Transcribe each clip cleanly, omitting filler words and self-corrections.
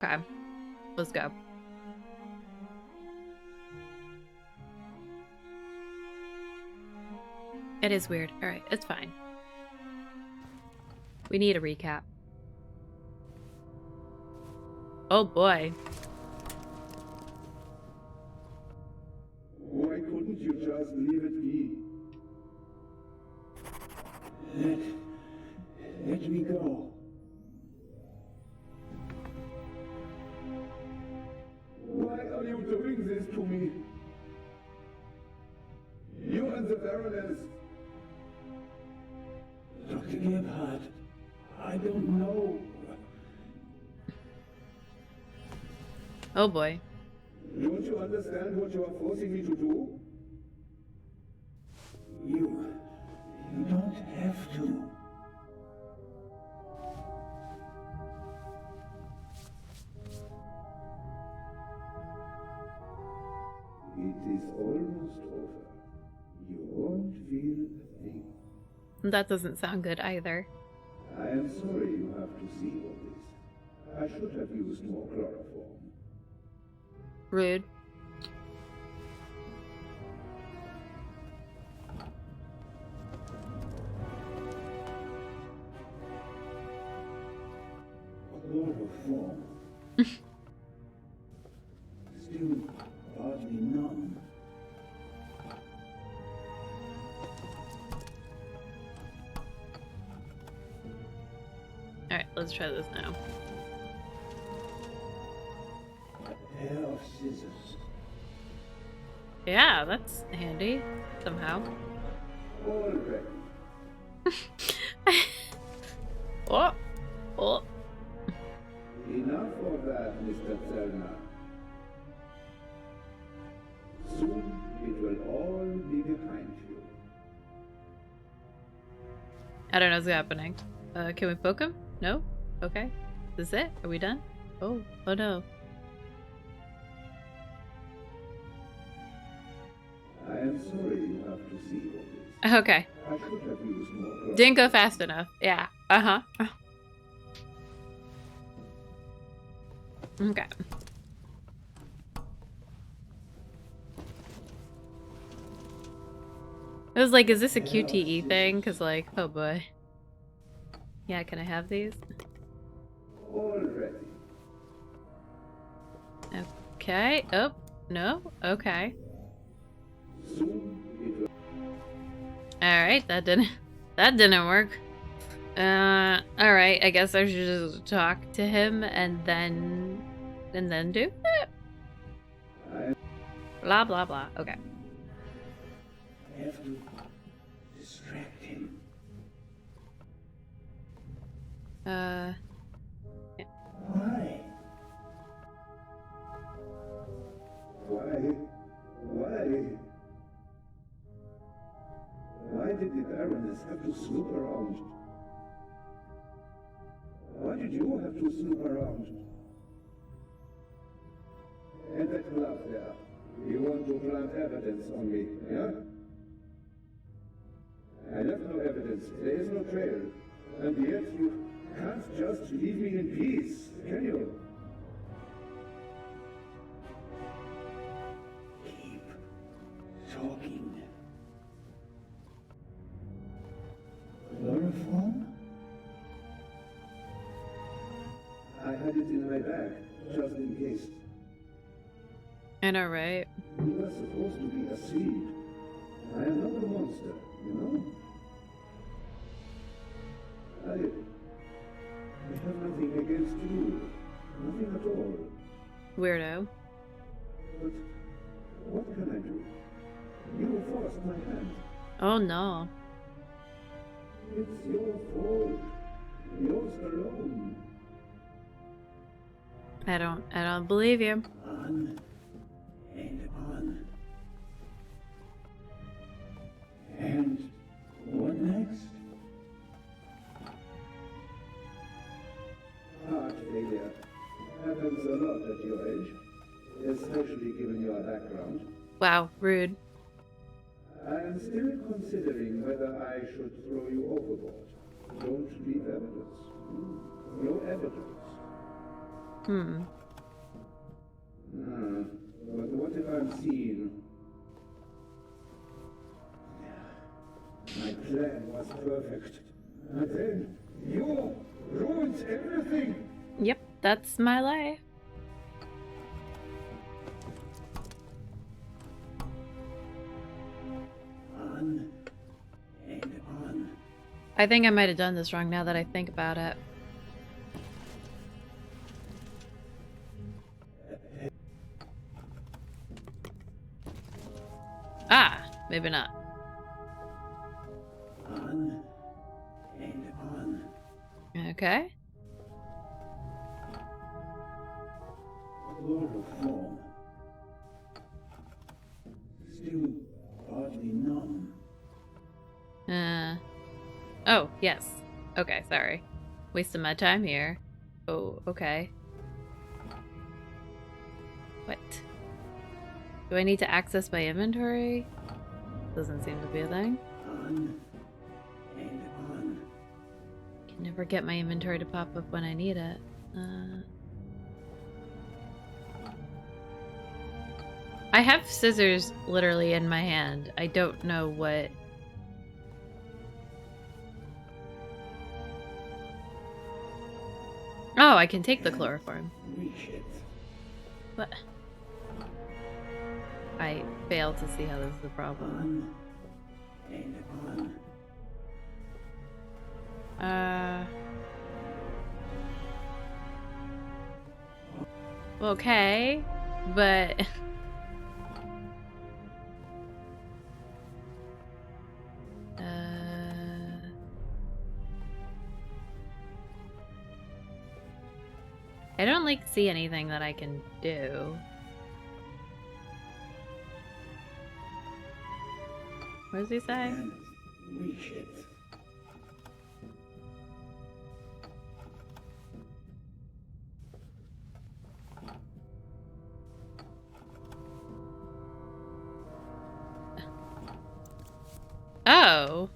Okay, let's go. It is weird. Alright, it's fine. We need a recap. Oh boy. Why couldn't you just leave it be? Let me go. Why are you doing this to me? You and the Baroness. Dr. Gebhardt, I don't know. Oh boy. Don't you understand what you are forcing me to do? You don't have to. It is almost over. You won't feel a thing. That doesn't sound good either. I am sorry you have to see all this. I should have used more chloroform. Rude. Chloroform? Still hardly numb. Alright, let's try this now. A pair of scissors. Yeah, that's handy. Somehow. Already. Oh! Oh! Enough of that, Mr. Zellner. Soon it will all be behind you. I don't know what's happening. Can we poke him? No? Okay. Is this it? Are we done? Oh. Oh no. I am sorry you have to see all this. Okay. I should have used more chloroform. Didn't go fast enough. Yeah. Uh-huh. Okay. I was like, is this a QTE thing? Because like, oh boy. Yeah, can I have these? Already. Okay. Oh, no? Okay. Soon it will. Alright, that didn't work. Alright, I guess I should just talk to him and then do it. Blah blah blah. Okay. I have to distract him. Yeah. Why? Why? Why? Why did the Baroness have to snoop around? Why did you have to snoop around? And that glove there. You want to plant evidence on me, yeah? I left no evidence. There is no trail. And yet you can't just leave me in peace, can you? Keep talking. Chloroform? I had it in my bag, just in case. I know, right? You were supposed to be asleep. I am not a monster, you know? I have nothing against you. Nothing at all. Weirdo. But what can I do? You forced my hand. Oh no. It's your fault. Yours alone. I don't believe you. On and on. And what next? Heart failure happens a lot at your age, especially given your background. Wow, rude. I am still considering whether I should throw you overboard. Don't leave evidence. No evidence. Hmm. But what if I'm seen? My plan was perfect. And then you ruined everything. Yep, that's my life. On and on. I think I might have done this wrong now that I think about it. Ah, maybe not. On and on. Okay. Chloroform. Still oddly numb. Oh, yes. Okay, sorry. Wasting my time here. Oh, okay. What? Do I need to access my inventory? Doesn't seem to be a thing. On and on. Can never get my inventory to pop up when I need it. I have scissors literally in my hand. I don't know what... Oh, I can take the chloroform. Reach it. What? I fail to see how this is a problem. On and on. Okay, but... I don't, like, see anything that I can do. What does he say? And reach it. Oh.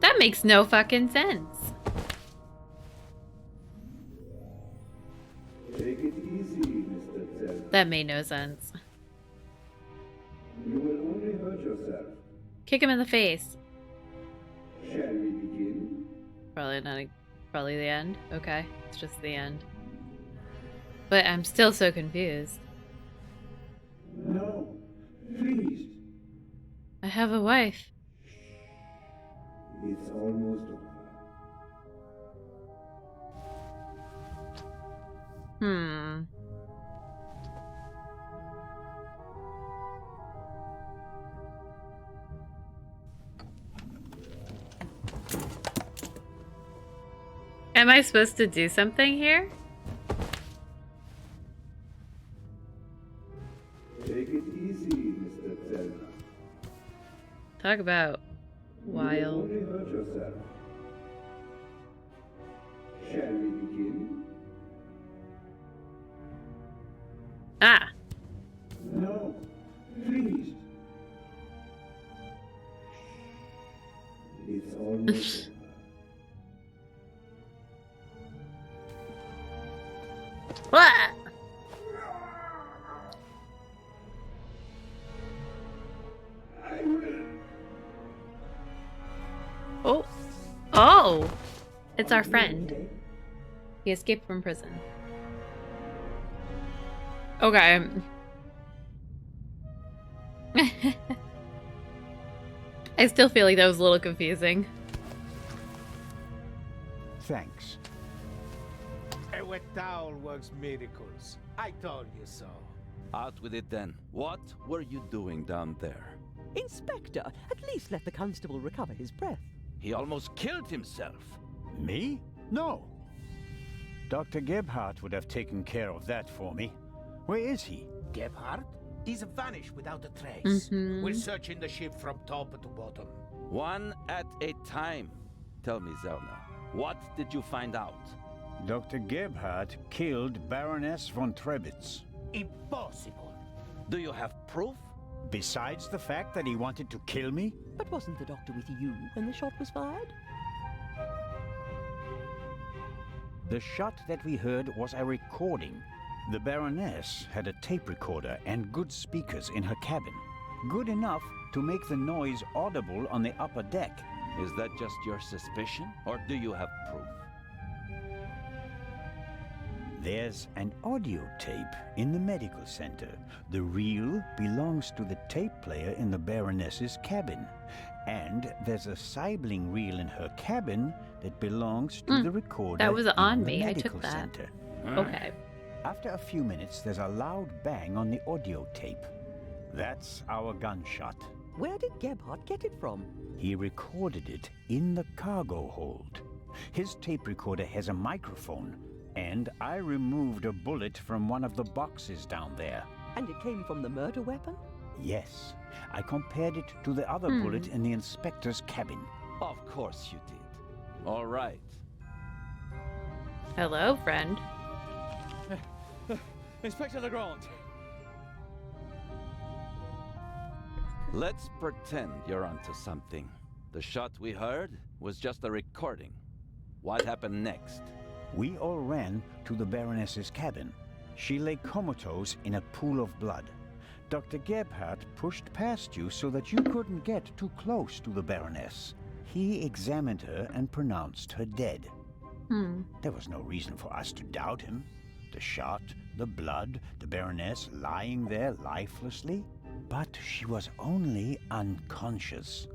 That makes no fucking sense. Take it easy, Mr. Zell. That made no sense. You will only hurt yourself. Kick him in the face. Shall we begin? Probably not. Probably the end. Okay, it's just the end. But I'm still so confused. No, please. I have a wife. It's almost over. Hmm. Am I supposed to do something here? Take it easy, Mr. Zell. Talk about You will wild. only hurt yourself. Shall we begin? Ah! No, please. It's almost over. What? I will. Oh. Oh! It's our friend. He escaped from prison. Okay. I still feel like that was a little confusing. Thanks. A wet towel works miracles. I told you so. Out with it then. What were you doing down there? Inspector, at least let the constable recover his breath. He almost killed himself. Me? No. Dr. Gebhardt would have taken care of that for me. Where is he? Gebhardt? He's vanished without a trace. Mhm. We're searching the ship from top to bottom. One at a time. Tell me, Zelna, what did you find out? Dr. Gebhardt killed Baroness von Trebitz. Impossible. Do you have proof? Besides the fact that he wanted to kill me? But wasn't the doctor with you when the shot was fired? The shot that we heard was a recording. The Baroness had a tape recorder and good speakers in her cabin. Good enough to make the noise audible on the upper deck. Is that just your suspicion, or do you have proof? There's an audio tape in the medical center. The reel belongs to the tape player in the Baroness's cabin. And there's a sibling reel in her cabin that belongs to the recorder That was in on the me. I medical took that. center. Okay. After a few minutes, there's a loud bang on the audio tape. That's our gunshot. Where did Gebhardt get it from? He recorded it in the cargo hold. His tape recorder has a microphone, and I removed a bullet from one of the boxes down there. And it came from the murder weapon? Yes, I compared it to the other bullet in the inspector's cabin. Of course you did. All right. Hello, friend. Inspector Legrand. Let's pretend you're onto something. The shot we heard was just a recording. What happened next? We all ran to the Baroness's cabin. She lay comatose in a pool of blood. Dr. Gebhardt pushed past you so that you couldn't get too close to the Baroness. He examined her and pronounced her dead. There was no reason for us to doubt him. The shot, the blood, the Baroness lying there lifelessly. But she was only unconscious,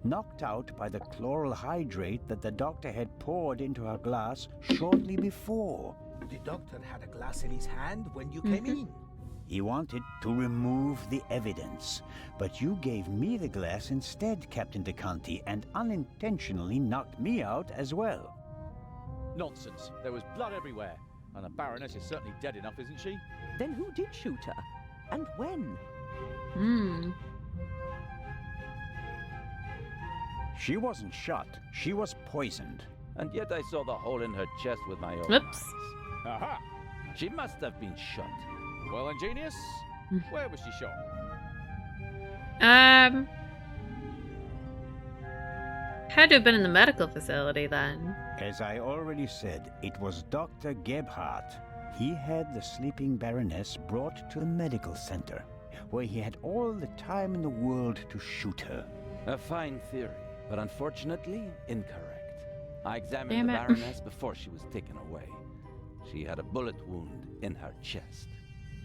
knocked out by the chloral hydrate that the doctor had poured into her glass shortly before. The doctor had a glass in his hand when you came in. He wanted to remove the evidence, but you gave me the glass instead, Captain DeConti, and unintentionally knocked me out as well. Nonsense. There was blood everywhere. And the Baroness is certainly dead enough, isn't she? Then who did shoot her? And when? She wasn't shot. She was poisoned. And yet I saw the hole in her chest with my own Whoops. eyes. Aha! She must have been shot. Well, ingenious. Where was she shot? Had to have been in the medical facility then. As I already said, it was Dr. Gebhardt. He had the sleeping Baroness brought to the medical center, where he had all the time in the world to shoot her. A fine theory, but unfortunately incorrect. I examined Damn the it. Baroness before she was taken away. She had a bullet wound in her chest.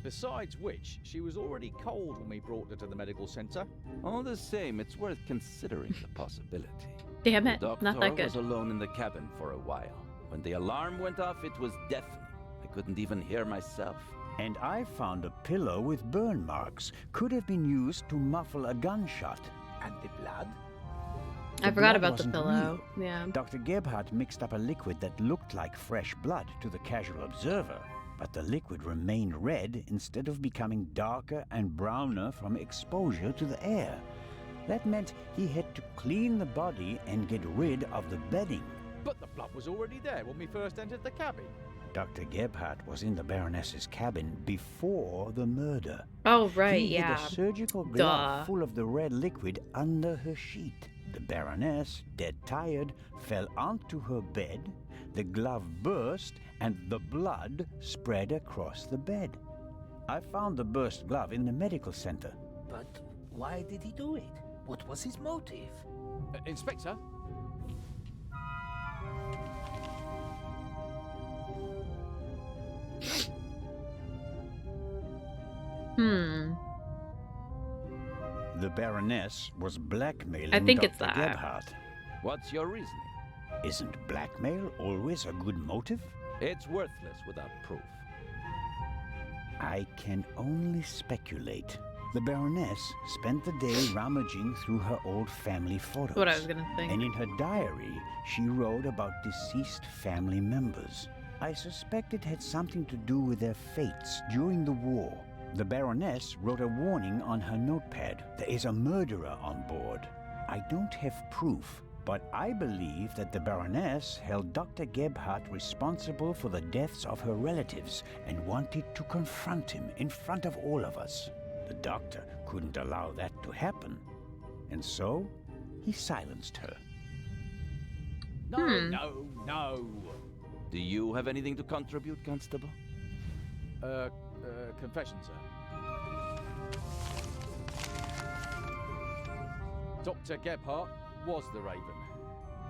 Besides which, she was already cold when we brought her to the medical center. All the same, it's worth considering the possibility. Damn The it. doctor Not that was good. alone in the cabin for a while. When the alarm went off, it was deafening. I couldn't even hear myself. And I found a pillow with burn marks. Could have been used to muffle a gunshot. And the blood? I The forgot blood about the wasn't pillow. Yeah. Dr. Gebhardt mixed up a liquid that looked like fresh blood to the casual observer, but the liquid remained red instead of becoming darker and browner from exposure to the air. That meant he had to clean the body and get rid of the bedding. But the blood was already there when we first entered the cabin. Dr. Gebhardt was in the Baroness's cabin before the murder. Oh, right, He yeah. hid a surgical glove Duh. full of the red liquid under her sheet. The Baroness, dead tired, fell onto her bed. The glove burst, and the blood spread across the bed. I found the burst glove in the medical center. But why did he do it? What was his motive? Inspector? The Baroness was blackmailing I think Dr. it's that. Gebhardt. What's your reasoning? Isn't blackmail always a good motive? It's worthless without proof. I can only speculate. The Baroness spent the day rummaging through her old family photos. What I was gonna think. And in her diary, she wrote about deceased family members. I suspect it had something to do with their fates during the war. The Baroness wrote a warning on her notepad. There is a murderer on board. I don't have proof, but I believe that the Baroness held Dr. Gebhardt responsible for the deaths of her relatives and wanted to confront him in front of all of us. The doctor couldn't allow that to happen, and so he silenced her. No, no, no. Do you have anything to contribute, Constable? Confession, sir. Dr. Gebhardt was the Raven.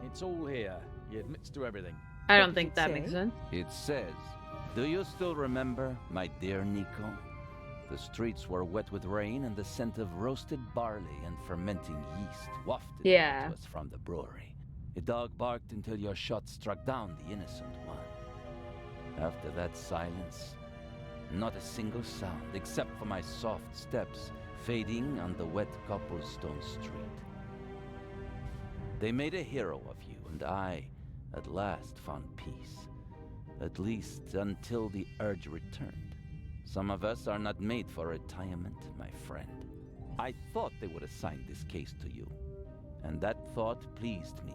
It's all here. He admits to everything. I don't does think it that say? makes sense. It says, do you still remember, my dear Nico? The streets were wet with rain and the scent of roasted barley and fermenting yeast wafted Yeah. to us from the brewery. A dog barked until your shot struck down the innocent one. After that silence, not a single sound except for my soft steps fading on the wet cobblestone street. They made a hero of you, and I, at last, found peace. At least until the urge returned. Some of us are not made for retirement, my friend. I thought they would assign this case to you, and that thought pleased me.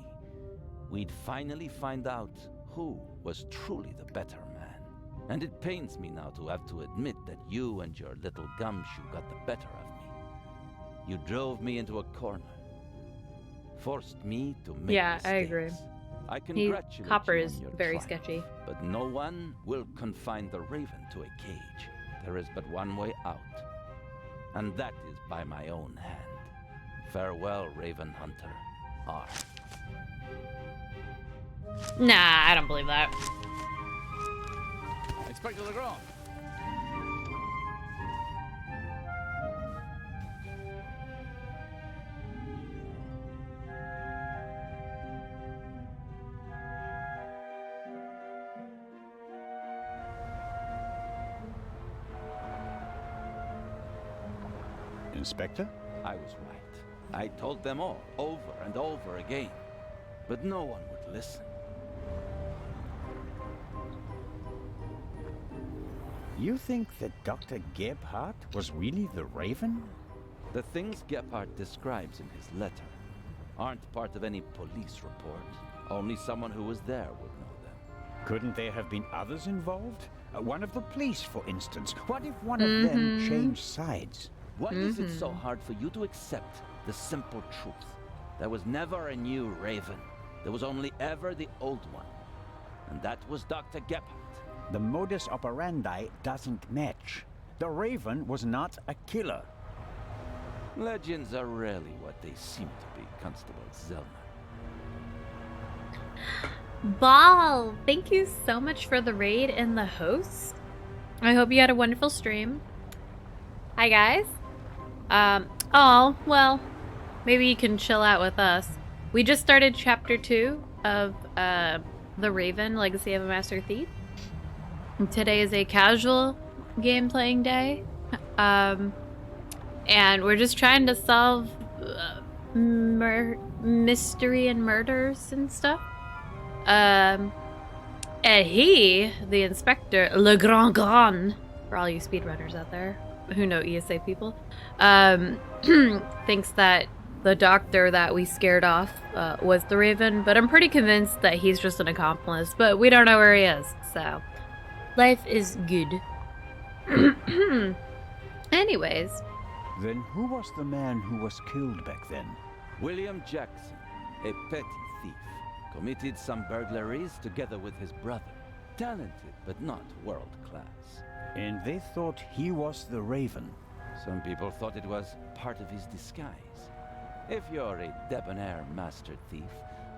We'd finally find out who was truly the better man. And it pains me now to have to admit that you and your little gumshoe got the better of me. You drove me into a corner. Forced me to make Yeah, I mistakes. agree. I congratulate Copper you is on your very triumph, sketchy. But no one will confine the Raven to a cage. There is but one way out, and that is by my own hand. Farewell, Raven Hunter. R. Nah, I don't believe that. Inspector Legrand. Inspector? I was right. I told them all, over and over again. But no one would listen. You think that Dr. Gebhardt was really the Raven? The things Gebhardt describes in his letter aren't part of any police report. Only someone who was there would know them. Couldn't there have been others involved? One of the police, for instance. What if one of them changed sides? Why is it so hard for you to accept the simple truth? There was never a new Raven. There was only ever the old one. And that was Dr. Gebhardt. The modus operandi doesn't match. The Raven was not a killer. Legends are rarely what they seem to be, Constable Zellner. Ball, thank you so much for the raid and the host. I hope you had a wonderful stream. Hi guys. Oh, well, maybe you can chill out with us. We just started chapter 2 of The Raven, Legacy of a Master Thief. And today is a casual game playing day. And we're just trying to solve mystery and murders and stuff. And he, the inspector, Le Grand Grand, for all you speedrunners out there who know ESA people, thinks that the doctor that we scared off was the Raven, but I'm pretty convinced that he's just an accomplice, but we don't know where he is, so life is good. Anyways. Then who was the man who was killed back then? William Jackson, a petty thief, committed some burglaries together with his brother. Talented, but not world class. And they thought he was the Raven. Some people thought it was part of his disguise. If you're a debonair master thief,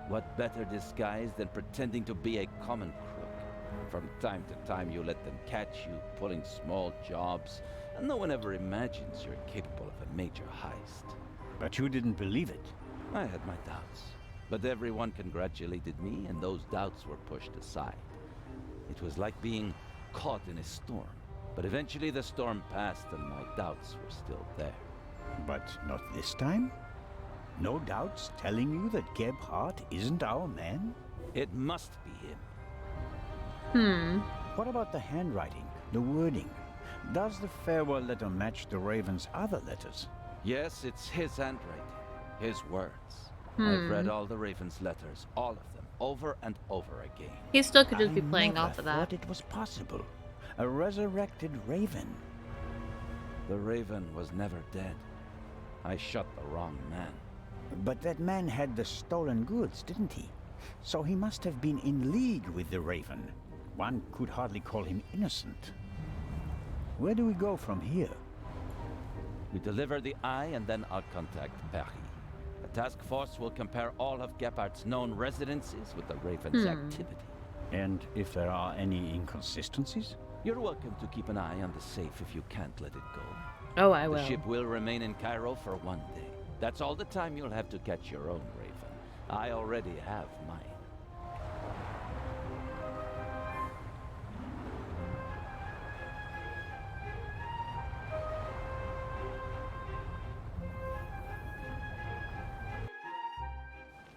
what better disguise than pretending to be a common crook? From time to time you let them catch you pulling small jobs, and no one ever imagines you're capable of a major heist. But you didn't believe it. I had my doubts, but everyone congratulated me and those doubts were pushed aside. It was like being caught in a storm, but eventually the storm passed and my doubts were still there. But not this time? No doubts telling you that Gebhardt isn't our man? It must be him. What about the handwriting, the wording? Does the farewell letter match the Raven's other letters? Yes, it's his handwriting, his words. I've read all the Raven's letters, all of them, over and over again. He still could just be I playing never off of thought that. it was possible. A resurrected Raven. The Raven was never dead. I shot the wrong man. But that man had the stolen goods, didn't he? So he must have been in league with the Raven. One could hardly call him innocent. Where do we go from here? We deliver the eye and then I'll contact Paris. The task force will compare all of Gebhardt's known residences with the Raven's activity. And if there are any inconsistencies? You're welcome to keep an eye on the safe if you can't let it go. Oh, I will. The ship will remain in Cairo for 1 day. That's all the time you'll have to catch your own Raven. I already have mine.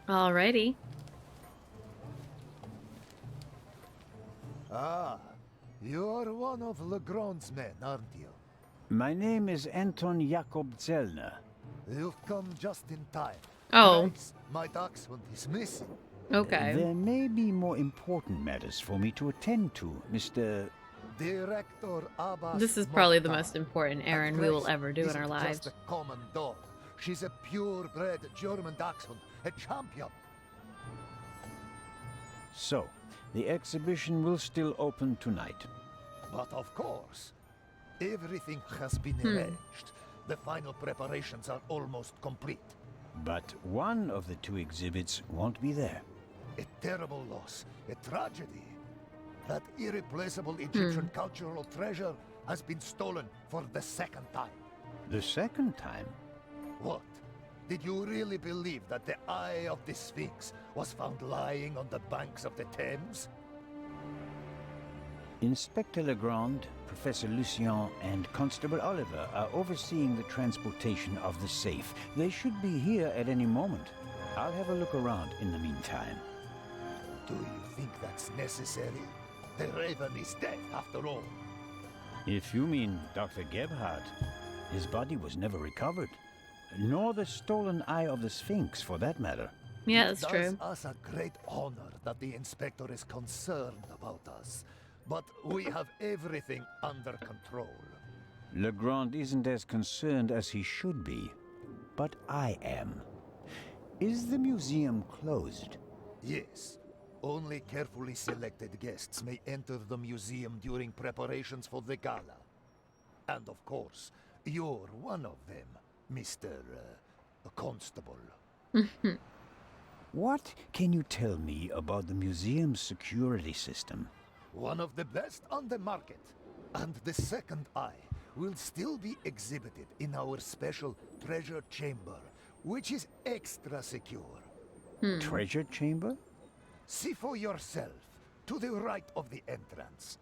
Alrighty. Ah, you're one of Legrand's men, aren't you? My name is Anton Jakob Zellner. You've come just in time. Oh. Grace, my dachshund is missing. Okay. There may be more important matters for me to attend to, Mr. Director Abbas. This is probably the Mokhtar. most important And errand we will Grace ever do in our isn't lives. Just a common dog. She's a purebred German dachshund, a champion. So, the exhibition will still open tonight. But of course, everything has been arranged. The final preparations are almost complete. But one of the two exhibits won't be there. A terrible loss, a tragedy. That irreplaceable Egyptian cultural treasure has been stolen for the second time. The second time? What? Did you really believe that the Eye of the Sphinx was found lying on the banks of the Thames? Inspector Legrand, Professor Lucien, and Constable Oliver are overseeing the transportation of the safe. They should be here at any moment. I'll have a look around in the meantime. Do you think that's necessary? The Raven is dead, after all. If you mean Dr. Gebhardt, his body was never recovered. Nor the stolen Eye of the Sphinx, for that matter. Yeah, It that's does true. us a great honor that the Inspector is concerned about us. But we have everything under control. Legrand isn't as concerned as he should be, but I am. Is the museum closed? Yes. Only carefully selected guests may enter the museum during preparations for the gala. And of course, you're one of them, Mr. Constable. What can you tell me about the museum's security system? One of the best on the market. And the second eye will still be exhibited in our special treasure chamber, which is extra secure. Treasure chamber? See for yourself, to the right of the entrance.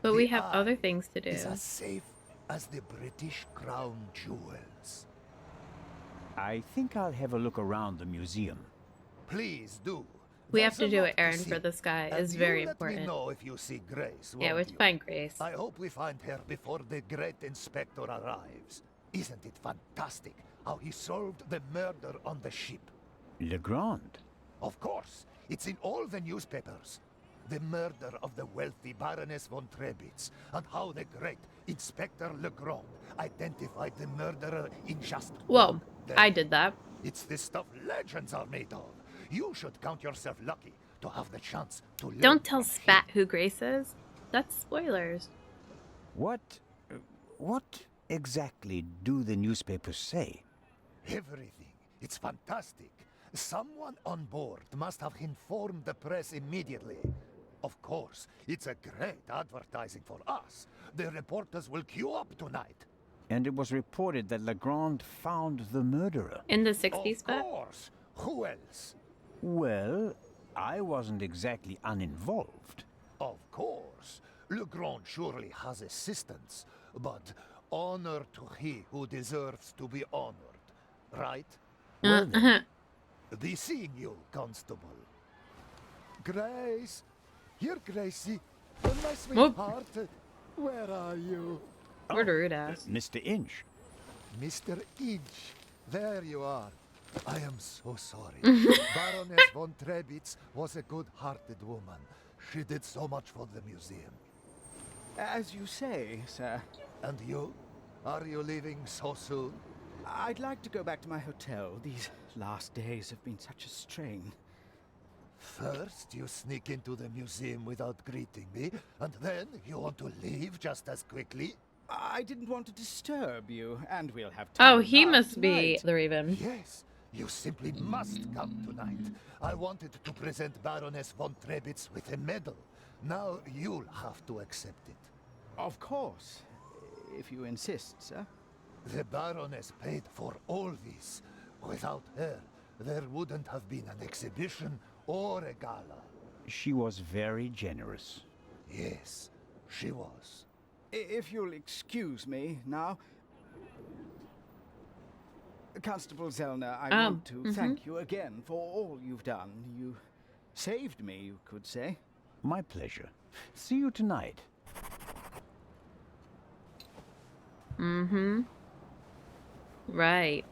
But we The have eye other things to do. is as safe as the British Crown jewels. I think I'll have a look around the museum. Please do. We There's have to a do lot an errand see, for this guy. and It's you very let me important. know if you see Grace. Yeah, we won't have to you? find Grace. I hope we find her before the great inspector arrives. Isn't it fantastic how he solved the murder on the ship? Legrand? Of course, it's in all the newspapers. The murder of the wealthy Baroness von Trebitz, and how the great Inspector Legrand identified the murderer in just Whoa, one day. I did that. It's the stuff legends are made of. You should count yourself lucky to have the chance to learn Don't tell from him. Spat who Grace is. That's spoilers. What exactly do the newspapers say? Everything. It's fantastic. Someone on board must have informed the press immediately. Of course, it's a great advertising for us. The reporters will queue up tonight. And it was reported that Legrand found the murderer. In the 60s, Of Spat? course. Who else? Well, I wasn't exactly uninvolved. Of course. Legrand surely has assistants, but honor to he who deserves to be honored. Right? Well then, Be seeing you, Constable. Grace! Here, Gracie. My Whoop. sweetheart. Where are you? What a rude ass. Mr. Inch. Mr. Inch. There you are. I am so sorry. Baroness von Trebitz was a good-hearted woman. She did so much for the museum. As you say, sir. And you? Are you leaving so soon? I'd like to go back to my hotel. These last days have been such a strain. First, you sneak into the museum without greeting me, and then you want to leave just as quickly? I didn't want to disturb you, and we'll have time. Oh, he enough must be tonight. the Raven. Yes, you simply must come tonight. I wanted to present Baroness von Trebitz with a medal. Now you'll have to accept it. Of course, if you insist, sir. The Baroness paid for all this. Without her, there wouldn't have been an exhibition or a gala. She was very generous. Yes, she was. If you'll excuse me now. Constable Zellner, I want to thank you again for all you've done. You saved me, you could say. My pleasure. See you tonight. Right.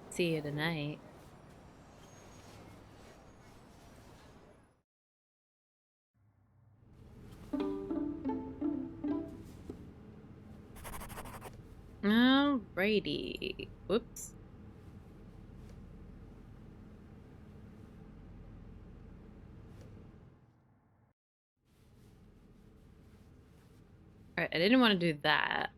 See you tonight. Alrighty. Whoops. Alright, I didn't want to do that.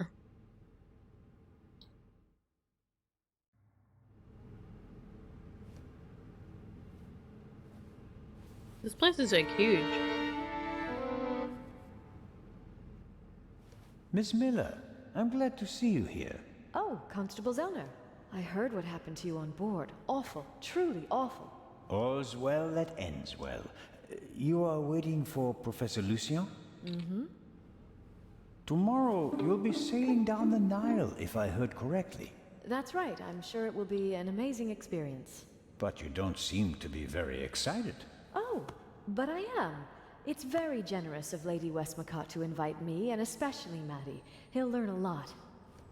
This place is like huge. Miss Miller, I'm glad to see you here. Oh, Constable Zellner. I heard what happened to you on board. Awful. Truly awful. All's well that ends well. You are waiting for Professor Lucien? Mm-hmm. Tomorrow you'll be sailing down the Nile, if I heard correctly. That's right. I'm sure it will be an amazing experience. But you don't seem to be very excited. Oh, but I am. It's very generous of Lady Westmacott to invite me, and especially Maddie. He'll learn a lot.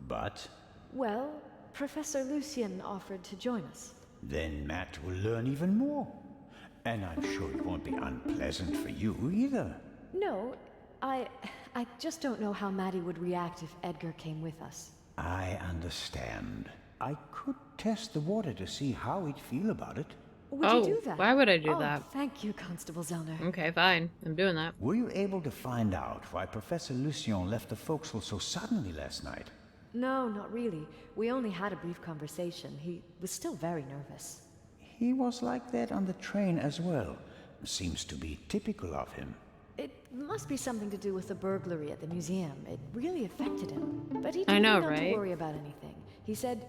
But? Well, Professor Lucien offered to join us. Then Matt will learn even more. And I'm sure it won't be unpleasant for you either. No, I just don't know how Maddie would react if Edgar came with us. I understand. I could test the water to see how he'd feel about it. Would you do that? Why would I do that? Thank you, Constable Zellner. Okay, fine. I'm doing that. Were you able to find out why Professor Lucien left the forecastle so suddenly last night? No, not really. We only had a brief conversation. He was still very nervous. He was like that on the train as well. Seems to be typical of him. It must be something to do with the burglary at the museum. It really affected him. But he I told know, me not right? to worry about anything. He said,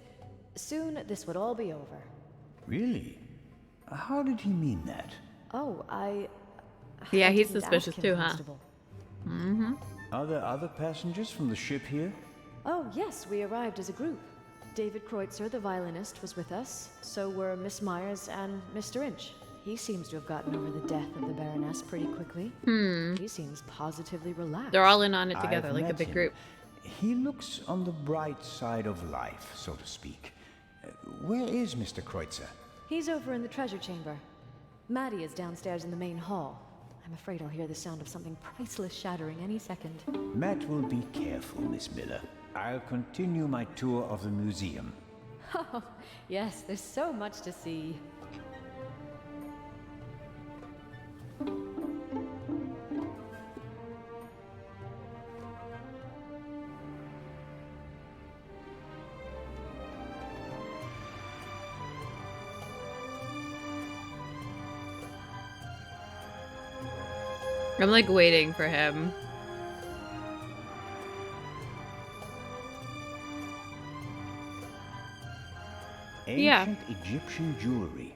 soon this would all be over. Really? How did he mean that? Oh, Yeah, I he's didn't suspicious ask him, too, huh? Constable. Are there other passengers from the ship here? Oh, yes, we arrived as a group. David Kreutzer, the violinist, was with us. So were Miss Myers and Mr. Inch. He seems to have gotten over the death of the Baroness pretty quickly. He seems positively relaxed. They're all in on it together, I've like a met big him. group. He looks on the bright side of life, so to speak. Where is Mr. Kreutzer? He's over in the treasure chamber. Maddie is downstairs in the main hall. I'm afraid I'll hear the sound of something priceless shattering any second. Matt will be careful, Miss Miller. I'll continue my tour of the museum. Oh, yes, there's so much to see. I'm like waiting for him. Ancient Egyptian jewelry.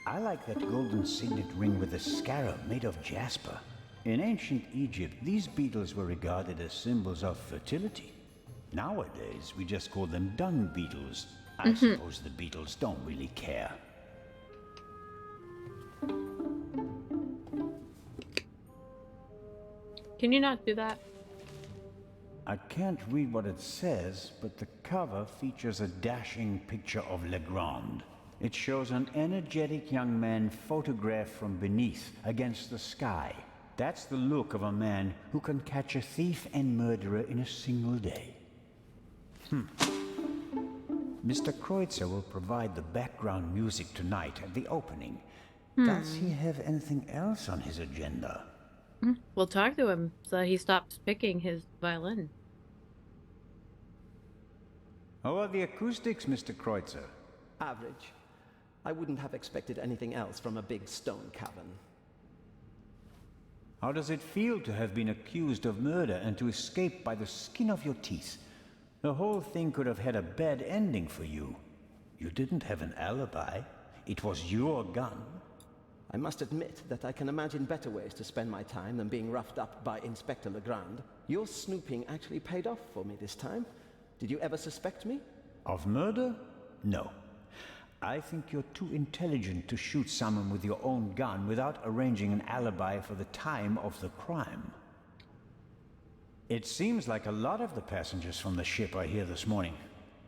I like that golden signet ring with a scarab made of jasper. In ancient Egypt, these beetles were regarded as symbols of fertility. Nowadays, we just call them dung beetles. I suppose the beetles don't really care. Can you not do that? I can't read what it says, but the cover features a dashing picture of Legrand. It shows an energetic young man photographed from beneath, against the sky. That's the look of a man who can catch a thief and murderer in a single day. Mr. Kreutzer will provide the background music tonight at the opening. Does he have anything else on his agenda? We'll talk to him so he stops picking his violin. How are the acoustics, Mr. Kreutzer? Average. I wouldn't have expected anything else from a big stone cavern. How does it feel to have been accused of murder and to escape by the skin of your teeth? The whole thing could have had a bad ending for you. You didn't have an alibi. It was your gun. I must admit that I can imagine better ways to spend my time than being roughed up by Inspector Legrand. Your snooping actually paid off for me this time. Did you ever suspect me? Of murder? No. I think you're too intelligent to shoot someone with your own gun without arranging an alibi for the time of the crime. It seems like a lot of the passengers from the ship are here this morning.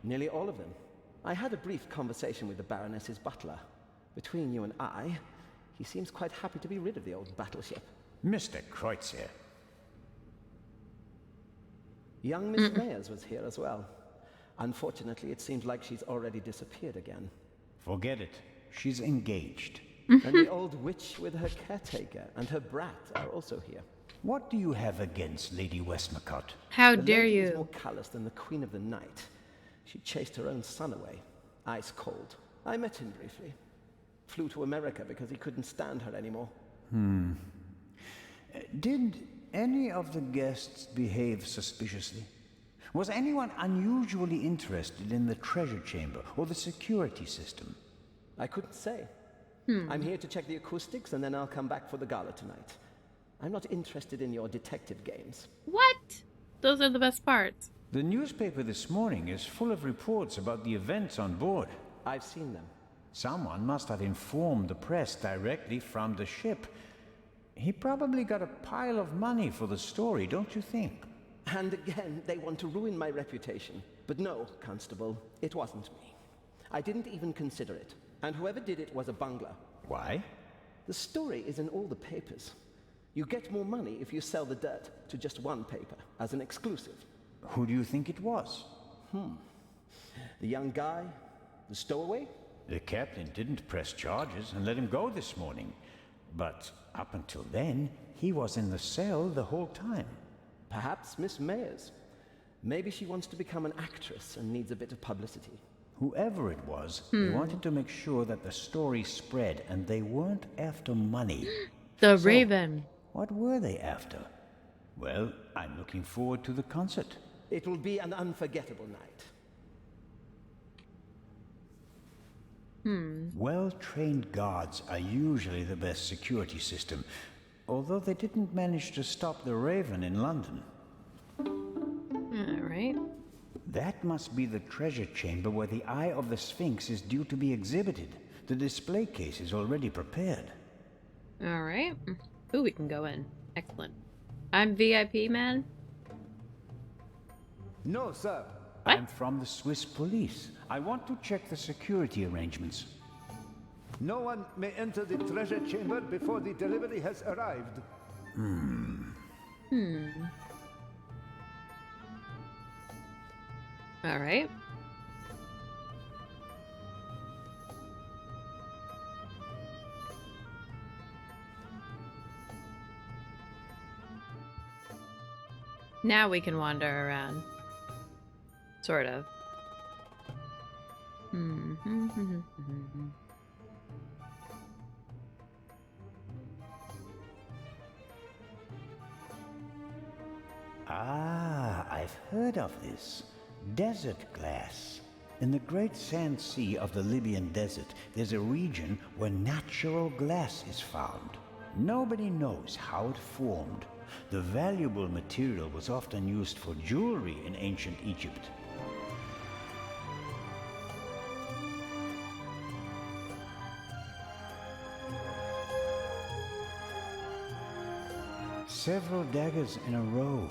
Nearly all of them. I had a brief conversation with the Baroness's butler. Between you and I, he seems quite happy to be rid of the old battleship. Mr. Kreutzer. Young Miss Mayers was here as well. Unfortunately, it seems like she's already disappeared again. Forget it. She's engaged. And the old witch with her caretaker and her brat are also here. What do you have against Lady Westmacott? How The dare lady you? is more callous than the Queen of the Night. She chased her own son away, ice cold. I met him briefly. Flew to America because he couldn't stand her anymore. Did any of the guests behave suspiciously? Was anyone unusually interested in the treasure chamber or the security system? I couldn't say. I'm here to check the acoustics and then I'll come back for the gala tonight. I'm not interested in your detective games. What? Those are the best parts. The newspaper this morning is full of reports about the events on board. I've seen them. Someone must have informed the press directly from the ship. He probably got a pile of money for the story, don't you think? And again, they want to ruin my reputation. But no, Constable, it wasn't me. I didn't even consider it. And whoever did it was a bungler. Why? The story is in all the papers. You get more money if you sell the dirt to just one paper, as an exclusive. Who do you think it was? The young guy? The stowaway? The captain didn't press charges and let him go this morning. But up until then, he was in the cell the whole time. Perhaps Miss Mayers. Maybe she wants to become an actress and needs a bit of publicity. Whoever it was, they wanted to make sure that the story spread, and they weren't after money. The Raven. What were they after? Well, I'm looking forward to the concert. It will be an unforgettable night. Well-trained guards are usually the best security system, although they didn't manage to stop the Raven in London. All right. That must be the treasure chamber where the Eye of the Sphinx is due to be exhibited. The display case is already prepared. All right. Ooh, we can go in. Excellent. I'm VIP, man. No, sir. What? I'm from the Swiss police. I want to check the security arrangements. No one may enter the treasure chamber before the delivery has arrived. All right. Now we can wander around. Sort of. Ah, I've heard of this. Desert glass. In the Great Sand Sea of the Libyan Desert, there's a region where natural glass is found. Nobody knows how it formed. The valuable material was often used for jewelry in ancient Egypt. Several daggers in a row.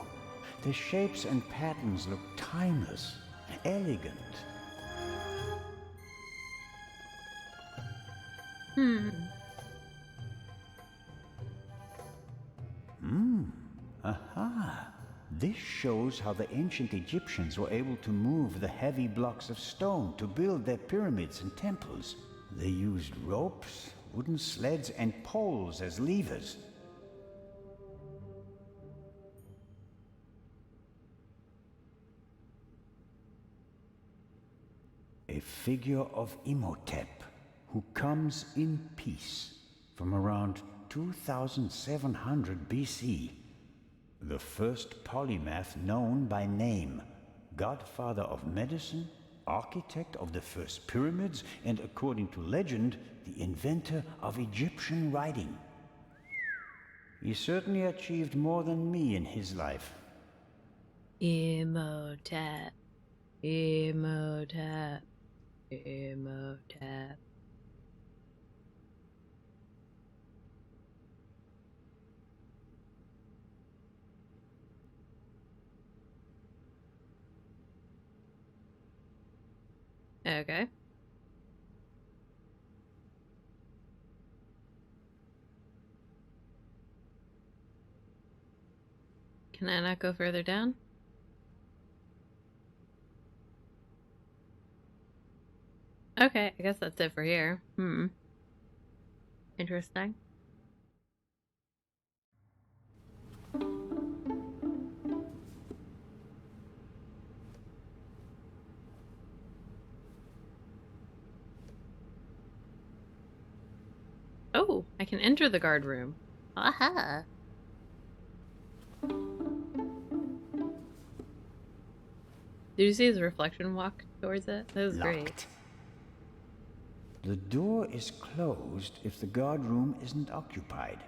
The shapes and patterns look timeless, elegant. Aha! This shows how the ancient Egyptians were able to move the heavy blocks of stone to build their pyramids and temples. They used ropes, wooden sleds and poles as levers. A figure of Imhotep, who comes in peace from around 2700 BC. The first polymath known by name, godfather of medicine, architect of the first pyramids, and according to legend, the inventor of Egyptian writing. He certainly achieved more than me in his life. Imhotep. Imhotep. Imhotep. Okay. Can I not go further down? Okay, I guess that's it for here. Interesting. Oh, I can enter the guard room. Aha! Did you see his reflection walk towards it? That was great. The door is closed if the guard room isn't occupied.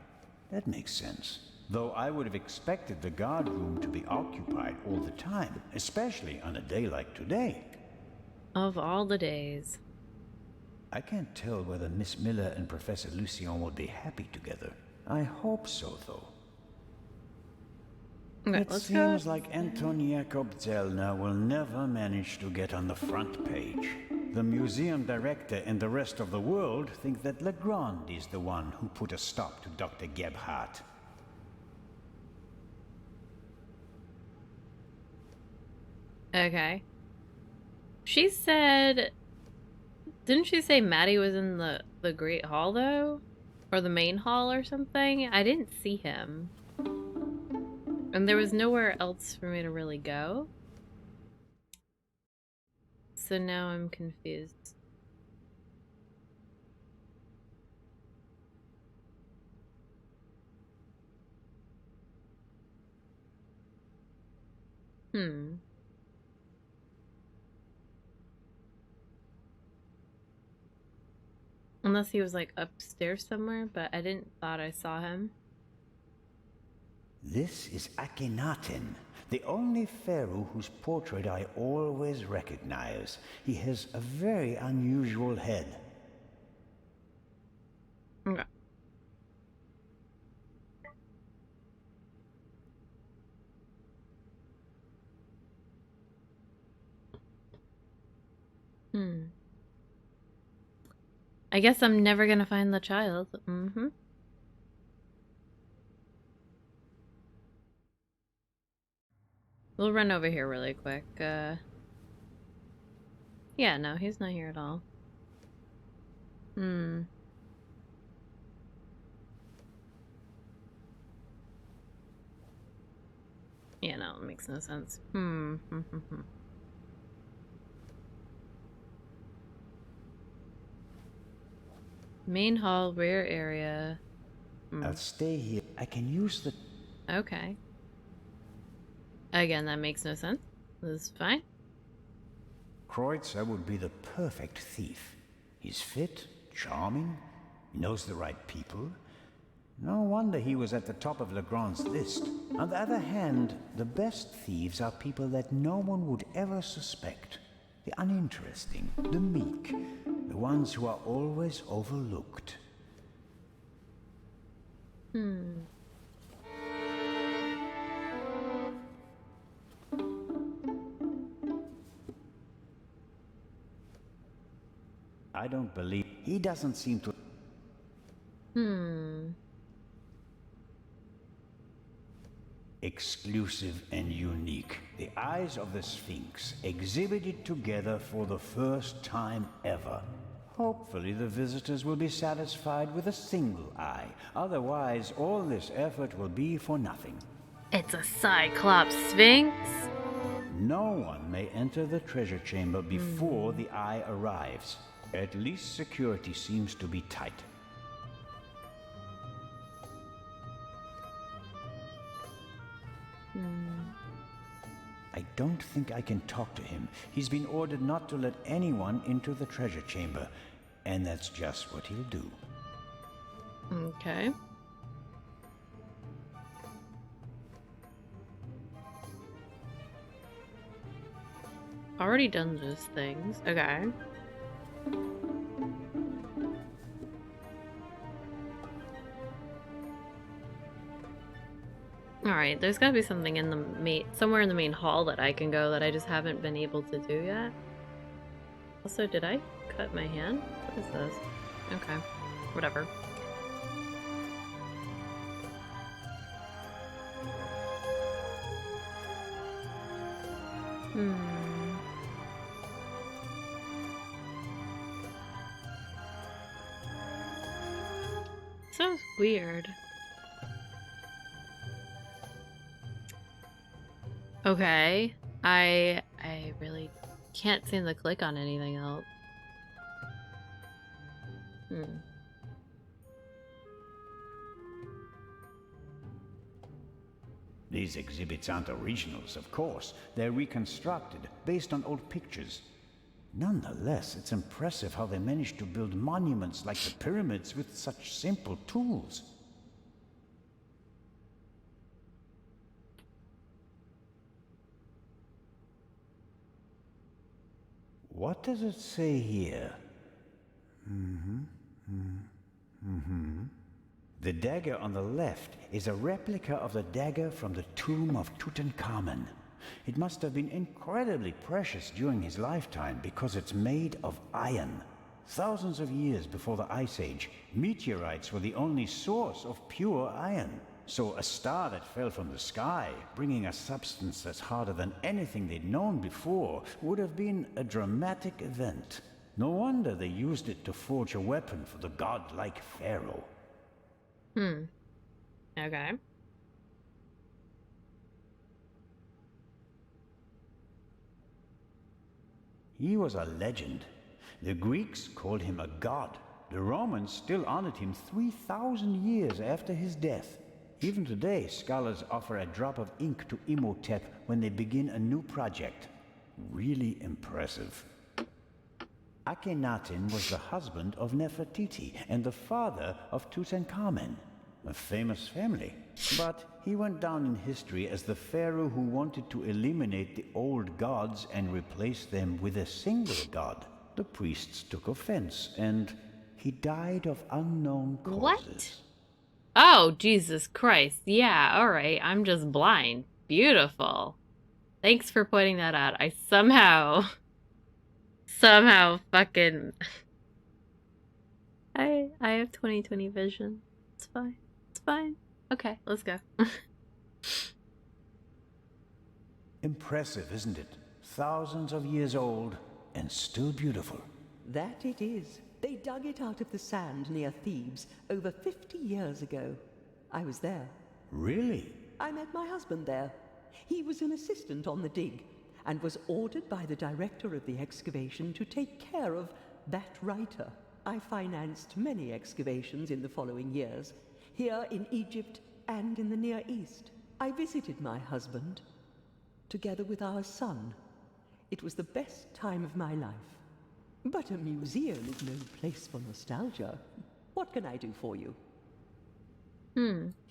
That makes sense. Though I would have expected the guard room to be occupied all the time, especially on a day like today. Of all the days. I can't tell whether Miss Miller and Professor Lucien will be happy together. I hope so, though. Okay, It seems like Anton Jakob Zellner will never manage to get on the front page. The museum director and the rest of the world think that Legrand is the one who put a stop to Dr. Gebhardt. Okay. She said... Didn't she say Maddie was in the Great Hall, though? Or the main hall or something? I didn't see him. And there was nowhere else for me to really go. So now I'm confused. Unless he was like upstairs somewhere, but I didn't thought I saw him. This is Akhenaten, the only pharaoh whose portrait I always recognize. He has a very unusual head. Okay. I guess I'm never gonna find the child. We'll run over here really quick. Yeah, no, he's not here at all. Yeah, no, it makes no sense. Main hall, rear area. I'll stay here. I can use the... Okay. Again, that makes no sense. This is fine. Kreutzer would be the perfect thief. He's fit, charming, he knows the right people. No wonder he was at the top of Legrand's list. On the other hand, the best thieves are people that no one would ever suspect. The uninteresting, the meek, the ones who are always overlooked. I don't believe... He doesn't seem to... Exclusive and unique. The eyes of the Sphinx, exhibited together for the first time ever. Hopefully the visitors will be satisfied with a single eye. Otherwise, all this effort will be for nothing. It's a Cyclops Sphinx. No one may enter the treasure chamber before the eye arrives. At least security seems to be tight. I don't think I can talk to him. He's been ordered not to let anyone into the treasure chamber, and that's just what he'll do. Okay. Already done those things. Okay. Alright, there's gotta be something in the somewhere in the main hall that I can go that I just haven't been able to do yet. Also, did I cut my hand? What is this? Okay. Whatever. Sounds weird. Okay. I really can't seem to click on anything else. These exhibits aren't originals, of course. They're reconstructed, based on old pictures. Nonetheless, it's impressive how they managed to build monuments like the pyramids with such simple tools. What does it say here? The dagger on the left is a replica of the dagger from the tomb of Tutankhamun. It must have been incredibly precious during his lifetime because it's made of iron. Thousands of years before the Ice Age, meteorites were the only source of pure iron. So a star that fell from the sky, bringing a substance that's harder than anything they'd known before, would have been a dramatic event. No wonder they used it to forge a weapon for the godlike pharaoh. Okay. He was a legend. The Greeks called him a god. The Romans still honored him 3,000 years after his death. Even today, scholars offer a drop of ink to Imhotep when they begin a new project. Really impressive. Akhenaten was the husband of Nefertiti and the father of Tutankhamen, a famous family. But he went down in history as the pharaoh who wanted to eliminate the old gods and replace them with a single god. The priests took offense, and he died of unknown causes. What? Oh, Jesus Christ. Yeah, alright. I'm just blind. Beautiful. Thanks for pointing that out. I somehow fucking... I have 20/20 vision. It's fine. It's fine. Okay, let's go. Impressive, isn't it? Thousands of years old and still beautiful. That it is. They dug it out of the sand near Thebes over 50 years ago. I was there. Really? I met my husband there. He was an assistant on the dig and was ordered by the director of the excavation to take care of that writer. I financed many excavations in the following years, here in Egypt and in the Near East. I visited my husband, together with our son. It was the best time of my life. But a museum is no place for nostalgia. What can I do for you?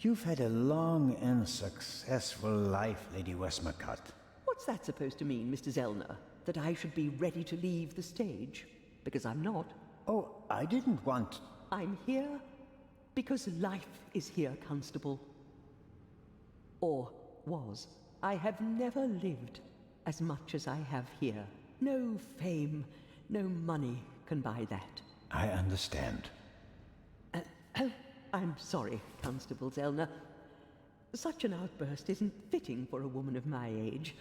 You've had a long and successful life, Lady Westmacott. What's that supposed to mean, Mr. Zellner? That I should be ready to leave the stage? Because I'm not. Oh, I didn't want... I'm here because life is here, Constable. Or was. I have never lived as much as I have here. No fame, no money can buy that. I understand. I'm sorry, Constable Zellner. Such an outburst isn't fitting for a woman of my age.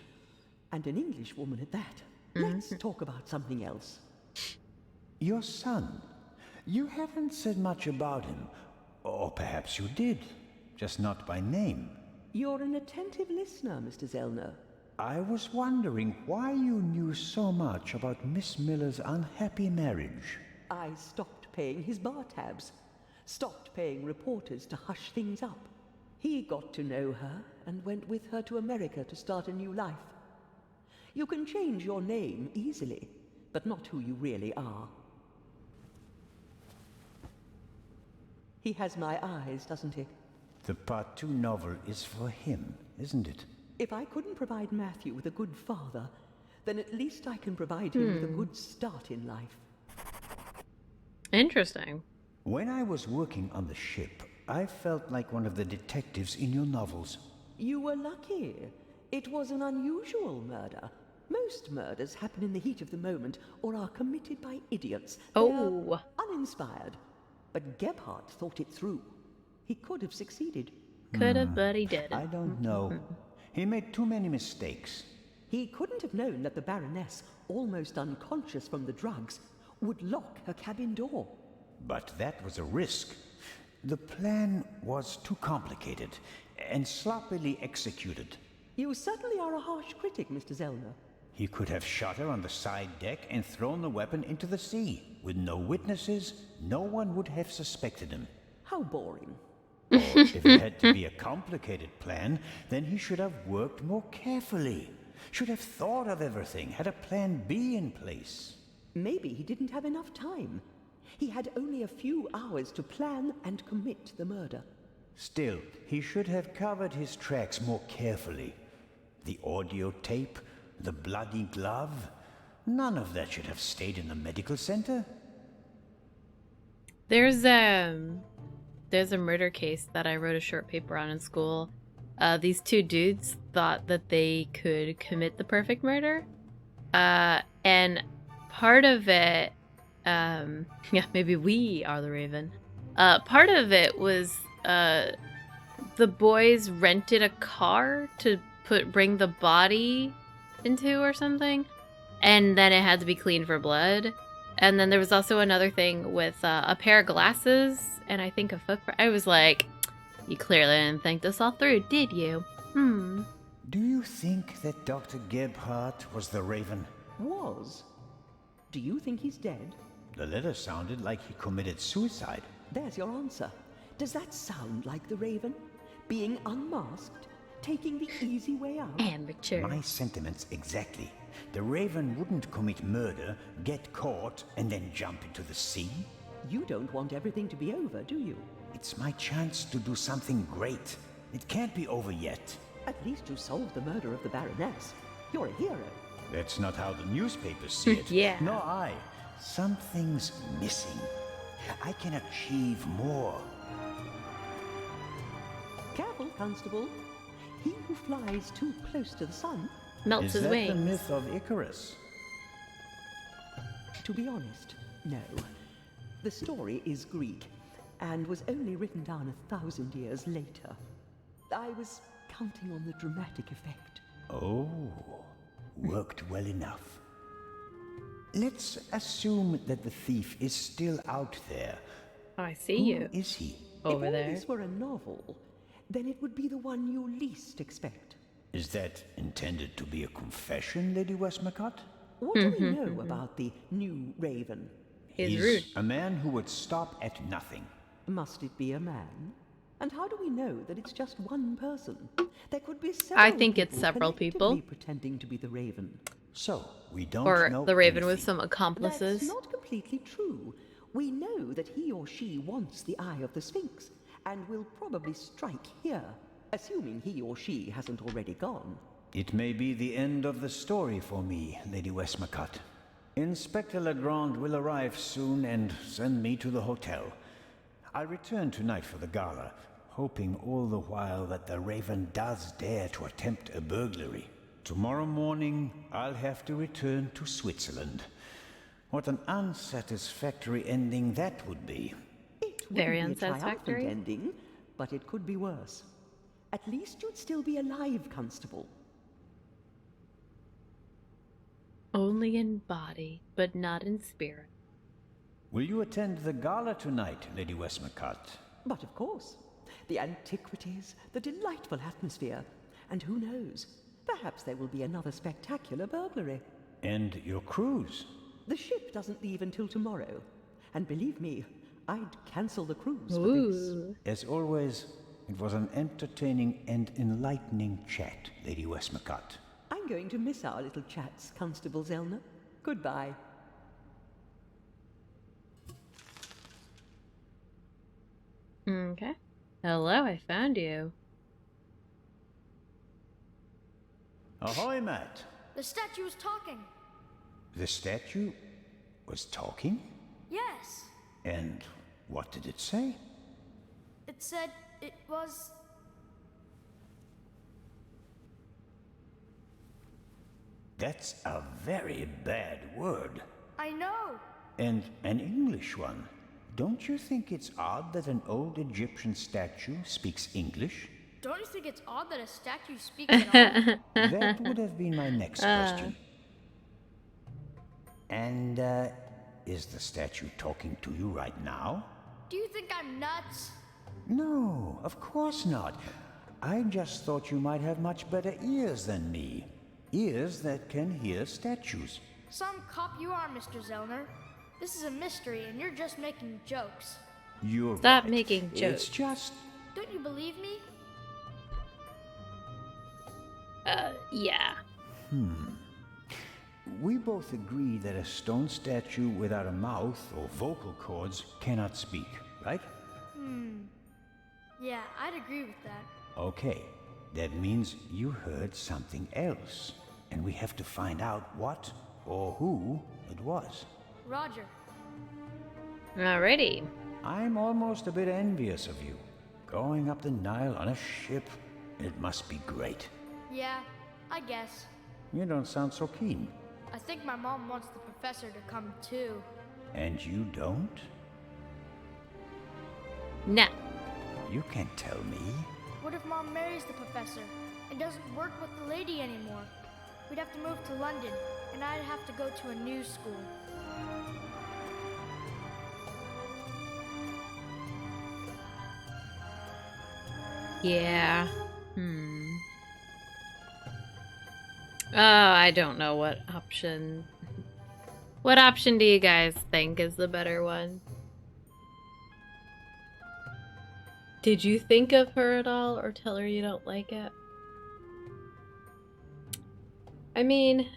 And an English woman at that. Let's talk about something else. Your son. You haven't said much about him. Or perhaps you did, just not by name. You're an attentive listener, Mr. Zellner. I was wondering why you knew so much about Miss Miller's unhappy marriage. I stopped paying his bar tabs, stopped paying reporters to hush things up. He got to know her and went with her to America to start a new life. You can change your name easily, but not who you really are. He has my eyes, doesn't he? The Part 2 novel is for him, isn't it? If I couldn't provide Matthew with a good father, then at least I can provide him with a good start in life. Interesting. When I was working on the ship, I felt like one of the detectives in your novels. You were lucky. It was an unusual murder. Most murders happen in the heat of the moment or are committed by idiots. Oh. They're uninspired. But Gebhardt thought it through. He could have succeeded. Could have, but he didn't. I don't know. He made too many mistakes. He couldn't have known that the Baroness, almost unconscious from the drugs, would lock her cabin door. But that was a risk. The plan was too complicated and sloppily executed. You certainly are a harsh critic, Mr. Zellner. He could have shot her on the side deck and thrown the weapon into the sea. With no witnesses, no one would have suspected him. How boring. Or if it had to be a complicated plan, then he should have worked more carefully. Should have thought of everything, had a plan B in place. Maybe he didn't have enough time. He had only a few hours to plan and commit the murder. Still, he should have covered his tracks more carefully. The audio tape, the bloody glove, none of that should have stayed in the medical center. There's a murder case that I wrote a short paper on in school. These two dudes thought that they could commit the perfect murder. And part of it, yeah, maybe we are the Raven. Part of it was the boys rented a car to bring the body into or something. And then it had to be cleaned for blood. And then there was also another thing with a pair of glasses and I think a footprint. I was like, you clearly didn't think this all through, did you? Do you think that Dr. Gebhardt was the Raven? Was? Do you think he's dead? The letter sounded like he committed suicide. There's your answer. Does that sound like the Raven? Being unmasked? Taking the easy way out? Amateur. My sentiments exactly. The Raven wouldn't commit murder, get caught, and then jump into the sea. You don't want everything to be over, do you? It's my chance to do something great. It can't be over yet. At least you solved the murder of the Baroness. You're a hero. That's not how the newspapers see it. Yeah. Nor I. Something's missing. I can achieve more. Careful, Constable. He who flies too close to the sun melts his wings. Is that the myth of Icarus? To be honest, no. The story is Greek, and was only written down 1,000 years later. I was counting on the dramatic effect. Oh, worked well enough. Let's assume that the thief is still out there. I see you. Who is he? Over if there. If this were a novel, then it would be the one you least expect. Is that intended to be a confession, Lady Westmacott? What do we know about the new Raven? He's rude. A man who would stop at nothing. Must it be a man? And how do we know that it's just one person? There could be several I think it's several people. Pretending to be the Raven. So, we don't know or the Raven anything. with some accomplices. That's not completely true. We know that he or she wants the Eye of the Sphinx, and will probably strike here, assuming he or she hasn't already gone. It may be the end of the story for me, Lady Westmacott. Inspector Legrand will arrive soon and send me to the hotel. I'll return tonight for the gala, hoping all the while that the Raven does dare to attempt a burglary. Tomorrow morning, I'll have to return to Switzerland. What an unsatisfactory ending that would be. It Very wouldn't be a unsatisfactory. triumphant ending, but it could be worse. At least you'd still be alive, Constable. Only in body, but not in spirit. Will you attend the gala tonight, Lady Westmacott? But of course. The antiquities, the delightful atmosphere, and who knows, perhaps there will be another spectacular burglary. And your cruise? The ship doesn't leave until tomorrow, and believe me, I'd cancel the cruise for this. As always, it was an entertaining and enlightening chat, Lady Westmacott. I'm going to miss our little chats, Constable Zellner. Goodbye. Okay. Hello, I found you. Ahoy, Matt. The statue was talking. The statue was talking? Yes. And what did it say? It said it was... That's a very bad word. I know. And an English one. Don't you think it's odd that an old Egyptian statue speaks English? Don't you think it's odd that a statue speaks at all? That would have been my next question. And, is the statue talking to you right now? Do you think I'm nuts? No, of course not. I just thought you might have much better ears than me. Ears that can hear statues. Some cop you are, Mr. Zellner. This is a mystery, and you're just making jokes. You're Stop right. making jokes. It's just... Don't you believe me? Yeah. We both agree that a stone statue without a mouth or vocal cords cannot speak, right? Yeah, I'd agree with that. Okay, that means you heard something else, and we have to find out what or who it was. Roger. Alrighty. I'm almost a bit envious of you. Going up the Nile on a ship, it must be great. Yeah, I guess. You don't sound so keen. I think my mom wants the professor to come too. And you don't? Nah. You can't tell me. What if Mom marries the professor and doesn't work with the lady anymore? We'd have to move to London, and I'd have to go to a new school. Yeah. Oh, I don't know what option. What option do you guys think is the better one? Did you think of her at all, or tell her you don't like it? I mean...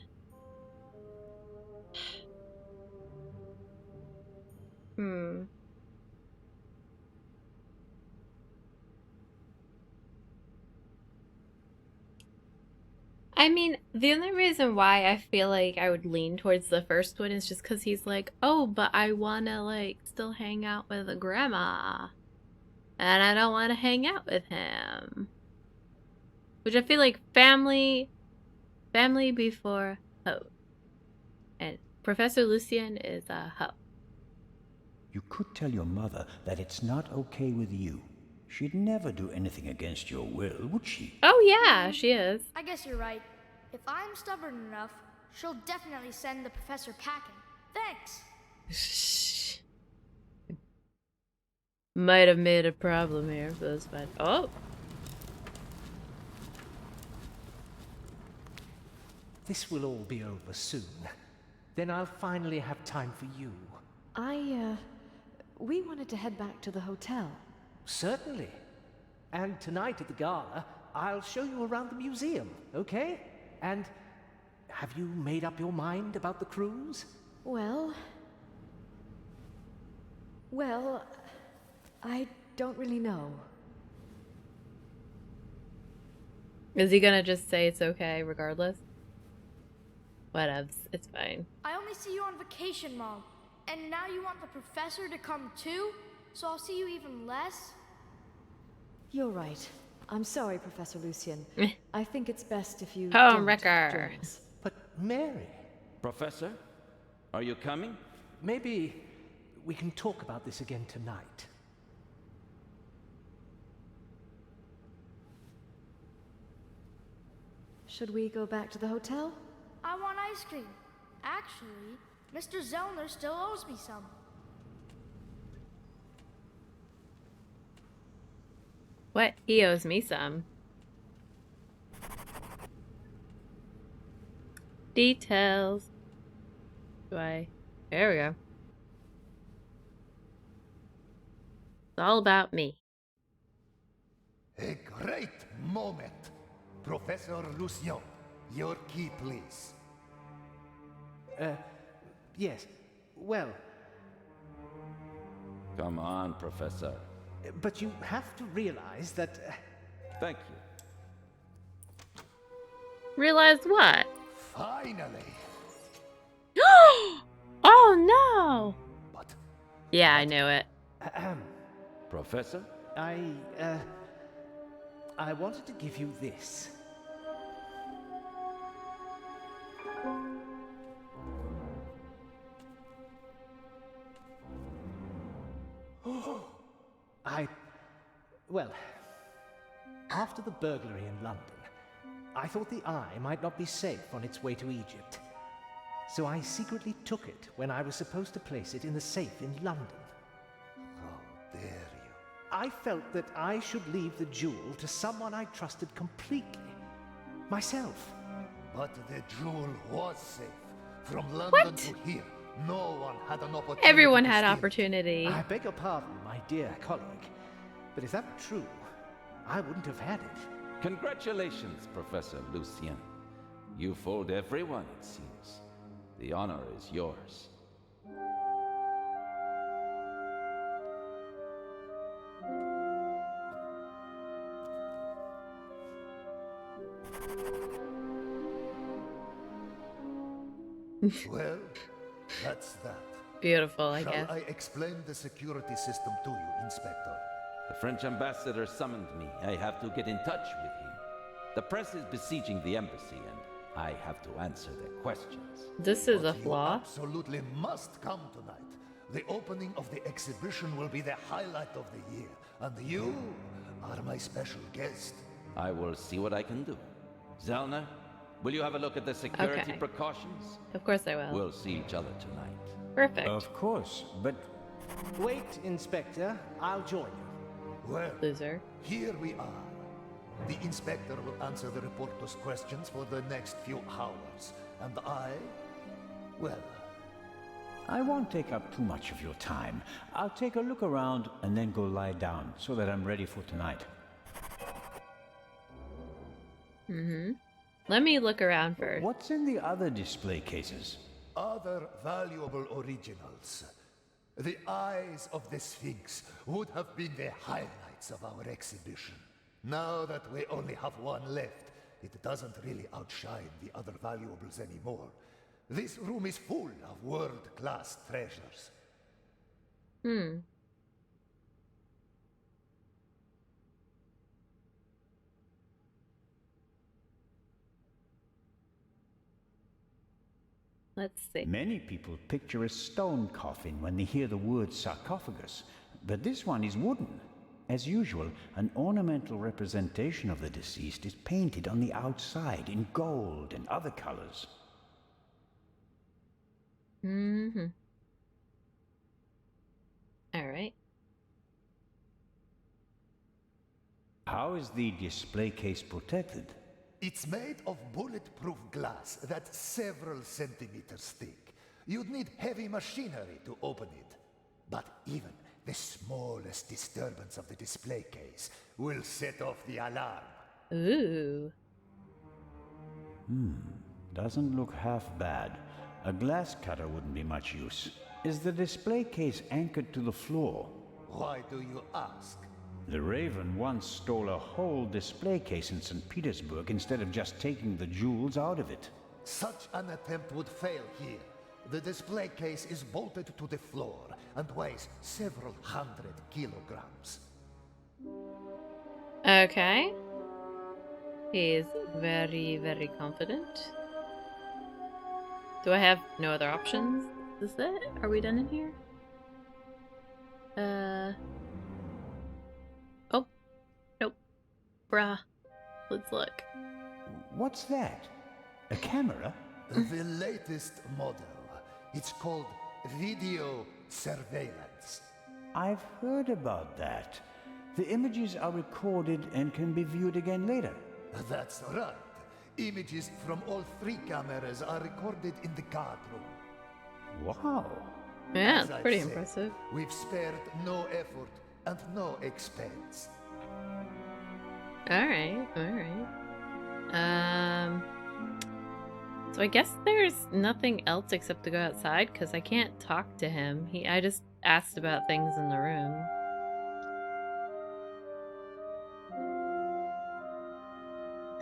I mean, the only reason why I feel like I would lean towards the first one is just because he's like, oh, but I want to, like, still hang out with a grandma. And I don't want to hang out with him. Which I feel like family before hoe. And Professor Lucien is a hoe. You could tell your mother that it's not okay with you. She'd never do anything against your will, would she? Oh yeah, she is. I guess you're right. If I'm stubborn enough, she'll definitely send the professor packing. Thanks. Might have made a problem here, but that's fine. Oh! This will all be over soon. Then I'll finally have time for you. We wanted to head back to the hotel. Certainly. And tonight at the gala, I'll show you around the museum, okay? And have you made up your mind about the cruise? Well, I don't really know. Is he gonna just say it's okay regardless? Whatevs, it's fine. I only see you on vacation, Mom. And now you want the professor to come too? So I'll see you even less? You're right. I'm sorry, Professor Lucien. I think it's best if you Homewrecker. join us. But Mary... Professor, are you coming? Maybe we can talk about this again tonight. Should we go back to the hotel? I want ice cream. Actually, Mr. Zellner still owes me some. What? He owes me some. Details. There we go. It's all about me. A great moment. Professor Lucien, your key, please. Yes. Well... Come on, Professor. But you have to realize that... Thank you. Realize what? Finally! Oh no! But... Yeah, I knew it. Professor? I wanted to give you this. Well, after the burglary in London, I thought the Eye might not be safe on its way to Egypt. So I secretly took it when I was supposed to place it in the safe in London. How dare you? I felt that I should leave the jewel to someone I trusted completely. Myself. But the jewel was safe. From London to here, no one had an opportunity. Everyone to had steal. opportunity. I beg your pardon, my dear colleague. But if that were true, I wouldn't have had it. Congratulations, Professor Lucien. You fooled everyone, it seems. The honor is yours. Well, that's that. Beautiful, I Shall guess. I explain the security system to you, Inspector? The French ambassador summoned me. I have to get in touch with him. The press is besieging the embassy, and I have to answer their questions. This is a You flaw. absolutely must come tonight. The opening of the exhibition will be the highlight of the year, and you are my special guest. I will see what I can do. Zelna, will you have a look at the security Okay. precautions? Of course I will. We'll see each other tonight. Perfect. Of course, but Wait, Inspector. I'll join you. Well, Loser. here we are. The inspector will answer the reporter's questions for the next few hours. And well, I won't take up too much of your time. I'll take a look around and then go lie down so that I'm ready for tonight. Let me look around first. What's in the other display cases? other valuable originals. The eyes of the Sphinx would have been the highlights of our exhibition. Now that we only have one left, it doesn't really outshine the other valuables anymore. This room is full of world-class treasures. Let's see. Many people picture a stone coffin when they hear the word sarcophagus, but this one is wooden. As usual, an ornamental representation of the deceased is painted on the outside in gold and other colors. All right. How is the display case protected? It's made of bulletproof glass that's several centimeters thick. You'd need heavy machinery to open it. But even the smallest disturbance of the display case will set off the alarm. Ooh. Doesn't look half bad. A glass cutter wouldn't be much use. Is the display case anchored to the floor? Why do you ask? The Raven once stole a whole display case in St. Petersburg instead of just taking the jewels out of it. Such an attempt would fail here. The display case is bolted to the floor and weighs several hundred kilograms. Okay. He's very, very confident. Do I have no other options? Is this it? Are we done in here? Oh. Nope. Bruh. Let's look. What's that? A camera? The latest model. It's called video surveillance. I've heard about that. The images are recorded and can be viewed again later. That's right. Images from all 3 cameras are recorded in the guard room. Wow. Yeah, As it's I've pretty said, impressive. We've spared no effort and no expense. Alright, alright. So I guess there's nothing else except to go outside, because I can't talk to him. I just asked about things in the room.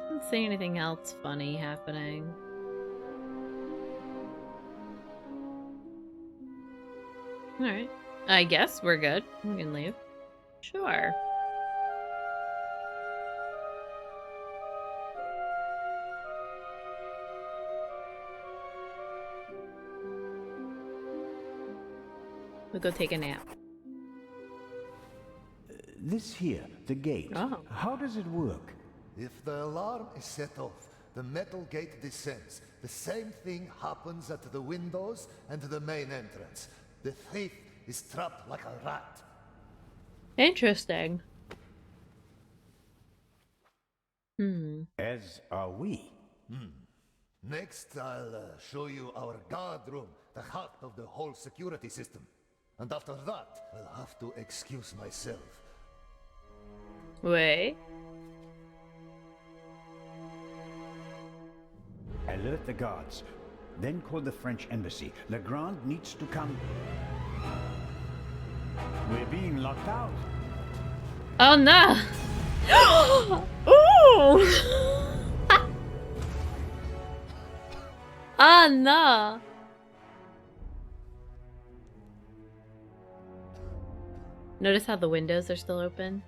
Didn't see anything else funny happening. Alright. I guess we're good. We can leave. Sure. We'll go take a nap. This here, the gate. Oh. How does it work? If the alarm is set off, the metal gate descends. The same thing happens at the windows and the main entrance. The thief is trapped like a rat. Interesting. As are we. Next, I'll show you our guard room, the heart of the whole security system. And after that, I'll have to excuse myself. Wait. Alert the guards. Then call the French embassy. Legrand needs to come. We're being locked out. Oh no! Ooh! Oh no! Notice how the windows are still open?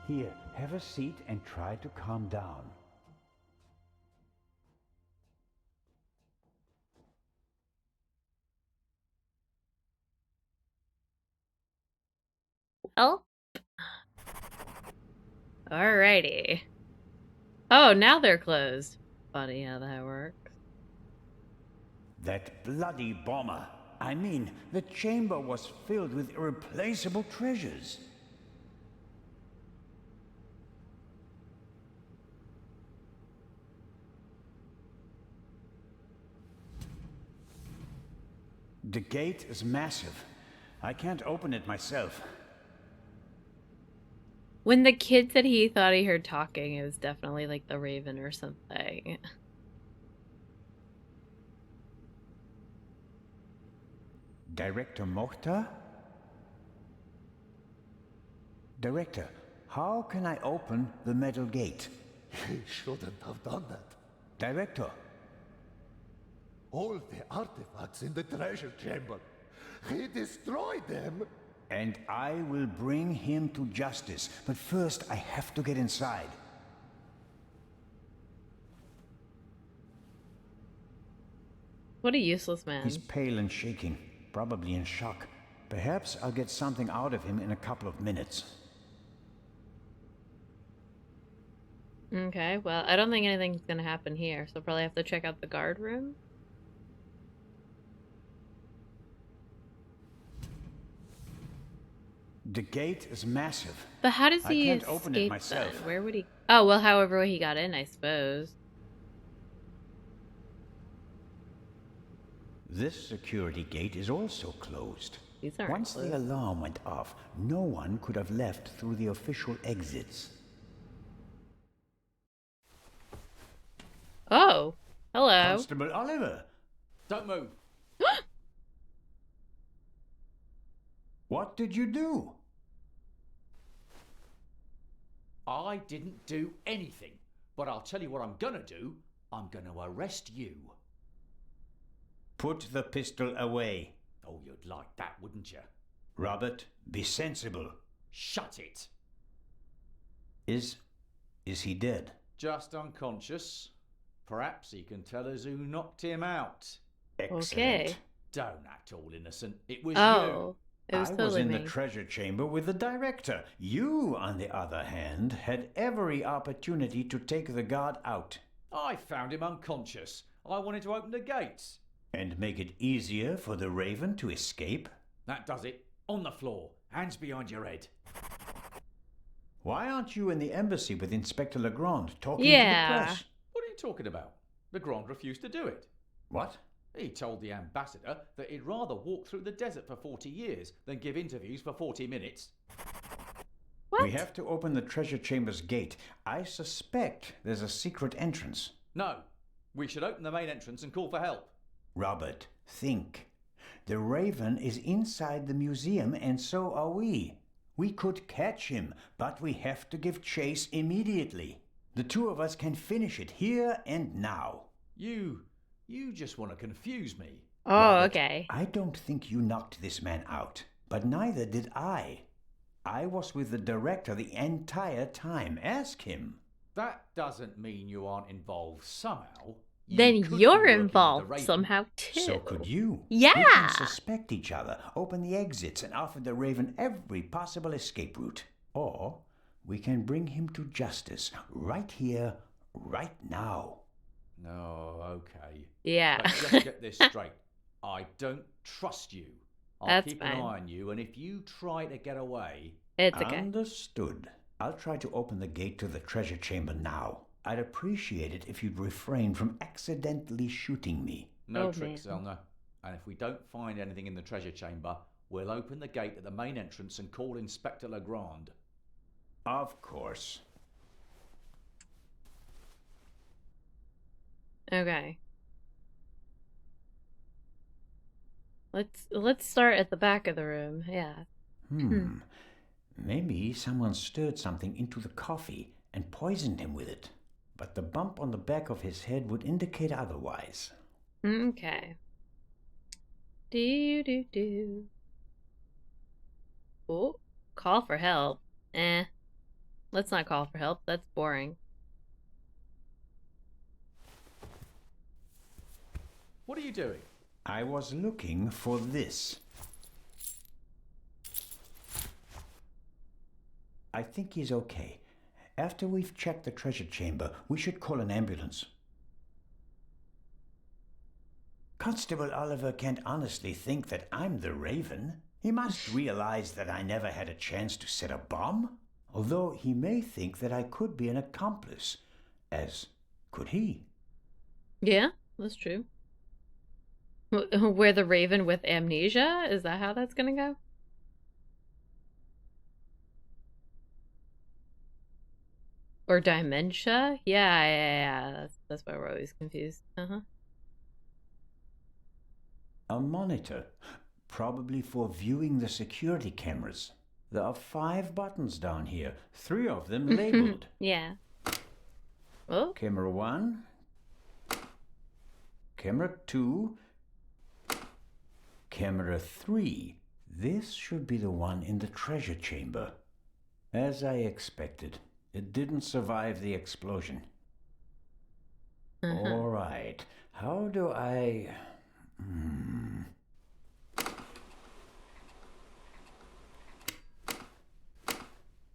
Here, have a seat and try to calm down. Well. Alrighty. Oh, now they're closed. Funny how that works. That bloody bomber. I mean, the chamber was filled with irreplaceable treasures. The gate is massive. I can't open it myself. When the kid said he thought he heard talking, it was definitely like the Raven or something. Director Mokhtar? Director, how can I open the metal gate? He shouldn't have done that. Director. All the artifacts in the treasure chamber. He destroyed them. And I will bring him to justice. But first, I have to get inside. What a useless man. He's pale and shaking, probably in shock. Perhaps I'll get something out of him in a couple of minutes. Okay, well, I don't think anything's gonna happen here, so probably have to check out the guard room. The gate is massive. But how does he I can't open it escape myself. then? Where would he? Oh, well, however way he got in, I suppose. This security gate is also closed. These aren't Once closed. the alarm went off, no one could have left through the official exits. Oh, hello. Constable Oliver. Don't move. What did you do? I didn't do anything. But I'll tell you what I'm gonna do. I'm gonna arrest you. Put the pistol away. Oh, you'd like that, wouldn't you? Robert, be sensible. Shut it. Is he dead? Just unconscious. Perhaps he can tell us who knocked him out. Excellent. Okay. Don't act all innocent. It was Oh, it was I was totally in me. the treasure chamber with the director. You, on the other hand, had every opportunity to take the guard out. you. I found him unconscious. I wanted to open the gates. And make it easier for the Raven to escape? That does it. On the floor, hands behind your head. Why aren't you in the embassy with Inspector Legrand talking Yeah. to the press? What are you talking about? Legrand refused to do it. What? He told the ambassador that he'd rather walk through the desert for 40 years than give interviews for 40 minutes. What? We have to open the treasure chamber's gate. I suspect there's a secret entrance. No, we should open the main entrance and call for help. Robert, think. The Raven is inside the museum, and so are we. We could catch him, but we have to give chase immediately. The two of us can finish it here and now. You just want to confuse me. Oh, Robert, okay. I don't think you knocked this man out, but neither did I. I was with the director the entire time. Ask him. That doesn't mean you aren't involved somehow. Then could be you're working with the involved Raven. somehow too. So could you. Yeah. We can suspect each other, open the exits, and offer the Raven every possible escape route. Or we can bring him to justice right here, right now. No, okay. Yeah. Let's just get this straight. I don't trust you. I'll That's keep fine. an eye on you, and if you try to get away... It's okay. Understood. I'll try to open the gate to the treasure chamber now. I'd appreciate it if you'd refrain from accidentally shooting me. No Oh, tricks, man. Elner. And if we don't find anything in the treasure chamber, we'll open the gate at the main entrance and call Inspector Legrand. Of course. Okay. Let's start at the back of the room. Yeah. Maybe someone stirred something into the coffee and poisoned him with it. But the bump on the back of his head would indicate otherwise. Okay. Do. Oh, call for help. Let's not call for help. That's boring. What are you doing? I was looking for this. I think he's okay. After we've checked the treasure chamber, we should call an ambulance. Constable Oliver can't honestly think that I'm the Raven. He must realize that I never had a chance to set a bomb. Although he may think that I could be an accomplice. As could he. Yeah, that's true. We're the Raven with amnesia? Is that how that's gonna go? Or dementia? Yeah. That's why we're always confused. A monitor, probably for viewing the security cameras. There are 5 buttons down here, 3 of them labeled. Yeah. Oh. Camera 1, camera 2, camera 3. This should be the one in the treasure chamber. As I expected, it didn't survive the explosion. All right, how do I...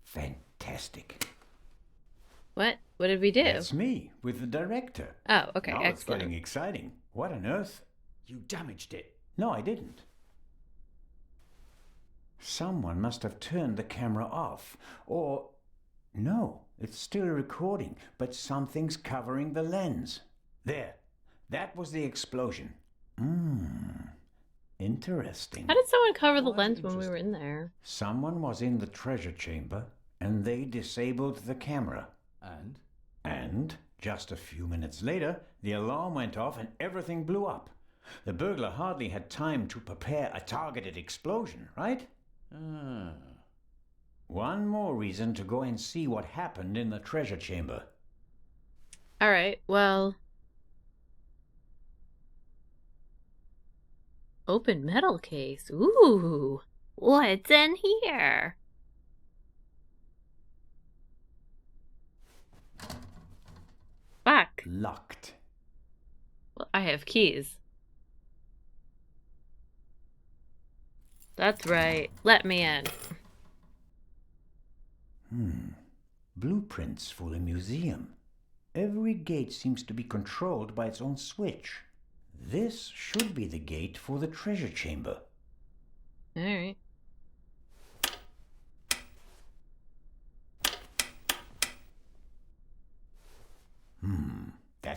Fantastic. What? What did we do? That's me, with the director. Oh, okay, Now it's excellent. getting exciting. What on earth? You damaged it. No, I didn't. Someone must have turned the camera off. Or... No, it's still recording, but something's covering the lens. There. That was the explosion. Interesting. How did someone cover the lens when we were in there? Someone was in the treasure chamber, and they disabled the camera. And, just a few minutes later, the alarm went off and everything blew up. The burglar hardly had time to prepare a targeted explosion, right? One more reason to go and see what happened in the treasure chamber. Alright, well... Open metal case. Ooh! What's in here? Fuck. Locked. Well, I have keys. That's right. Let me in. Blueprints for the museum. Every gate seems to be controlled by its own switch. This should be the gate for the treasure chamber. Alright.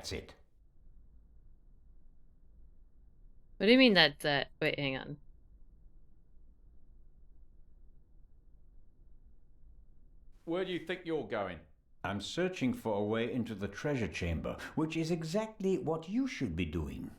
That's it. What do you mean that's it? Wait, hang on. Where do you think you're going? I'm searching for a way into the treasure chamber, which is exactly what you should be doing.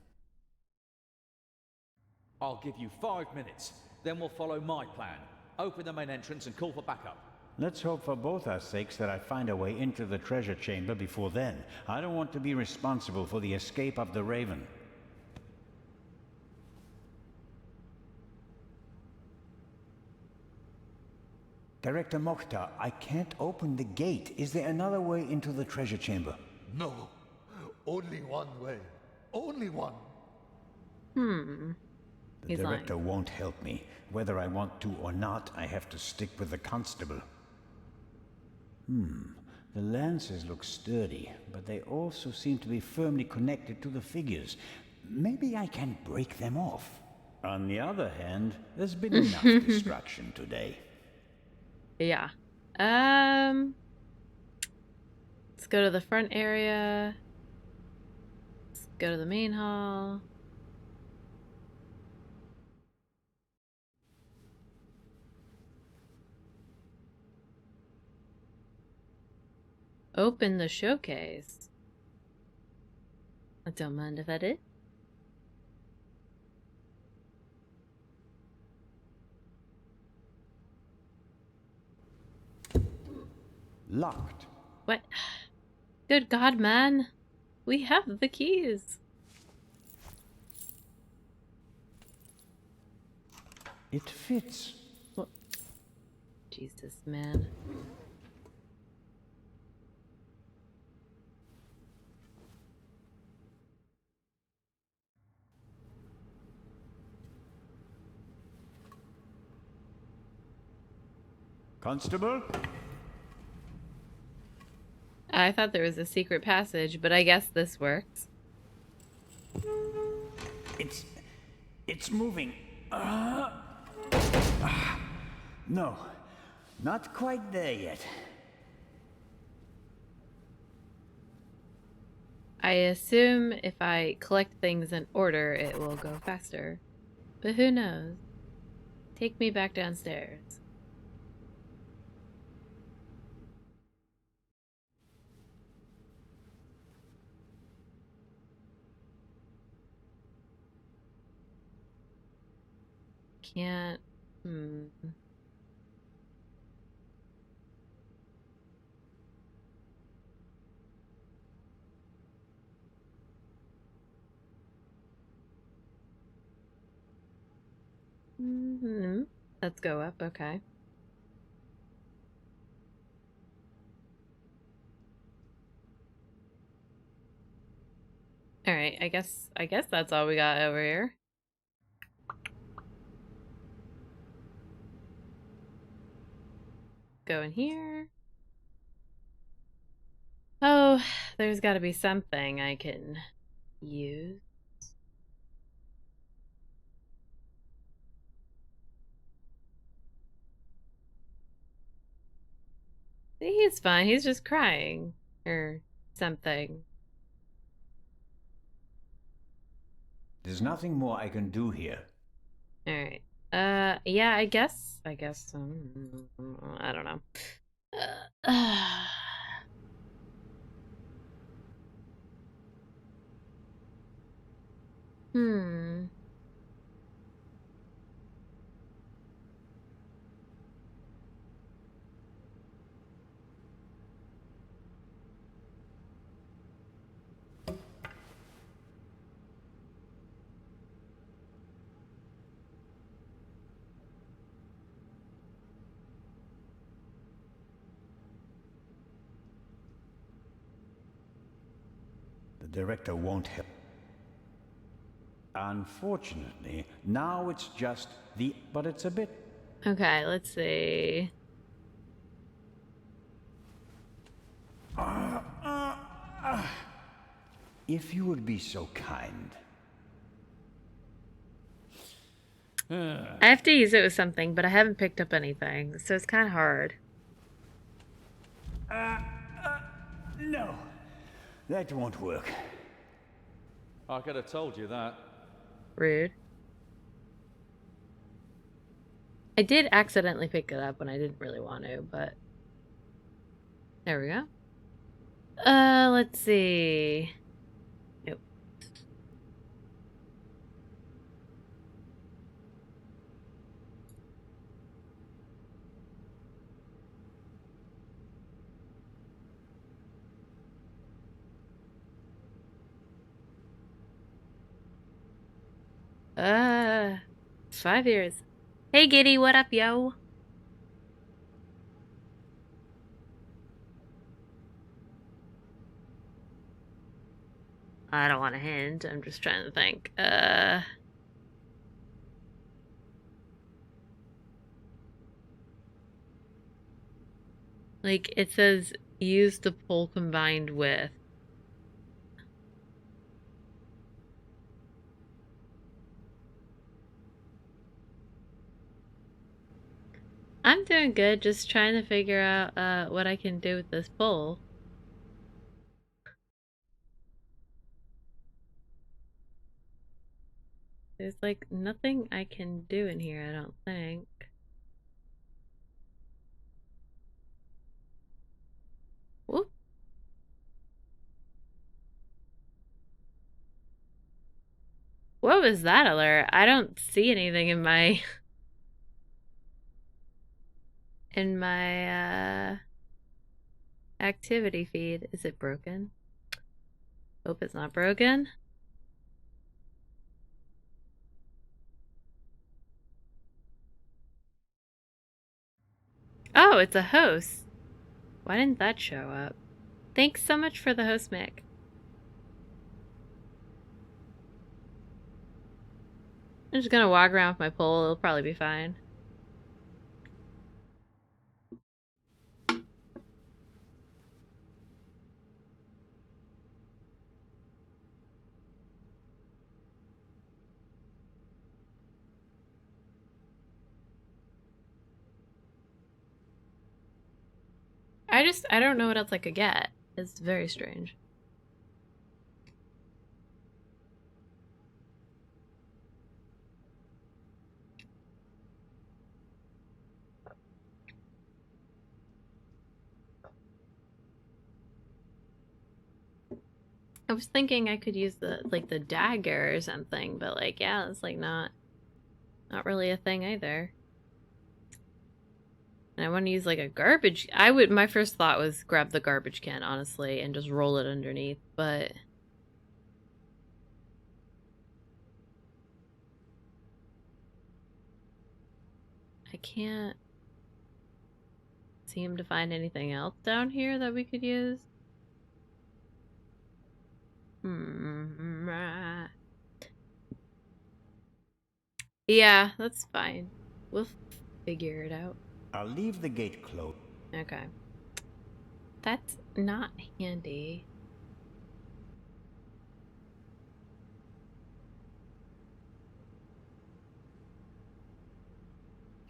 I'll give you 5 minutes. Then we'll follow my plan. Open the main entrance and call for backup. Let's hope for both our sakes that I find a way into the treasure chamber before then. I don't want to be responsible for the escape of the Raven. Director Mokhtar, I can't open the gate. Is there another way into the treasure chamber? No. Only one way. Only one. The director won't help me. Whether I want to or not, I have to stick with the constable. The lances look sturdy, but they also seem to be firmly connected to the figures. Maybe I can break them off. On the other hand, there's been enough destruction today. Yeah. Let's go to the front area. Let's go to the main hall. Open the showcase. I don't mind if I did. Locked. What? Good God, man. We have the keys. It fits. What? Jesus, man. Constable? I thought there was a secret passage, but I guess this works. It's moving. No, not quite there yet. I assume if I collect things in order, it will go faster. But who knows? Take me back downstairs. Can't. Let's go up, okay. Alright, I guess that's all we got over here. Go in here. Oh, there's got to be something I can use. He's fine. He's just crying or something. There's nothing more I can do here. All right. Yeah, I guess I don't know. The director won't help. Unfortunately, now it's just but it's a bit. Okay, let's see. If you would be so kind. I have to use it with something, but I haven't picked up anything, so it's kind of hard. No, that won't work. I could have told you that. Rude. I did accidentally pick it up when I didn't really want to, but there we go. Let's see. Nope. It's 5 years. Hey Giddy, what up, yo? I don't want a hint. I'm just trying to think. Like, it says use the pull combined with. I'm doing good, just trying to figure out what I can do with this pull. There's like nothing I can do in here, I don't think. Whoop. What was that alert? I don't see anything in my activity feed. Is it broken? Hope it's not broken. Oh, it's a host. Why didn't that show up? Thanks so much for the host, Mick. I'm just gonna walk around with my pole. It'll probably be fine. I don't know what else I could get. It's very strange. I was thinking I could use the dagger or something, but like, yeah, it's like not really a thing either. And I want to use like a garbage. My first thought was grab the garbage can, honestly, and just roll it underneath, but I can't seem to find anything else down here that we could use. Yeah, that's fine. We'll figure it out. I'll leave the gate closed. Okay. That's not handy.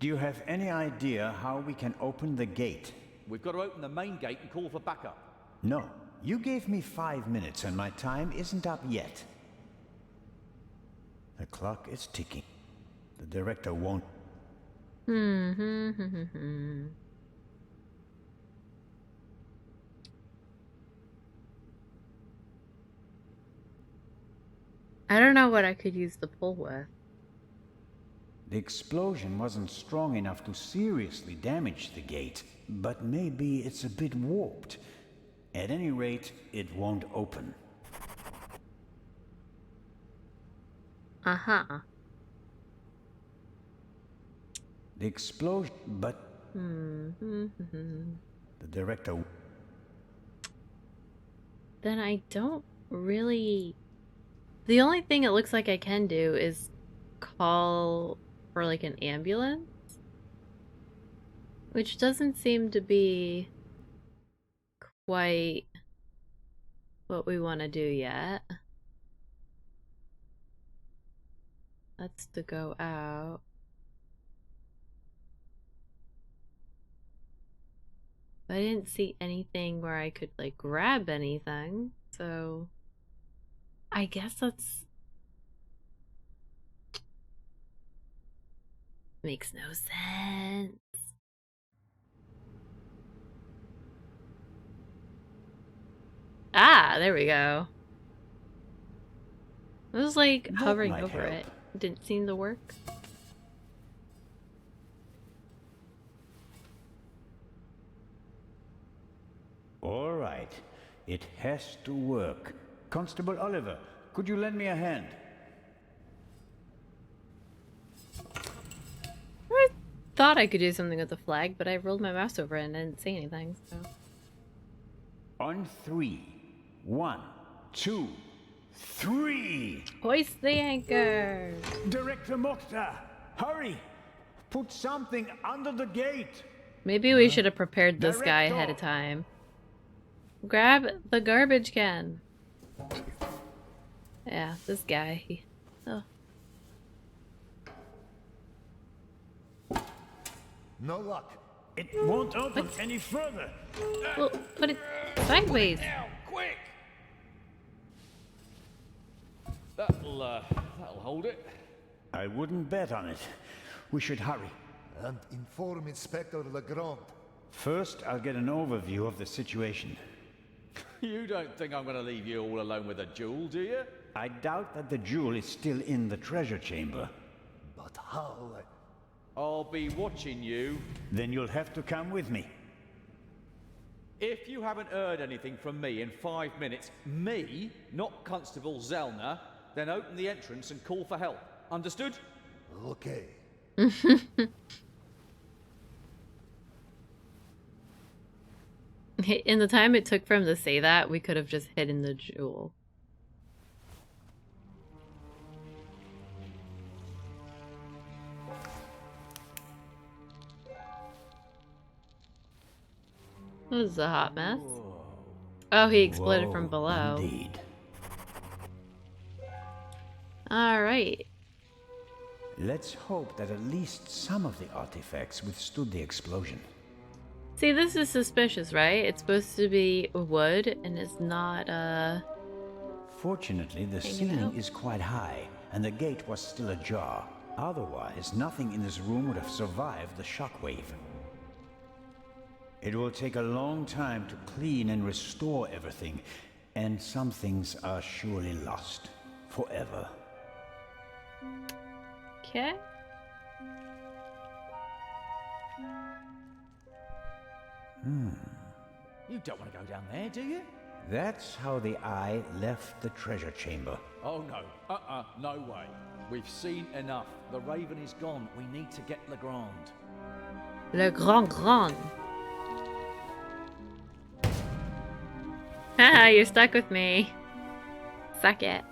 Do you have any idea how we can open the gate? We've got to open the main gate and call for backup. No. You gave me 5 minutes and my time isn't up yet. The clock is ticking. The director won't... I don't know what I could use the pull with. The explosion wasn't strong enough to seriously damage the gate, but maybe it's a bit warped. At any rate, it won't open. Uh-huh. The explosion, but... The director... Then I don't really... The only thing it looks like I can do is call for like an ambulance, which doesn't seem to be quite what we want to do yet. That's to go out. I didn't see anything where I could like grab anything, so I guess that's... Makes no sense. Ah, there we go. I was like hovering over it. Didn't seem to work. All right. It has to work. Constable Oliver, could you lend me a hand? I thought I could do something with the flag, but I rolled my mouse over it and didn't say anything, so... On 3. 1, 2, 3! Hoist the anchor! Director Mokhtar, hurry! Put something under the gate! Maybe we should have prepared this guy ahead of time. Grab the garbage can. Yeah, this guy. Oh. No luck. It won't open any further. Well, put it sideways. Now, quick! That'll hold it. I wouldn't bet on it. We should hurry. And inform Inspector Legrand. First, I'll get an overview of the situation. You don't think I'm going to leave you all alone with a jewel, do you? I doubt that the jewel is still in the treasure chamber. But how? I'll be watching you. Then you'll have to come with me. If you haven't heard anything from me in 5 minutes, me, not Constable Zellner, then open the entrance and call for help. Understood? Okay. In the time it took for him to say that, we could have just hidden the jewel. This is a hot mess. Oh, he exploded from below. Indeed. Alright. Let's hope that at least some of the artifacts withstood the explosion. See, this is suspicious, right? It's supposed to be wood, and it's not, Fortunately, the ceiling is quite high, and the gate was still ajar. Otherwise, nothing in this room would have survived the shockwave. It will take a long time to clean and restore everything, and some things are surely lost forever. Okay. You don't want to go down there, do you? That's how the Eye left the treasure chamber. Oh no. No way. We've seen enough. The Raven is gone. We need to get Legrand. Le Grand. Haha, you're stuck with me. Suck it.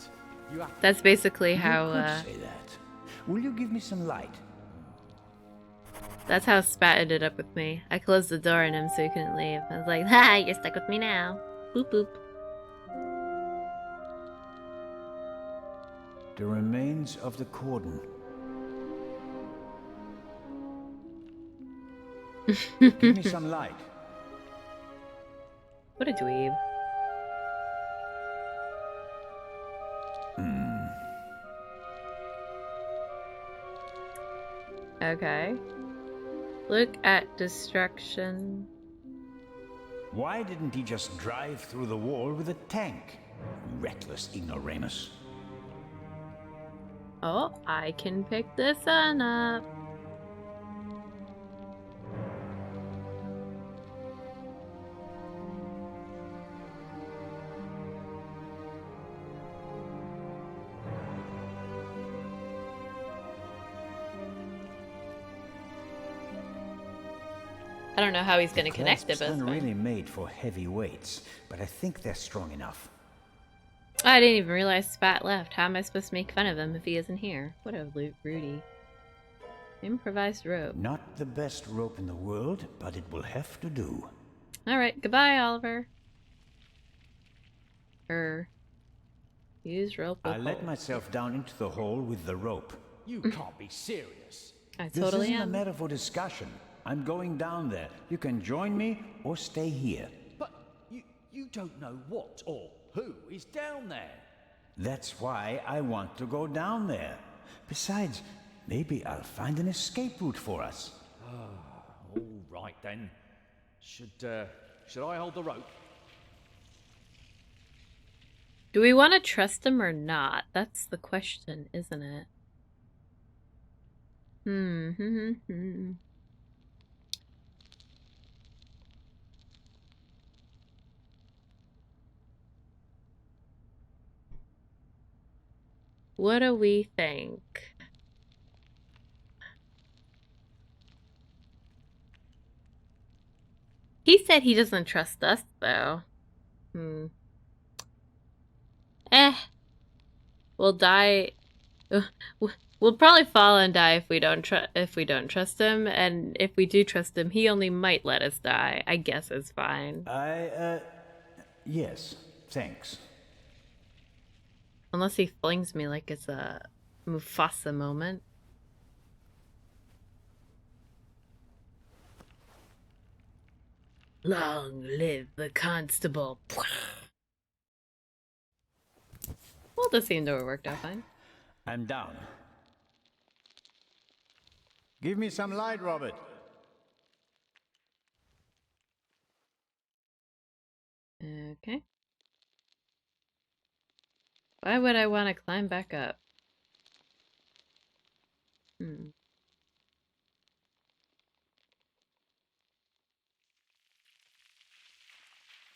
That's basically how, You could say that. Will you give me some light? That's how Spat ended up with me. I closed the door on him so he couldn't leave. I was like, ha, you're stuck with me now. Boop boop. The remains of the cordon. Give me some light. What a dweeb. Okay. Look at destruction. Why didn't he just drive through the wall with a tank? Reckless ignoramus. Oh, I can pick this one up. I don't know how he's going to connect it, but aren't really made for heavy weights, but I think they're strong enough. I didn't even realize Spat left. How am I supposed to make fun of him if he isn't here? What a Rudy. Improvised rope. Not the best rope in the world, but it will have to do. Alright, goodbye, Oliver. Use rope. I let myself down into the hole with the rope. You can't be serious. I This totally isn't am. a matter for discussion. I'm going down there. You can join me or stay here. But you don't know what or who is down there. That's why I want to go down there. Besides, maybe I'll find an escape route for us. All right then. Should I hold the rope? Do we want to trust him or not? That's the question, isn't it? What do we think? He said he doesn't trust us, though. We'll die. We'll probably fall and die if we don't trust him, and if we do trust him, he only might let us die. I guess it's fine. Yes, thanks. Unless he flings me like it's a Mufasa moment. Long live the constable. Well, this seemed to have worked out fine. I'm down. Give me some light, Robert. Okay. Why would I want to climb back up?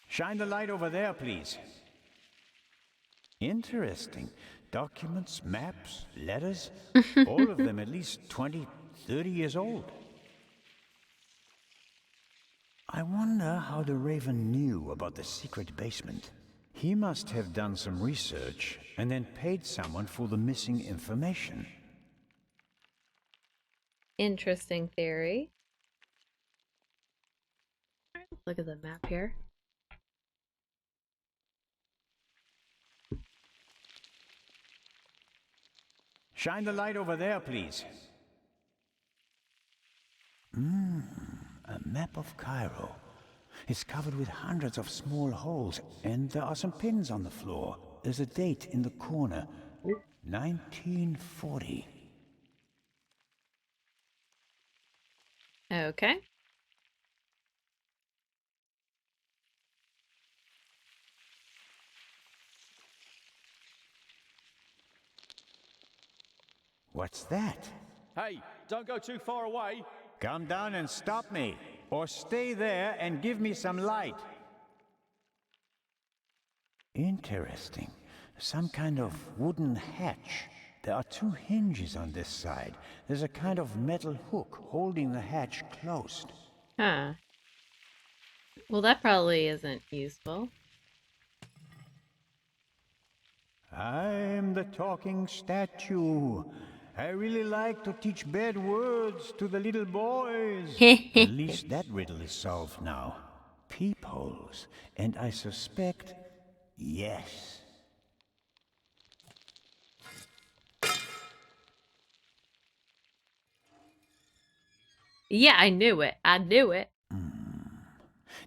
Shine the light over there, please. Interesting. Documents, maps, letters, all of them at least 20, 30 years old. I wonder how the Raven knew about the secret basement. He must have done some research and then paid someone for the missing information. Interesting theory. Look at the map here. Shine the light over there, please. A map of Cairo. It's covered with hundreds of small holes, and there are some pins on the floor. There's a date in the corner. 1940. Okay. What's that? Hey, don't go too far away. Come down and stop me, or stay there and give me some light. Interesting. Some kind of wooden hatch. There are two hinges on this side. There's a kind of metal hook holding the hatch closed. Huh. Well, that probably isn't useful. I'm the talking statue. I really like to teach bad words to the little boys. At least that riddle is solved now. Peepholes. And I suspect, yes. Yeah, I knew it. I knew it.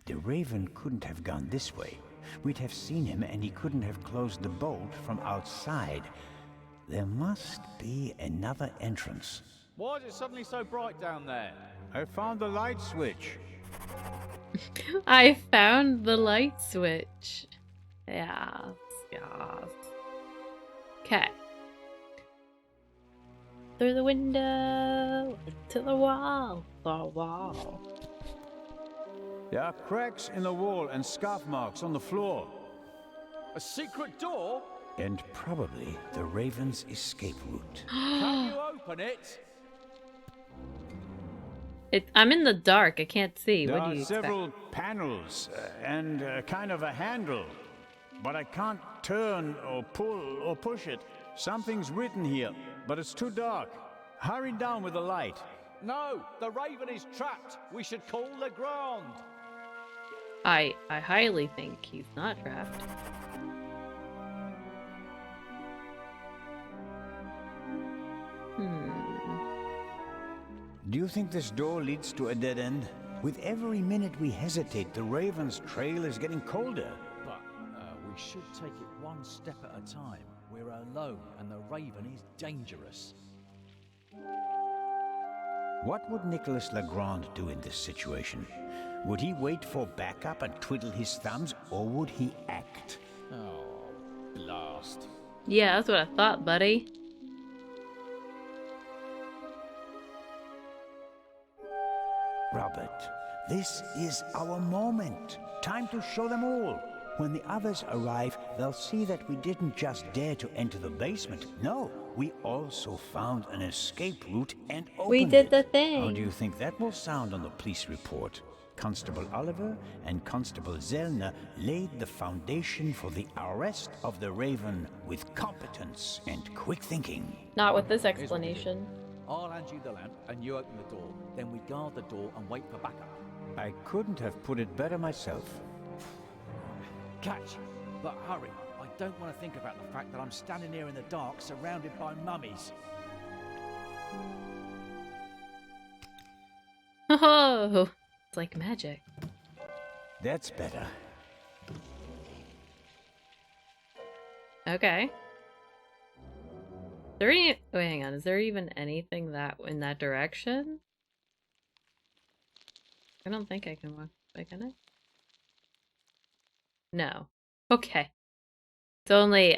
The Raven couldn't have gone this way. We'd have seen him and he couldn't have closed the bolt from outside. There must be another entrance. Why is it suddenly so bright down there? I found the light switch. I found the light switch. Yes, yes. Okay. Through the window, to the wall, There are cracks in the wall and scarf marks on the floor. A secret door? And probably the Raven's escape route. Can you open it? I'm in the dark. I can't see. There What do are you expect? several panels and kind of a handle, but I can't turn or pull or push it. Something's written here, but it's too dark. Hurry down with the light. No, the Raven is trapped. We should call Legrand. I highly think he's not trapped. Do you think this door leads to a dead end? With every minute we hesitate, the Raven's trail is getting colder. But we should take it one step at a time. We're alone, and the Raven is dangerous. What would Nicholas Legrand do in this situation? Would he wait for backup and twiddle his thumbs, or would he act? Oh, blast. Yeah, that's what I thought, buddy. Robert, this is our moment. Time to show them all. When the others arrive, they'll see that we didn't just dare to enter the basement. No, we also found an escape route and opened We did it. the thing. How do you think that will sound on the police report? Constable Oliver and Constable Zellner laid the foundation for the arrest of the Raven with competence and quick thinking. Not with this explanation. I'll hand you the lamp, and you open the door. Then we guard the door and wait for backup. I couldn't have put it better myself. Catch! But hurry! I don't want to think about the fact that I'm standing here in the dark, surrounded by mummies. Oh, it's like magic. That's better. Okay. Is there any... Wait, hang on. Is there even anything that in that direction? I don't think I can walk. Can I? No. Okay. It's only...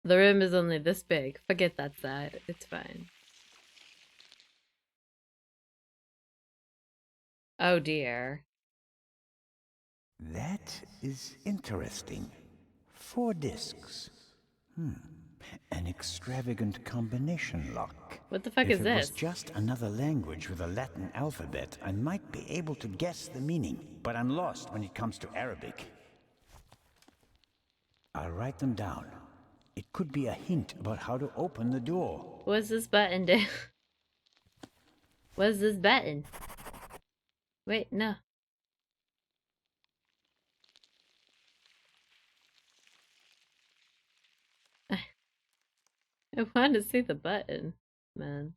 The room is only this big. Forget that side. It's fine. Oh dear. That is interesting. 4 discs. An extravagant combination lock. What the fuck is If it this? was just another language with a Latin alphabet, I might be able to guess the meaning, but I'm lost when it comes to Arabic. I'll write them down. It could be a hint about how to open the door. What's this button do? What's this button? Wait, no. I want to see the button, man.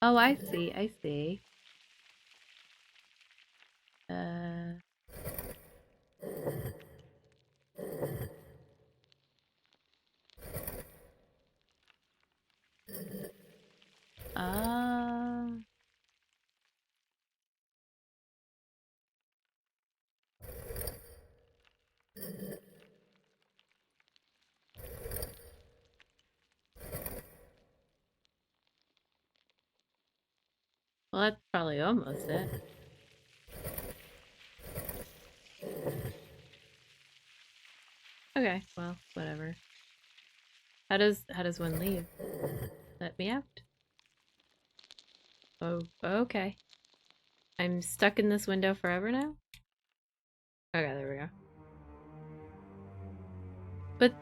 Oh, I see, I see. Well, that's probably almost it. Okay, well, whatever. How does one leave? Let me out. Oh, okay. I'm stuck in this window forever now? Okay, there we go. But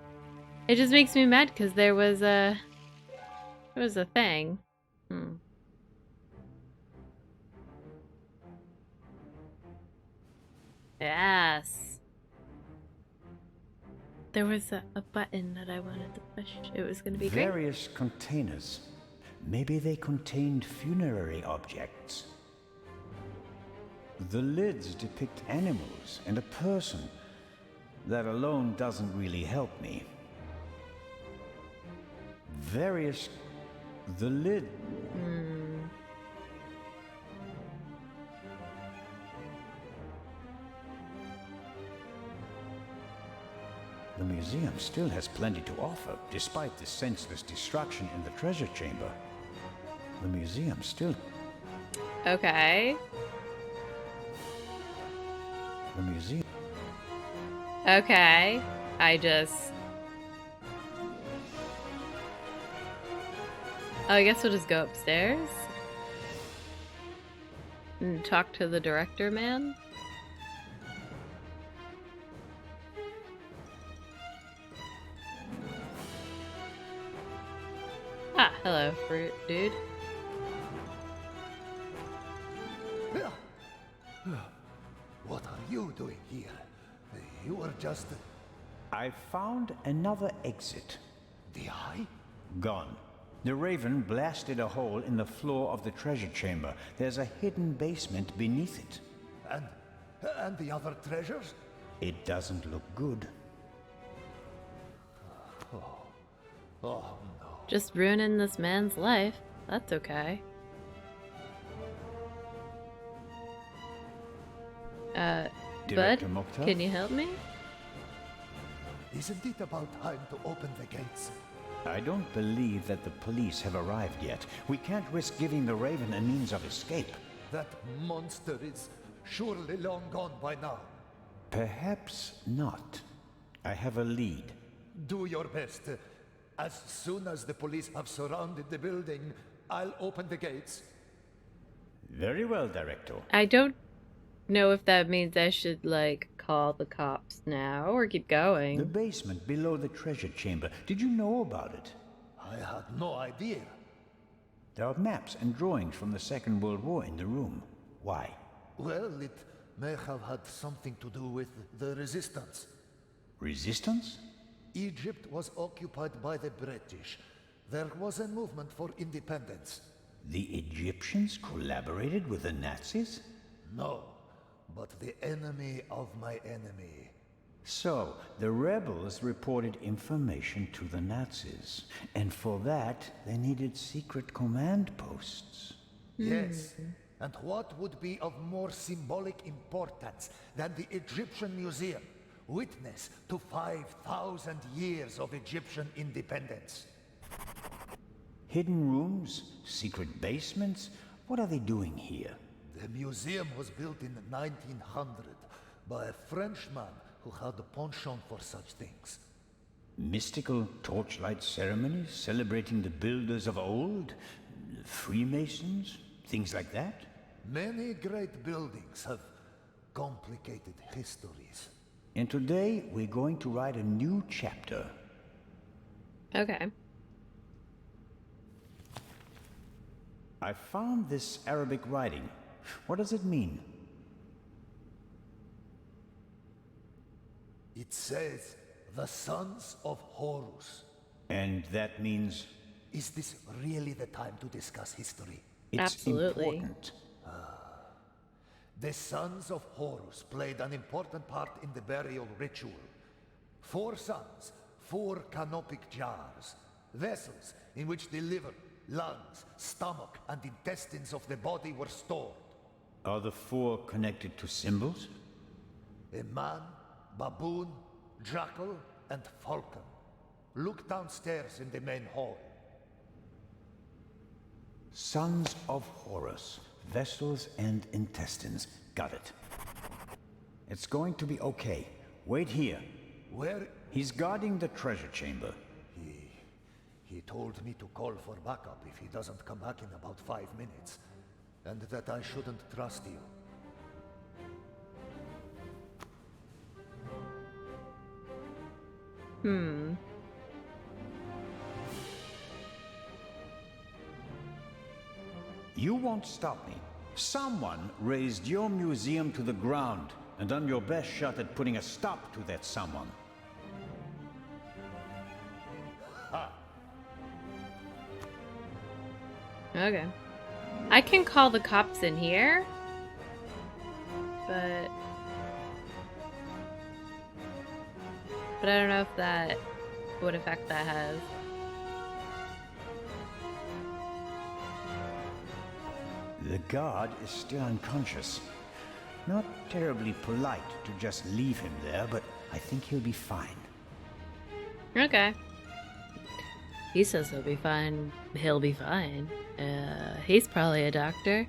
it just makes me mad because there was a thing. Yes. There was a button that I wanted to push. It was going to be great. Various containers. Maybe they contained funerary objects. The lids depict animals and a person. That alone doesn't really help me. The lid. The museum still has plenty to offer, despite the senseless destruction in the treasure chamber. The museum still... Okay. The museum... Okay. I guess we'll just go upstairs and talk to the director man. Ah, hello, fruit dude. What are you doing here? You were just... I found another exit. The eye? Gone. The Raven blasted a hole in the floor of the treasure chamber. There's a hidden basement beneath it. And the other treasures? It doesn't look good. Oh no. Just ruining this man's life. That's okay. Director Bud, Mokhtar? can you help me? Isn't it about time to open the gates? I don't believe that the police have arrived yet. We can't risk giving the Raven a means of escape. That monster is surely long gone by now. Perhaps not. I have a lead. Do your best. As soon as the police have surrounded the building, I'll open the gates. Very well, Director. I don't know if that means I should, like, call the cops now or keep going. The basement below the treasure chamber. Did you know about it? I had no idea. There are maps and drawings from the Second World War in the room. Why? Well, it may have had something to do with the resistance. Resistance? Egypt was occupied by the British. There was a movement for independence. The Egyptians collaborated with the Nazis? No, but the enemy of my enemy. So, the rebels reported information to the Nazis, and for that, they needed secret command posts. Yes, and what would be of more symbolic importance than the Egyptian Museum, witness to 5,000 years of Egyptian independence? Hidden rooms? Secret basements? What are they doing here? The museum was built in 1900 by a Frenchman who had a penchant for such things. Mystical torchlight ceremonies celebrating the builders of old? Freemasons? Things like that? Many great buildings have complicated histories. And today, we're going to write a new chapter. Okay. I found this Arabic writing. What does it mean? It says, the sons of Horus. And that means? Is this really the time to discuss history? It's Absolutely. important. The sons of Horus played an important part in the burial ritual. 4 sons, 4 canopic jars, vessels in which the liver, lungs, stomach, and intestines of the body were stored. Are the 4 connected to symbols? A man, baboon, jackal, and falcon. Look downstairs in the main hall. Sons of Horus. Vessels and intestines. Got it. It's going to be okay. Wait here. Where? He's guarding the treasure chamber. He told me to call for backup if he doesn't come back in about 5 minutes. And that I shouldn't trust you. You won't stop me. Someone raised your museum to the ground, and I'm your best shot at putting a stop to that someone. Okay. I can call the cops in here, but I don't know if that, what effect that has. The guard is still unconscious. Not terribly polite to just leave him there, but I think he'll be fine. Okay. He says he'll be fine. He'll be fine. He's probably a doctor.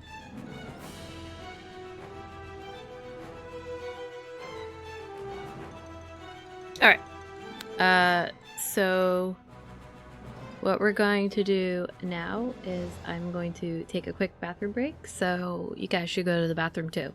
Alright. So what we're going to do now is I'm going to take a quick bathroom break, so you guys should go to the bathroom too.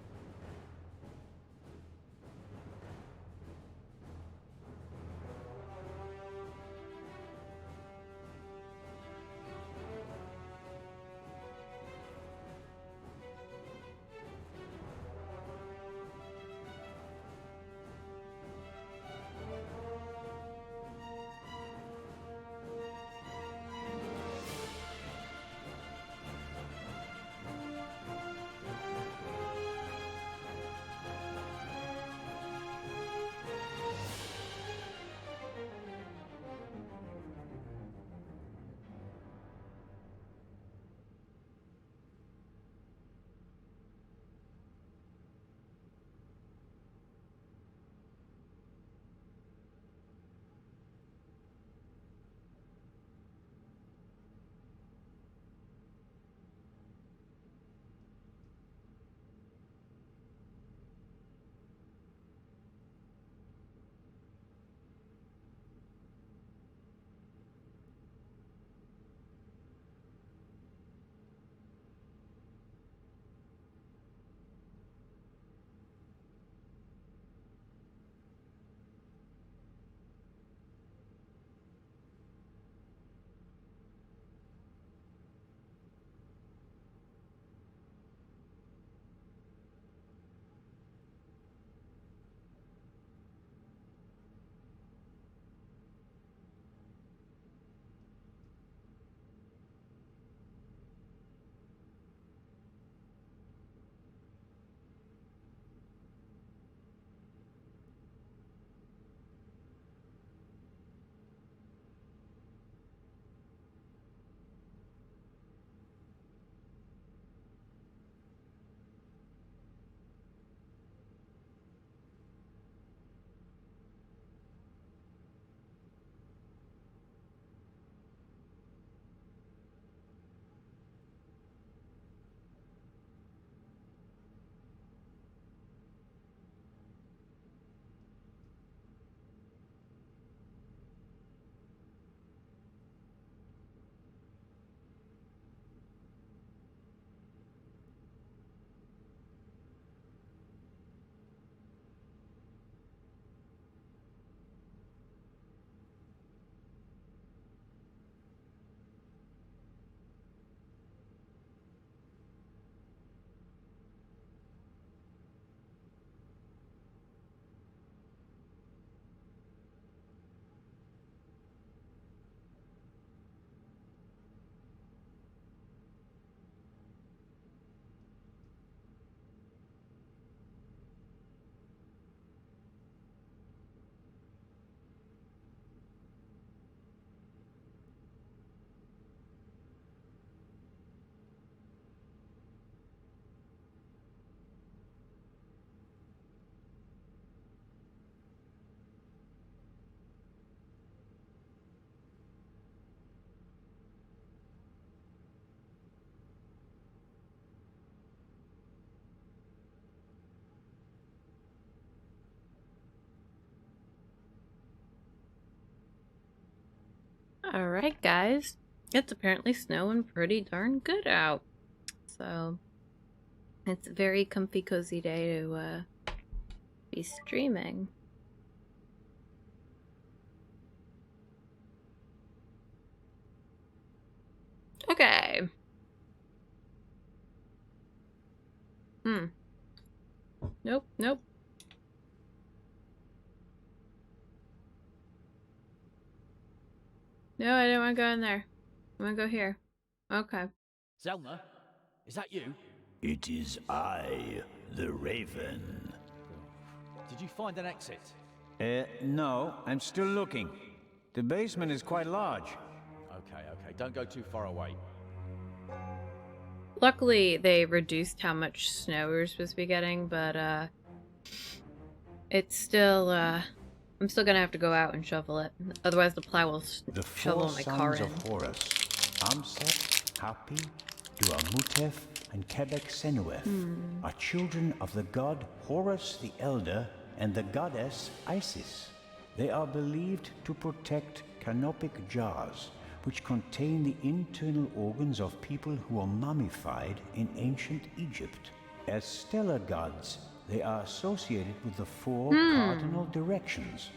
Alright, guys. It's apparently snowing pretty darn good out. So, it's a very comfy, cozy day to be streaming. Okay. Nope, nope. No, I didn't want to go in there. I want to go here. Okay. Zelna, is that you? It is I, the Raven. Did you find an exit? No, I'm still looking. The basement is quite large. Okay, okay, don't go too far away. Luckily, they reduced how much snow we were supposed to be getting, but, it's still, I'm still gonna have to go out and shovel it. Otherwise, the plow will shovel my car in. The 4 sons of Horus, Amset, Hapi, Duamutef, and Kebek Senuef, are children of the god Horus the Elder and the goddess Isis. They are believed to protect canopic jars, which contain the internal organs of people who were mummified in ancient Egypt. As stellar gods, they are associated with the 4 cardinal directions.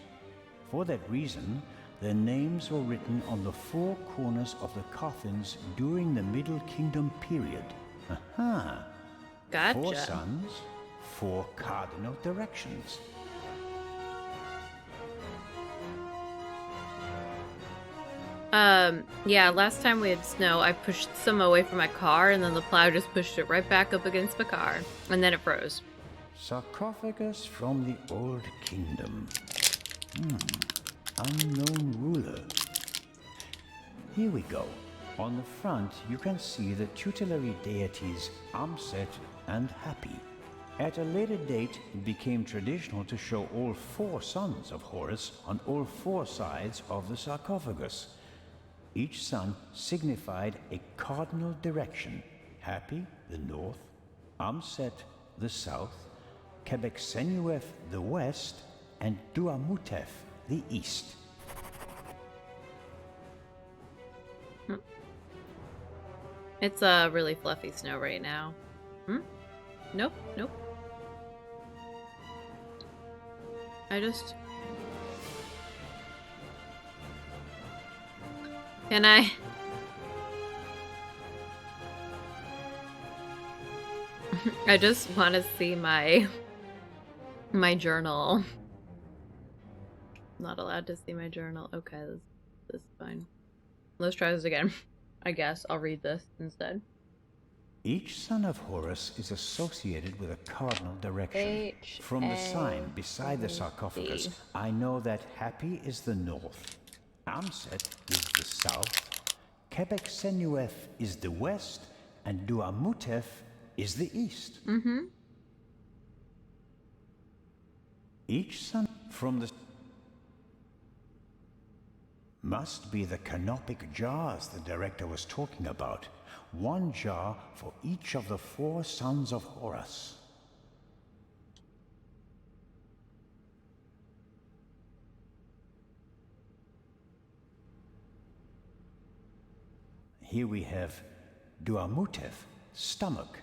For that reason, their names were written on the 4 corners of the coffins during the Middle Kingdom period. Aha! Gotcha. 4 sons, 4 cardinal directions. Yeah, last time we had snow, I pushed some away from my car, and then the plow just pushed it right back up against my car, and then it froze. Sarcophagus from the Old Kingdom. Unknown ruler. Here we go. On the front, you can see the tutelary deities Amset and Hapi. At a later date, it became traditional to show all 4 sons of Horus on all 4 sides of the sarcophagus. Each son signified a cardinal direction. Hapi, the north, Amset, the south, Quebec-Senuef, the west, and Duamutef, the east. It's really fluffy snow right now. Nope, nope. Can I? I just want to see my journal. Not allowed to see my journal. Okay, this is fine. Let's try this again. I guess I'll read this instead. Each son of Horus is associated with a cardinal direction. From the sign beside the sarcophagus, I know that Hapi is the north, Amset is the south, Quebec-Senuef is the west, and Duamutef is the east. Each son from the must be the canopic jars the director was talking about. 1 jar for each of the 4 sons of Horus. Here we have Duamutef, stomach.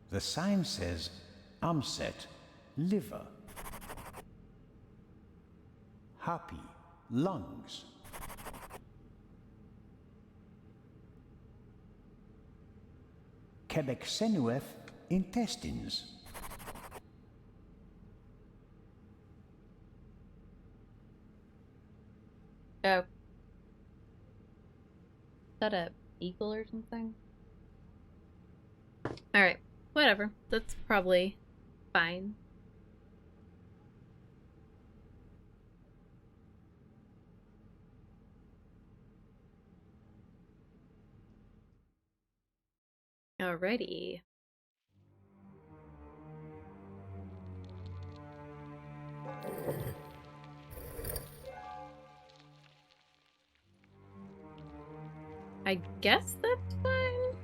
The sign says Amset, liver. Hapi, lungs. Quebec-Senuef, intestines. Oh. Is that a eagle or something? Alright, whatever. That's probably fine. Alrighty. I guess that's fine.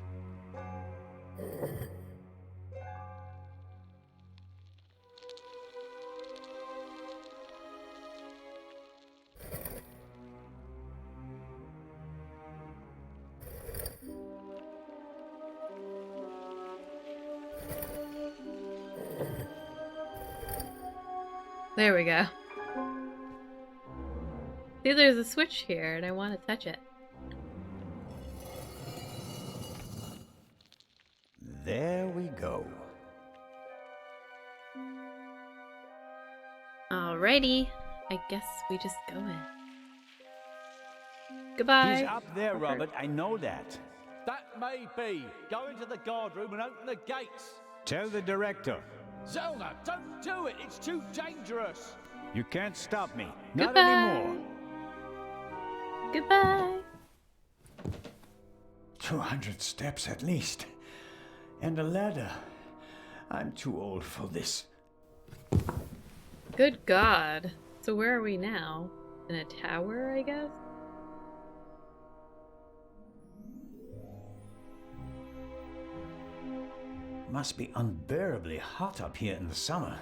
There we go. See, there's a switch here, and I want to touch it. There we go. Alrighty. I guess we just go in. Goodbye. He's up there, Robert. I know that. That may be. Go into the guard room and open the gates. Tell the director. Zelna, don't do it. It's too dangerous. You can't stop me. Not Goodbye. anymore. Goodbye. 200 steps at least. And a ladder. I'm too old for this. Good God. So where are we now? In a tower, I guess? Must be unbearably hot up here in the summer,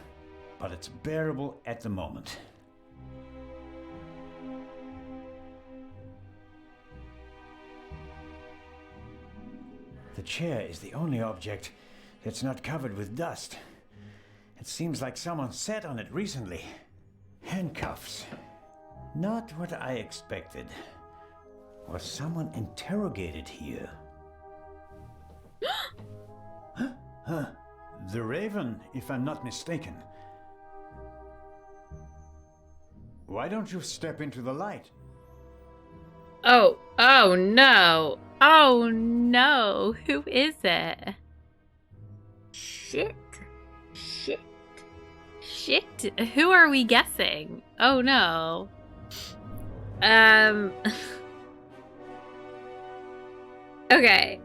but it's bearable at the moment. The chair is the only object that's not covered with dust. It seems like someone sat on it recently. Handcuffs. Not what I expected. Was someone interrogated here? Huh. The Raven, if I'm not mistaken. Why don't you step into the light? Oh no. Oh no. Who is it? Shit. Who are we guessing? Oh no. Okay.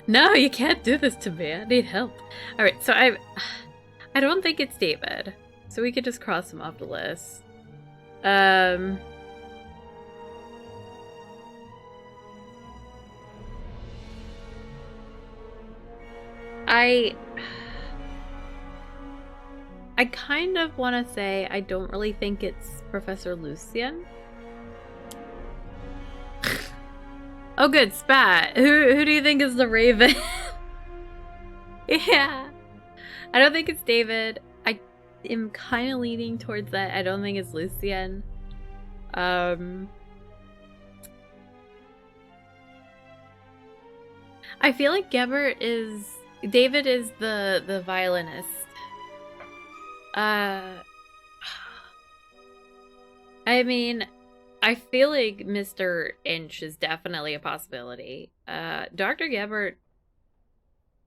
No, you can't do this to me. I need help. Alright, so I don't think it's David. So we could just cross him off the list. I kind of want to say I don't really think it's Professor Lucian. Oh good, Spat. Who do you think is the Raven? Yeah. I don't think it's David. I am kind of leaning towards that. I don't think it's Lucian. I feel like David is the violinist. I mean, I feel like Mr. Inch is definitely a possibility. Dr. Gebert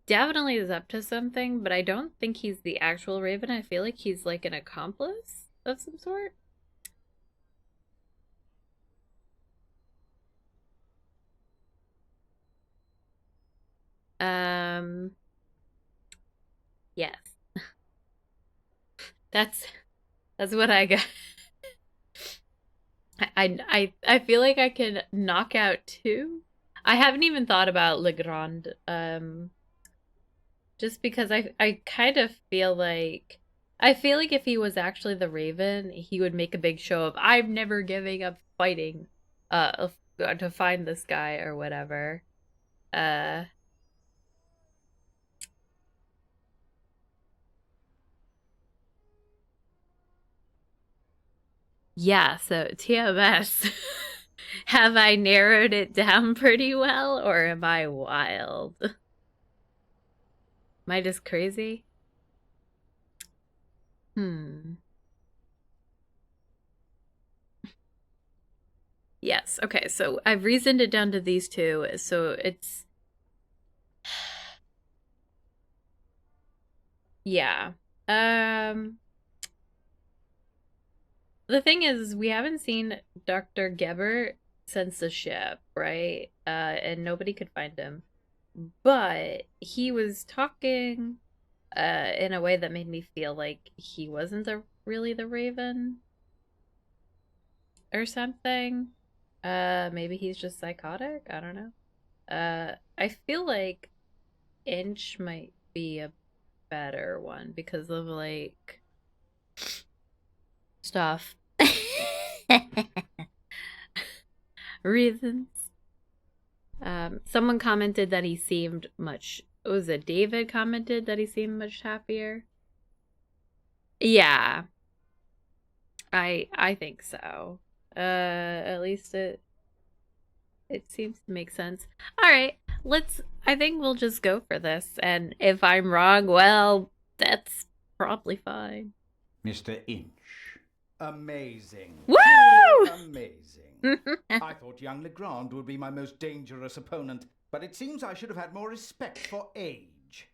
definitely is up to something, but I don't think he's the actual Raven. I feel like he's like an accomplice of some sort. Yes. That's what I got. I feel like I can knock out 2. I haven't even thought about Legrand, just because I kind of feel like if he was actually the Raven, he would make a big show of I'm never giving up fighting to find this guy or whatever. Yeah, so TMS. Have I narrowed it down pretty well, or am I wild? Am I just crazy? Yes, okay, so I've reasoned it down to these 2, so it's... Yeah. The thing is, we haven't seen Dr. Gebert since the ship, right? And nobody could find him. But he was talking in a way that made me feel like he wasn't really the Raven. Or something. Maybe he's just psychotic? I don't know. I feel like Inch might be a better one because of, like... stuff. Reasons. Someone commented that he seemed much was it David commented that he seemed much happier? Yeah. I think so. At least it seems to make sense. All right, I think we'll just go for this, and if I'm wrong, well, that's probably fine. Mr. Inch. Amazing. Woo! Truly amazing. I thought young Legrand would be my most dangerous opponent, but it seems I should have had more respect for age.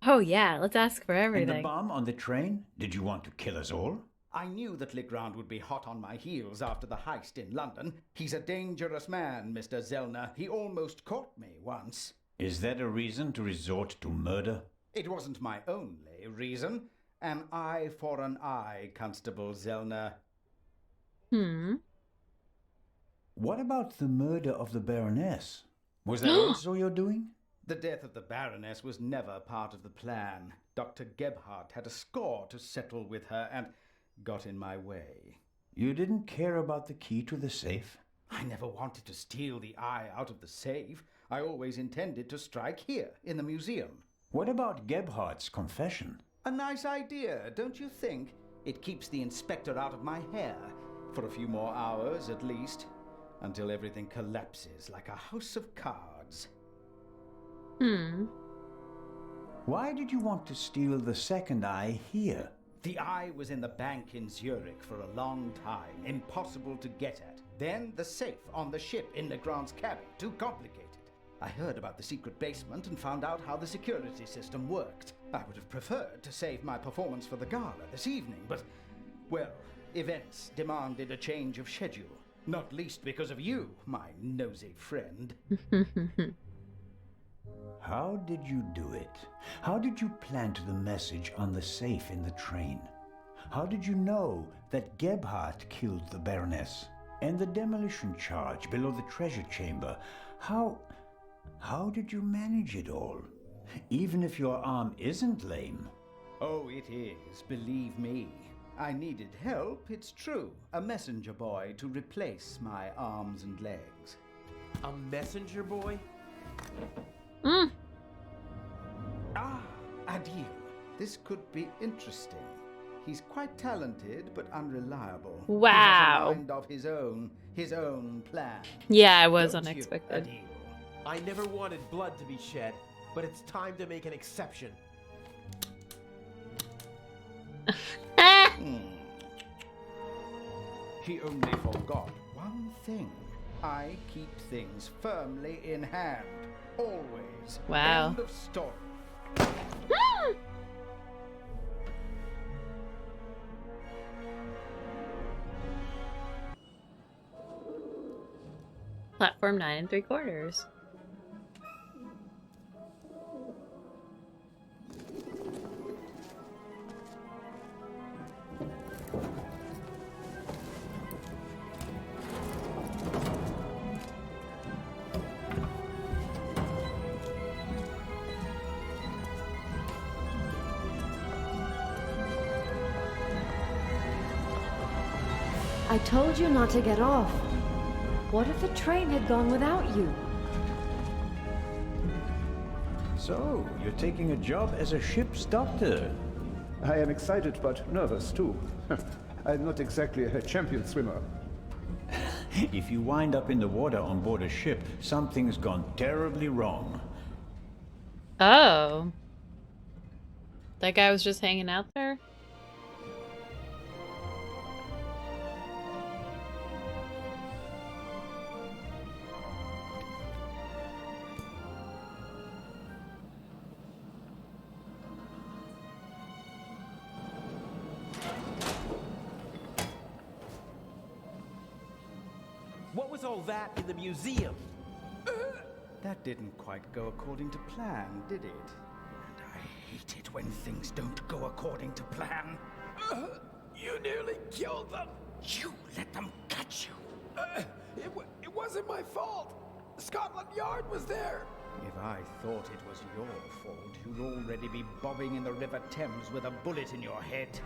Oh yeah, let's ask for And everything. the bomb on the train? Did you want to kill us all? I knew that Legrand would be hot on my heels after the heist in London. He's a dangerous man, Mr. Zellner. He almost caught me once. Is that a reason to resort to murder? It wasn't my only reason. An eye for an eye, Constable Zellner. What about the murder of the Baroness? Was that also your doing? The death of the Baroness was never part of the plan. Dr. Gebhardt had a score to settle with her and got in my way. You didn't care about the key to the safe? I never wanted to steal the eye out of the safe. I always intended to strike here, in the museum. What about Gebhardt's confession? A nice idea, don't you think? It keeps the inspector out of my hair. For a few more hours, at least. Until everything collapses like a house of cards. Why did you want to steal the second eye here? The eye was in the bank in Zurich for a long time. Impossible to get at. Then the safe on the ship in Legrand's cabin. Too complicated. I heard about the secret basement and found out how the security system worked. I would have preferred to save my performance for the gala this evening, but, well, events demanded a change of schedule. Not least because of you, my nosy friend. How did you do it? How did you plant the message on the safe in the train? How did you know that Gebhardt killed the Baroness? And the demolition charge below the treasure chamber? How did you manage it all? Even if your arm isn't lame. Oh, it is, believe me. I needed help, it's true. A messenger boy to replace my arms and legs. A messenger boy? Adil. This could be interesting. He's quite talented, but unreliable. Wow. He has a mind of his own plan. Yeah, it was Don't you, unexpected. Adil? I never wanted blood to be shed, but it's time to make an exception. He only forgot one thing. I keep things firmly in hand. Always. Wow. End of story. Platform 9 3/4. I told you not to get off. What if the train had gone without you? So, you're taking a job as a ship's doctor. I am excited but nervous too. I'm not exactly a champion swimmer. If you wind up in the water on board a ship, something's gone terribly wrong. Oh. That guy was just hanging out there? What was all that in the museum? That didn't quite go according to plan, did it? And I hate it when things don't go according to plan. You nearly killed them. You let them catch you. It wasn't my fault. Scotland Yard was there. If I thought it was your fault, you'd already be bobbing in the River Thames with a bullet in your head.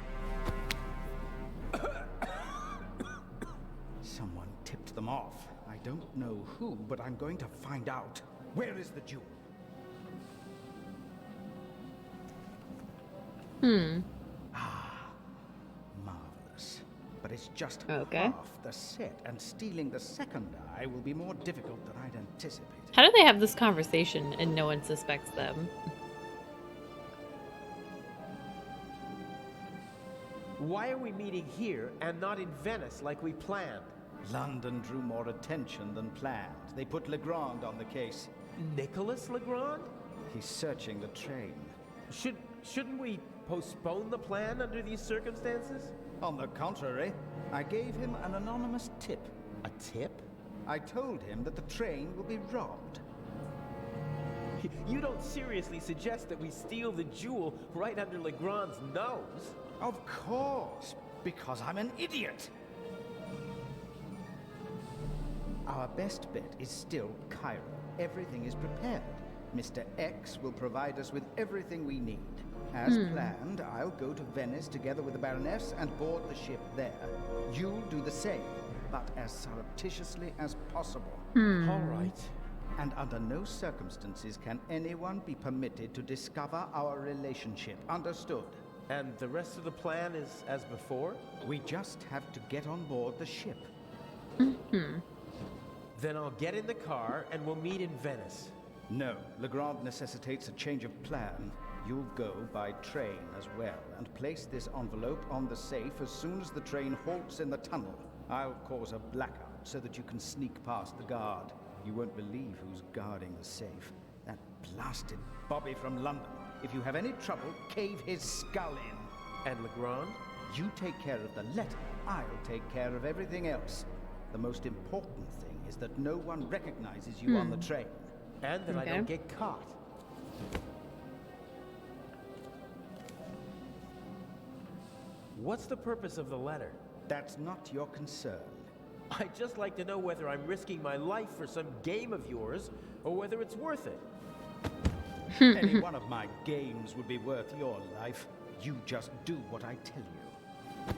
Someone tipped them off. I don't know who, but I'm going to find out. Where is the jewel? Marvelous. But it's just half the set, and stealing the second eye will be more difficult than I'd anticipated. How do they have this conversation and no one suspects them? Why are we meeting here and not in Venice like we planned? London drew more attention than planned. They put Legrand on the case. Nicholas Legrand? He's searching the train. Shouldn't we postpone the plan under these circumstances? On the contrary, I gave him an anonymous tip. A tip? I told him that the train will be robbed. You don't seriously suggest that we steal the jewel right under Legrand's nose? Of course, because I'm an idiot. Our best bet is still Cairo. Everything is prepared. Mr. X will provide us with everything we need. As planned, I'll go to Venice together with the Baroness and board the ship there. You'll do the same, but as surreptitiously as possible. All right. And under no circumstances can anyone be permitted to discover our relationship. Understood? And the rest of the plan is as before? We just have to get on board the ship. Then I'll get in the car and we'll meet in Venice. No, Legrand necessitates a change of plan. You'll go by train as well, and place this envelope on the safe as soon as the train halts in the tunnel. I'll cause a blackout so that you can sneak past the guard. You won't believe who's guarding the safe. That blasted Bobby from London. If you have any trouble, cave his skull in. And Legrand? You take care of the letter. I'll take care of everything else. The most important thing is that no one recognizes you on the train. And that I don't get caught. What's the purpose of the letter? That's not your concern. I'd just like to know whether I'm risking my life for some game of yours, or whether it's worth it. Any one of my games would be worth your life. You just do what I tell you.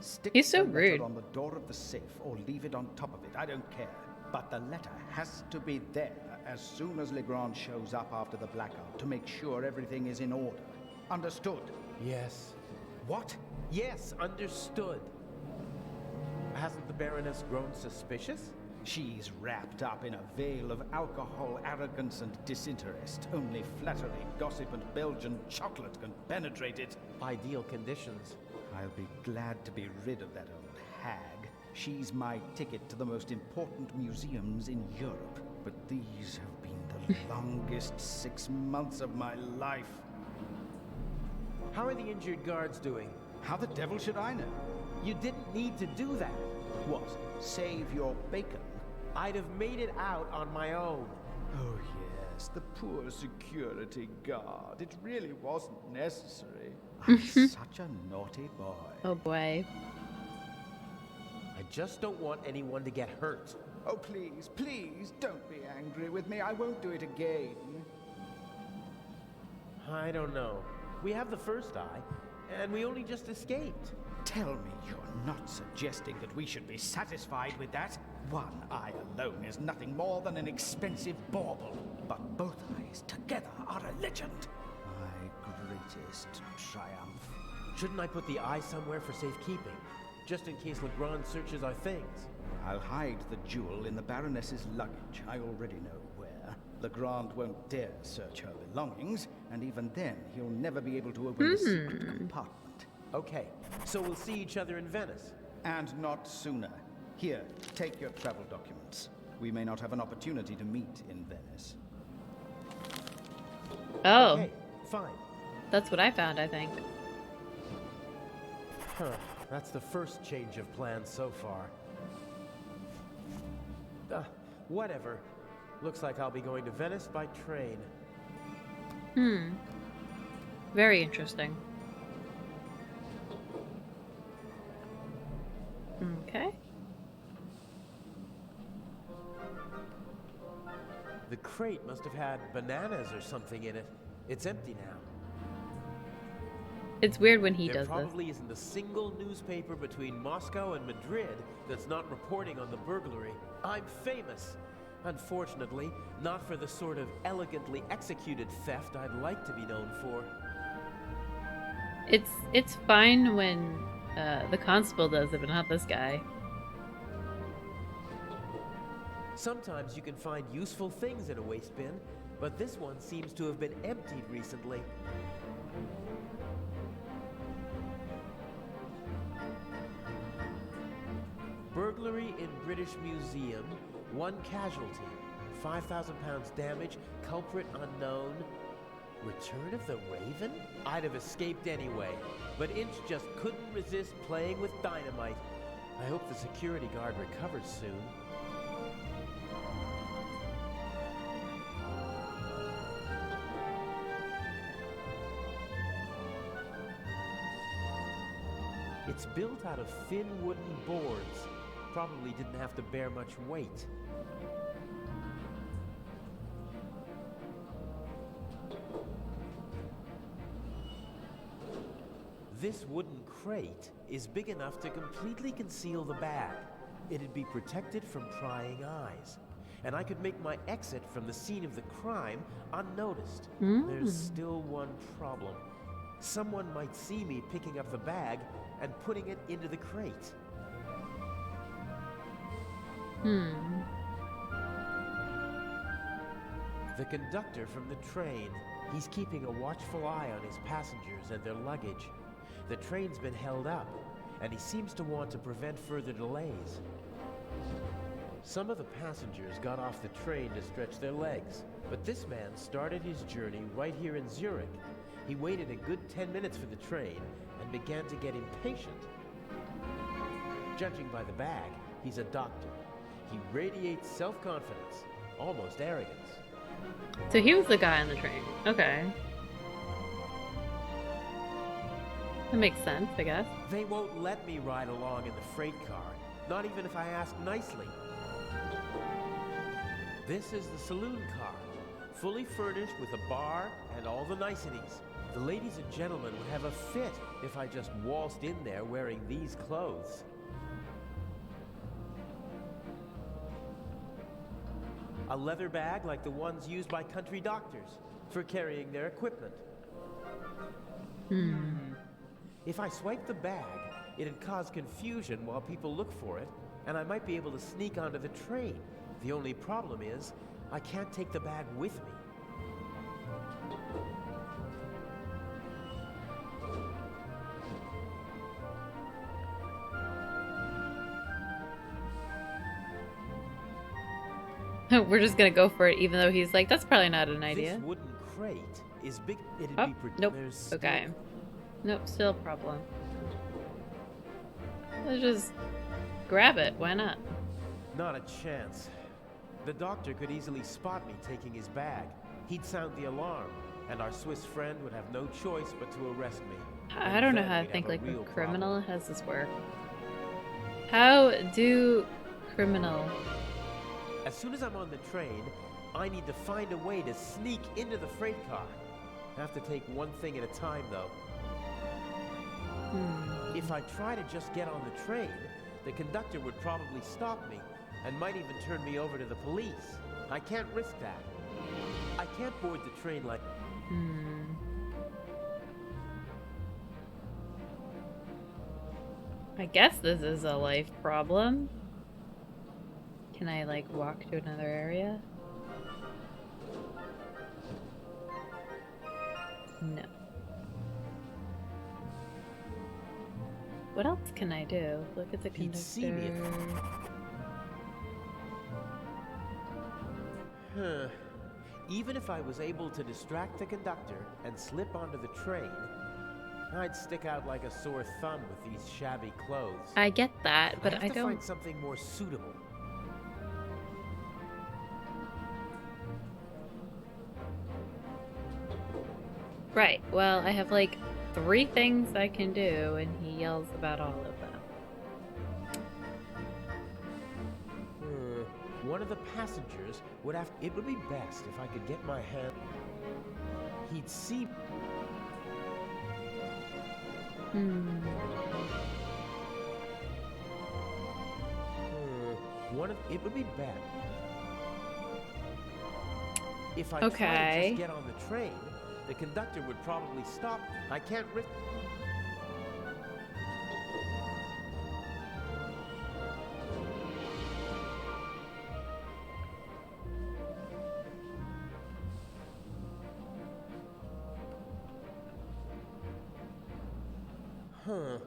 Stick He's so the letter rude. on the door of the safe or leave it on top of it. I don't care. But the letter has to be there as soon as Legrand shows up after the blackout to make sure everything is in order. Understood? Yes. What? Yes, understood. Hasn't the Baroness grown suspicious? She's wrapped up in a veil of alcohol, arrogance, and disinterest. Only flattery, gossip, and Belgian chocolate can penetrate it. Ideal conditions. I'll be glad to be rid of that old hag. She's my ticket to the most important museums in Europe. But these have been the longest 6 months of my life. How are the injured guards doing? How the devil should I know? You didn't need to do that. What? Save your bacon? I'd have made it out on my own. Oh yes, the poor security guard. It really wasn't necessary. I'm such a naughty boy. Oh boy. I just don't want anyone to get hurt. Oh please, please, don't be angry with me. I won't do it again. I don't know. We have the first eye, and we only just escaped. Tell me you're not suggesting that we should be satisfied with that? One eye alone is nothing more than an expensive bauble, but both eyes together are a legend. My greatest triumph. Shouldn't I put the eye somewhere for safekeeping, just in case Legrand searches our things? I'll hide the jewel in the Baroness's luggage. I already know where. Legrand won't dare search her belongings, and even then, he'll never be able to open the secret compartment. Okay, so we'll see each other in Venice. And not sooner. Here, take your travel documents. We may not have an opportunity to meet in Venice. Oh. Okay, fine. That's what I found, I think. Huh, that's the first change of plans so far. Whatever. Looks like I'll be going to Venice by train. Very interesting. Okay. The crate must have had bananas or something in it. It's empty now. It's weird when he There does probably isn't a single newspaper between Moscow and Madrid that's not reporting on the burglary. I'm famous. Unfortunately, not for the sort of elegantly executed theft I'd like to be known for. It's fine when the constable does it, but not this guy. Sometimes you can find useful things in a waste bin, but this one seems to have been emptied recently. Burglary in British Museum, 1 casualty, 5,000 pounds damage, culprit unknown. Return of the Raven? I'd have escaped anyway, but Inch just couldn't resist playing with dynamite. I hope the security guard recovers soon. It's built out of thin wooden boards. Probably didn't have to bear much weight. This wooden crate is big enough to completely conceal the bag. It'd be protected from prying eyes. And I could make my exit from the scene of the crime unnoticed. There's still one problem. Someone might see me picking up the bag and putting it into the crate. The conductor from the train. He's keeping a watchful eye on his passengers and their luggage. The train's been held up, and he seems to want to prevent further delays. Some of the passengers got off the train to stretch their legs, but this man started his journey right here in Zurich. He waited a good 10 minutes for the train and began to get impatient. Judging by the bag, he's a doctor. He radiates self-confidence, almost arrogance. So he was the guy on the train. Okay. That makes sense, I guess. They won't let me ride along in the freight car, not even if I ask nicely. This is the saloon car, fully furnished with a bar and all the niceties. The ladies and gentlemen would have a fit if I just waltzed in there wearing these clothes. A leather bag like the ones used by country doctors for carrying their equipment. If I swipe the bag, it'd cause confusion while people look for it, and I might be able to sneak onto the train. The only problem is, I can't take the bag with me. We're just gonna go for it, even though he's like, that's probably not an idea. This wooden crate is big. It'd Oh, be nope. Okay. Nope, still a problem. Let's just grab it. Why not? Not a chance. The doctor could easily spot me taking his bag. He'd sound the alarm, and our Swiss friend would have no choice but to arrest me. I don't know how to think like a criminal. How does this work? How do criminal? As soon as I'm on the train, I need to find a way to sneak into the freight car. I have to take one thing at a time, though. If I try to just get on the train, the conductor would probably stop me and might even turn me over to the police. I can't risk that. I can't board the train like... I guess this is a life problem. Can I, like, walk to another area? No. What else can I do? Look at the conductor. He'd see me Even if I was able to distract the conductor and slip onto the train, I'd stick out like a sore thumb with these shabby clothes. I get that, but I have to don't... find something more suitable. Right, well, I have like 3 things I can do, and he yells about all of them. One of the passengers would have... It would be best if I could get my hand... He'd see... It would be bad. If I try to Okay. just get on the train, the conductor would probably stop. I can't risk... Huh.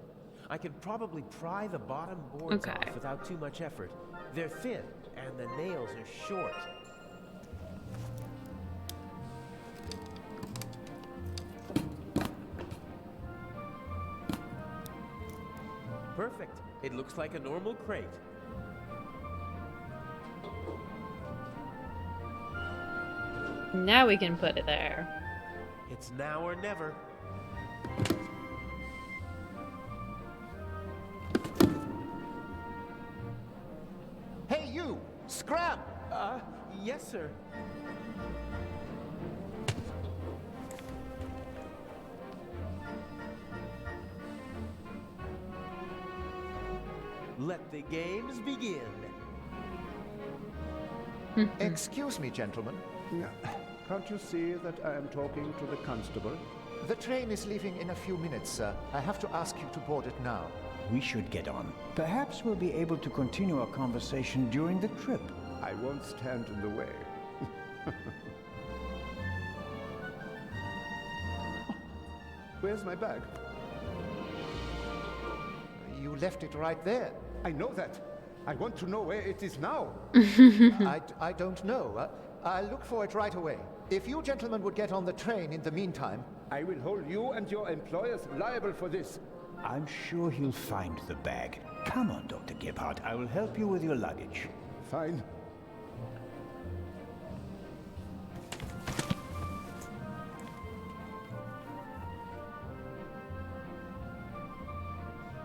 I could probably pry the bottom boards Okay. off without too much effort. They're thin, and the nails are short. Perfect. It looks like a normal crate. Now we can put it there. It's now or never. Hey, you! Scram! Yes, sir. Let the games begin. Excuse me, gentlemen. Can't you see that I am talking to the constable? The train is leaving in a few minutes, sir. I have to ask you to board it now. We should get on. Perhaps we'll be able to continue our conversation during the trip. I won't stand in the way. Where's my bag? You left it right there. I know that. I want to know where it is now. I don't know. I'll look for it right away. If you gentlemen would get on the train in the meantime... I will hold you and your employers liable for this. I'm sure he'll find the bag. Come on, Dr. Gebhardt. I will help you with your luggage. Fine.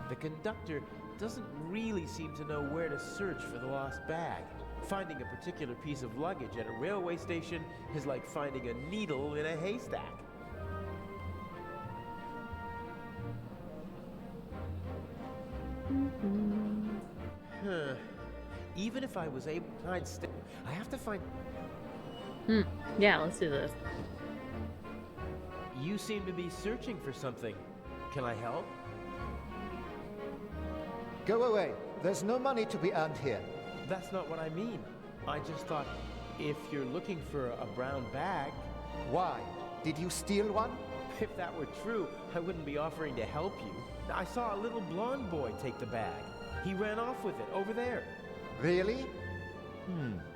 The conductor doesn't really seem to know where to search for the lost bag. Finding a particular piece of luggage at a railway station is like finding a needle in a haystack. Huh. Even if I was able to find I have to find... Yeah, let's do this. You seem to be searching for something. Can I help? Go away. There's no money to be earned here. That's not what I mean. I just thought, if you're looking for a brown bag... Why? Did you steal one? If that were true, I wouldn't be offering to help you. I saw a little blonde boy take the bag. He ran off with it, over there. Really?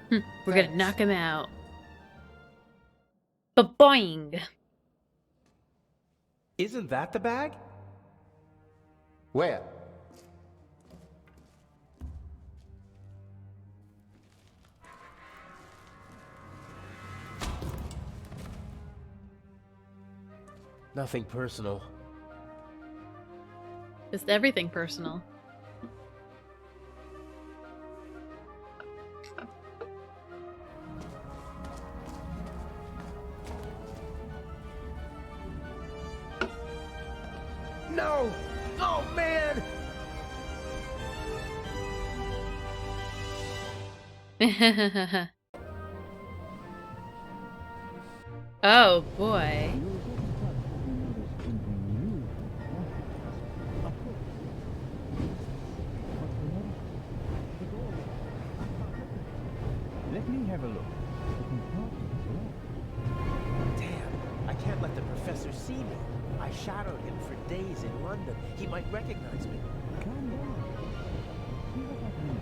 We're gonna knock him out. Ba-boing! Isn't that the bag? Where? Nothing personal. Just everything personal. No! Oh, man! Oh, boy. Let me have a look. Damn, I can't let the professor see me. I shadowed him for days in London. He might recognize me. Calm down. See what I can do.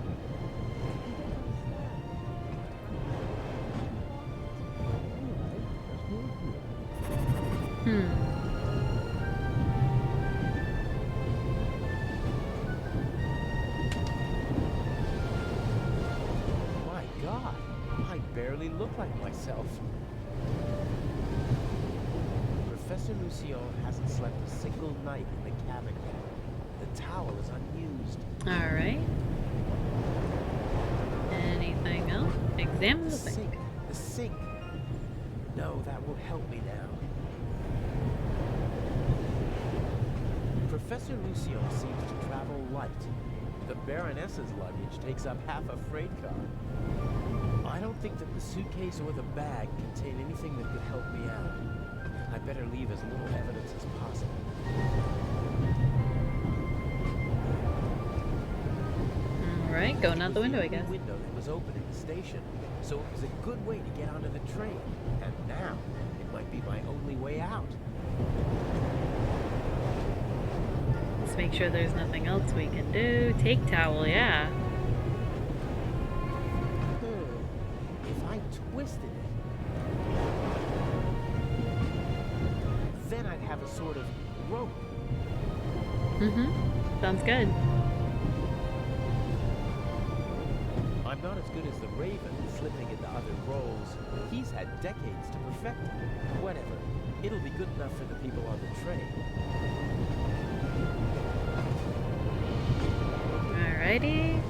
My God, I barely look like myself. Professor Lucien hasn't slept a single night in the cabin yet. The towel is unused. Alright. Anything else? Examine the sink. The sink. No, that will help me now. Professor Lucien seems to travel light. The Baroness's luggage takes up half a freight car. I don't think that the suitcase or the bag contain anything that could help me out. I better leave as little evidence as possible. Alright, going out the window, I guess. The window that was open at the station, so it was a good way to get onto the train. And now, it might be my only way out. Let's make sure there's nothing else we can do. Take towel, yeah. If I twisted it, then I'd have a sort of rope. Mm-hmm. Sounds good. I'm not as good as the Raven, slipping into other roles. He's had decades to perfect it. Whatever. It'll be good enough for the people on the train. Alrighty.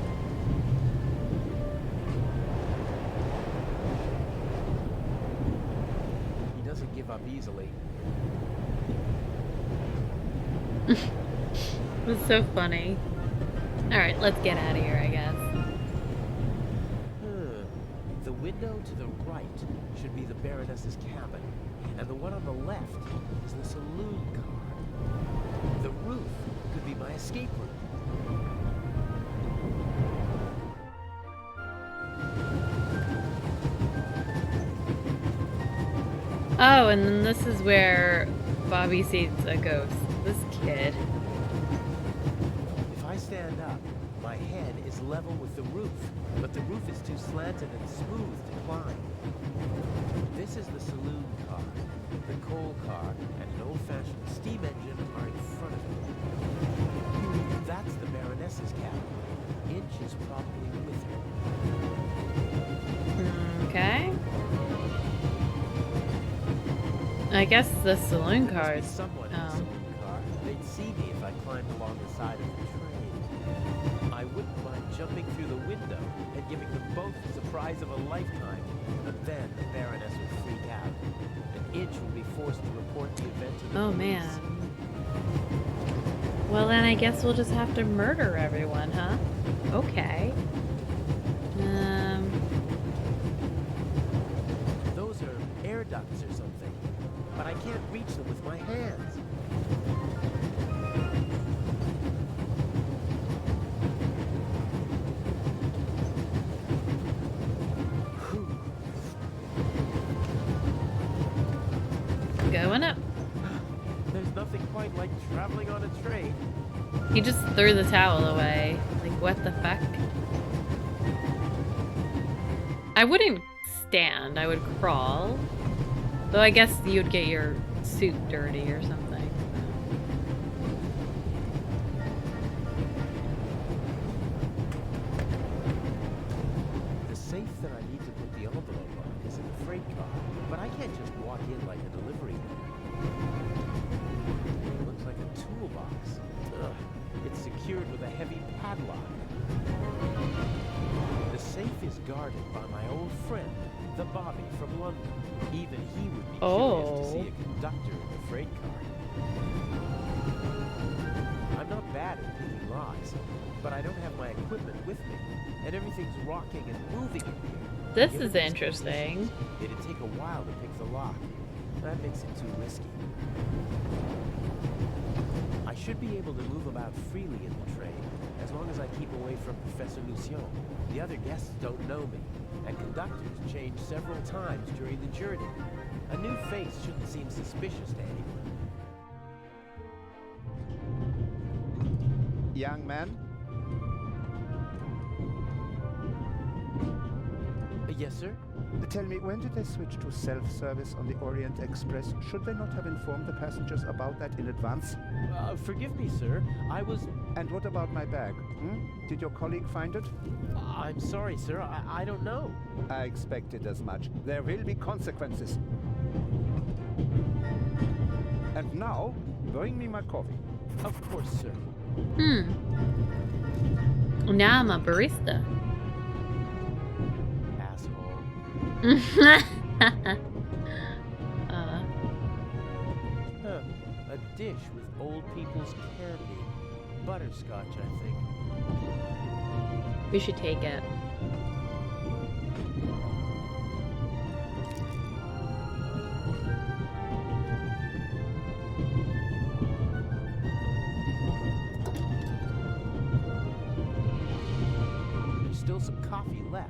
He doesn't give up easily. It's so funny. Alright, let's get out of here, I guess. The window to the right should be the Baroness's cabin, and the one on the left is the saloon car. The roof could be my escape route. Oh, and then this is where Bobby sees a ghost. This kid. If I stand up, my head is level with the roof, but the roof is too slanted and smooth to climb. This is the saloon car. The coal car and an old-fashioned steam engine are in front of it. That's the Baroness's cabin. Inch is probably with her. Okay. I guess the saloon car is... Someone in the saloon car. They'd see me if I climbed along the side of the train. I wouldn't mind jumping through the window and giving them both the surprise of a lifetime. But then the Baroness would freak out. And Inch would be forced to report the event to the Oh, police. man. Well, then I guess we'll just have to murder everyone, huh? Okay. Those are air ducts or something. But I can't reach them with my hands. Going up. There's nothing quite like traveling on a train. He just threw the towel away. Like, what the fuck? I wouldn't stand. I would crawl. Though I guess you'd get your suit dirty or something. The safe that I need to put the envelope on is in the freight car, but I can't just walk in like a delivery man. It looks like a toolbox. Ugh. It's secured with a heavy padlock. The safe is guarded by my old friend, the Bobby from London. Even he would be curious to see a conductor in the freight car. I'm not bad at picking locks, but I don't have my equipment with me, and everything's rocking and moving in here. This Given is these interesting. conditions, it'd take a while to pick the lock. That makes it too risky. I should be able to move about freely in the train, as long as I keep away from Professor Lucien. The other guests don't know me, and conductors change several times during the journey. A new face shouldn't seem suspicious to anyone. Young man? Yes, sir? Tell me, when did they switch to self-service on the Orient Express? Should they not have informed the passengers about that in advance? Forgive me, sir. I was... And what about my bag? Did your colleague find it? I'm sorry, sir. I don't know. I expected as much. There will be consequences. And now, bring me my coffee. Of course, sir. Now I'm a barista. A dish with old people's candy. Butterscotch, I think. We should take it. coffee left.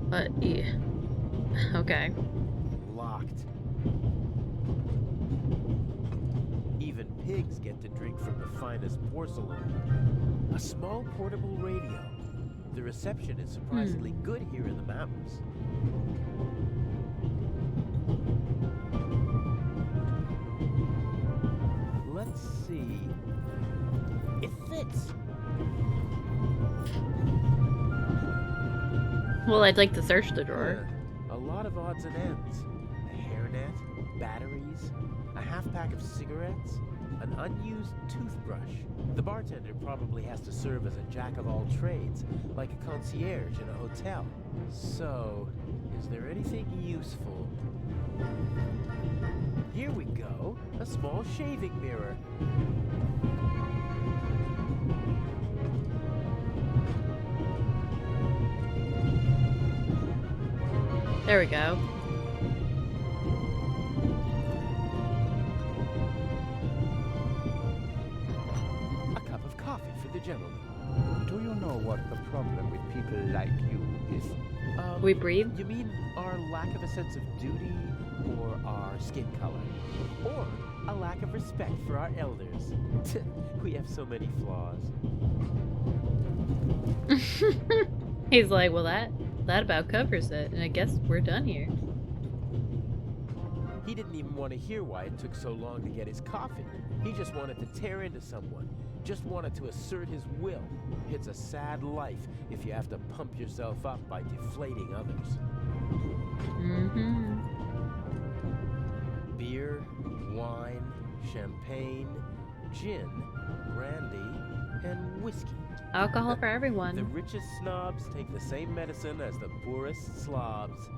But yeah. Okay. Locked. Even pigs get to drink from the finest porcelain. A small portable radio. The reception is surprisingly good here in the mountains. Let's see. It fits. Well, I'd like to search the drawer. A lot of odds and ends. A hairnet, batteries, a half pack of cigarettes, an unused toothbrush. The bartender probably has to serve as a jack of all trades, like a concierge in a hotel. So, is there anything useful? Here we go, a small shaving mirror. There we go. A cup of coffee for the gentleman. Do you know what the problem with people like you is? We breathe? You mean our lack of a sense of duty, or our skin color, or a lack of respect for our elders? We have so many flaws. He's like, well, that about covers it, and I guess we're done here. He didn't even want to hear why it took so long to get his coffee. He just wanted to tear into someone. Just wanted to assert his will. It's a sad life if you have to pump yourself up by deflating others. Mm-hmm. Beer, wine, champagne, gin, brandy, and whiskey. Alcohol for everyone. The richest snobs take the same medicine as the poorest slobs.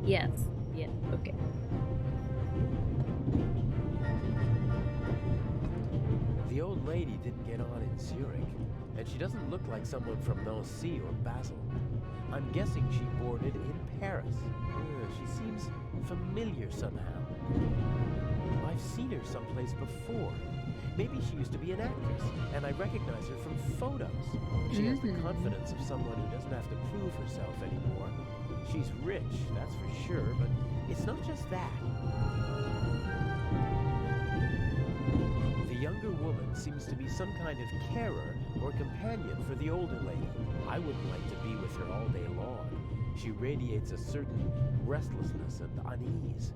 Yes. Yeah. Okay. The old lady didn't get on in Zurich, and she doesn't look like someone from Nancy or Basel. I'm guessing she boarded in Paris. She seems familiar somehow. I've seen her someplace before. Maybe she used to be an actress, and I recognize her from photos. She has the confidence of someone who doesn't have to prove herself anymore. She's rich, that's for sure, but it's not just that. The younger woman seems to be some kind of carer or companion for the older lady. I wouldn't like to be with her all day long. She radiates a certain restlessness and unease.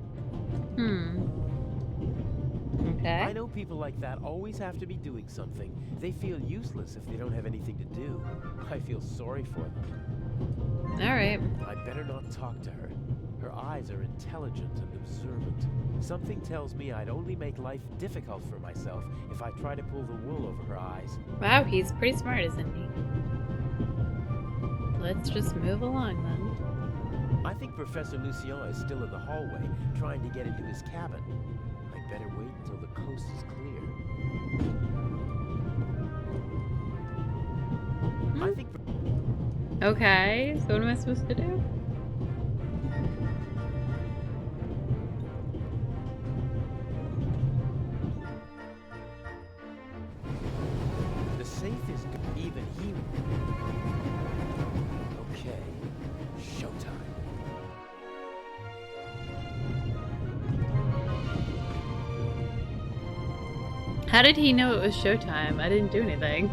Okay. I know people like that always have to be doing something. They feel useless if they don't have anything to do. I feel sorry for them. Alright. I better not talk to her. Her eyes are intelligent and observant. Something tells me I'd only make life difficult for myself if I try to pull the wool over her eyes. Wow, he's pretty smart, isn't he? Let's just move along then. I think Professor Lucien is still in the hallway, trying to get into his cabin. I'd better wait until the coast is clear. I think... Okay, so what am I supposed to do? The safe is good. Even he... Okay. Showtime. How did he know it was showtime? I didn't do anything.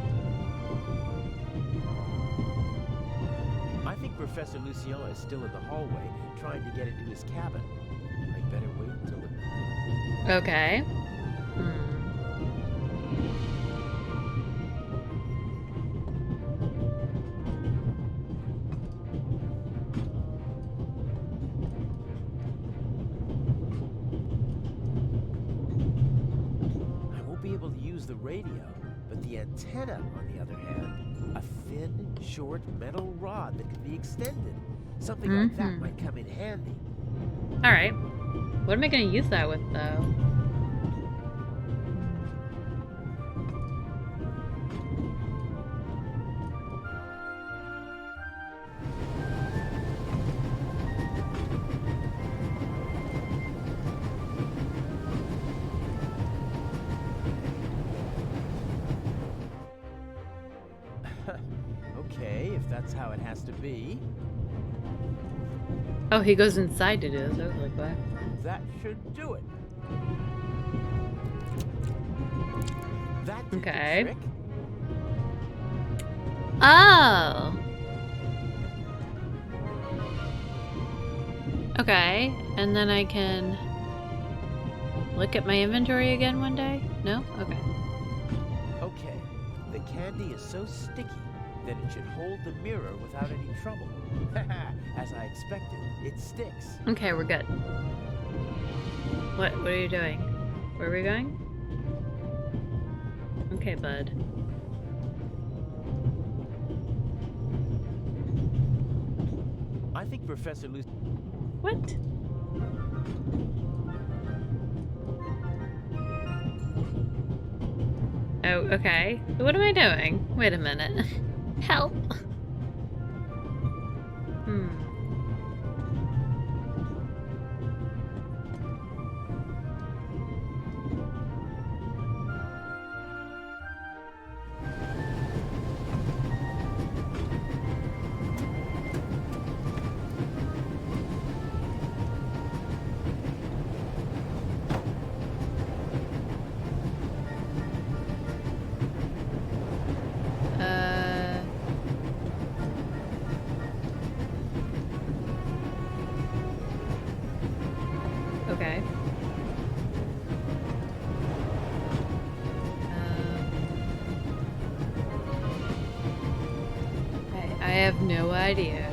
I think Professor Lucien is still in the hallway, trying to get into his cabin. I'd better wait until the... Okay. I won't be able to use the radio, but the antenna, on the other hand, a thin, short metal rod that can be extended. Something like that might come in handy. Alright. What am I going to use that with, though? that's how it has to be. Oh, he goes inside to do this. I was like, what? That should do it. That did the Okay. trick. Oh. Okay, and then I can look at my inventory again one day? No? Okay. Okay, the candy is so sticky that it should hold the mirror without any trouble. As I expected, it sticks. Okay, we're good. What are you doing? Where are we going? Okay, bud. I think Professor Lucy... What? Oh, okay. What am I doing? Wait a minute. Help! Hmm. Okay. I have no idea.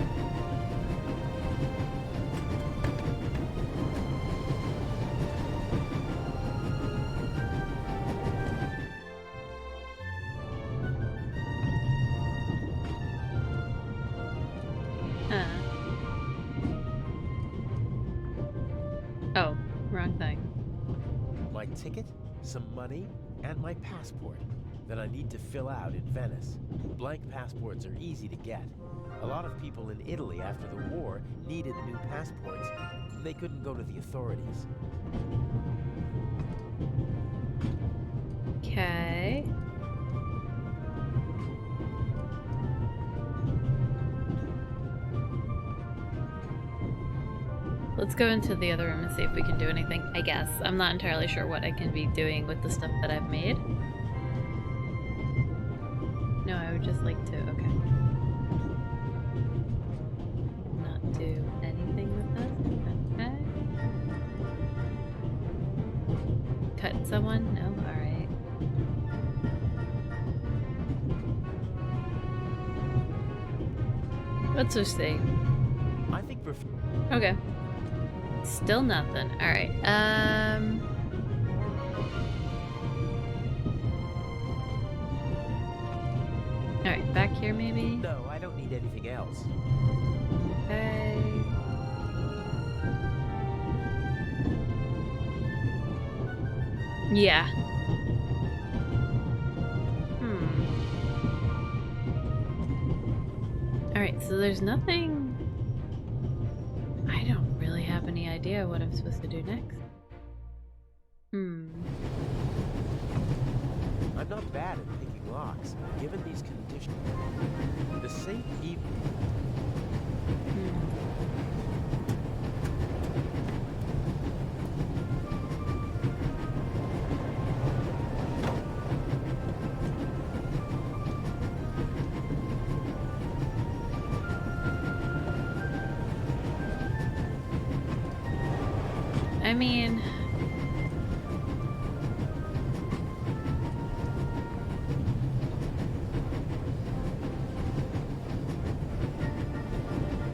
Oh, wrong thing. My ticket, some money, and my passport that I need to fill out in Venice. Blank passports are easy to get. A lot of people in Italy after the war needed new passports. They couldn't go to the authorities. Okay. Let's go into the other room and see if we can do anything, I guess. I'm not entirely sure what I can be doing with the stuff that I've made. No, I would just like to, okay. Not do anything with this, okay. Cut someone? No? Alright. Let's just see. I think Okay. Still nothing. Alright, Alright, back here maybe? No, I don't need anything else. Okay. Yeah. Alright, so there's nothing... I don't really have any idea what I'm supposed to do next. I'm not bad at picking locks, given these conditions. The safe even... I mean...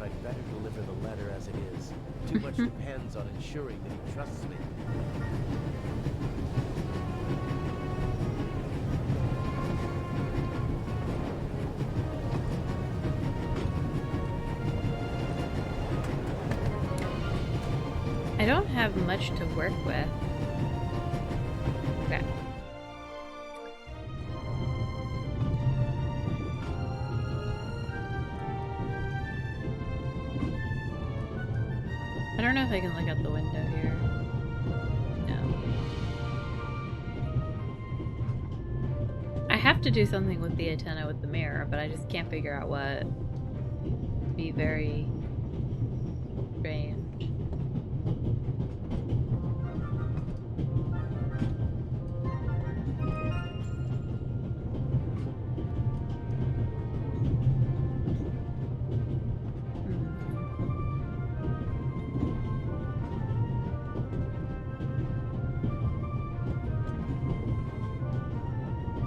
I'd better deliver the letter as it is. Too much depends on ensuring that he trusts me. I don't have much to work with. Okay. I don't know if I can look out the window here. No. I have to do something with the antenna with the mirror, but I just can't figure out what. be very strange.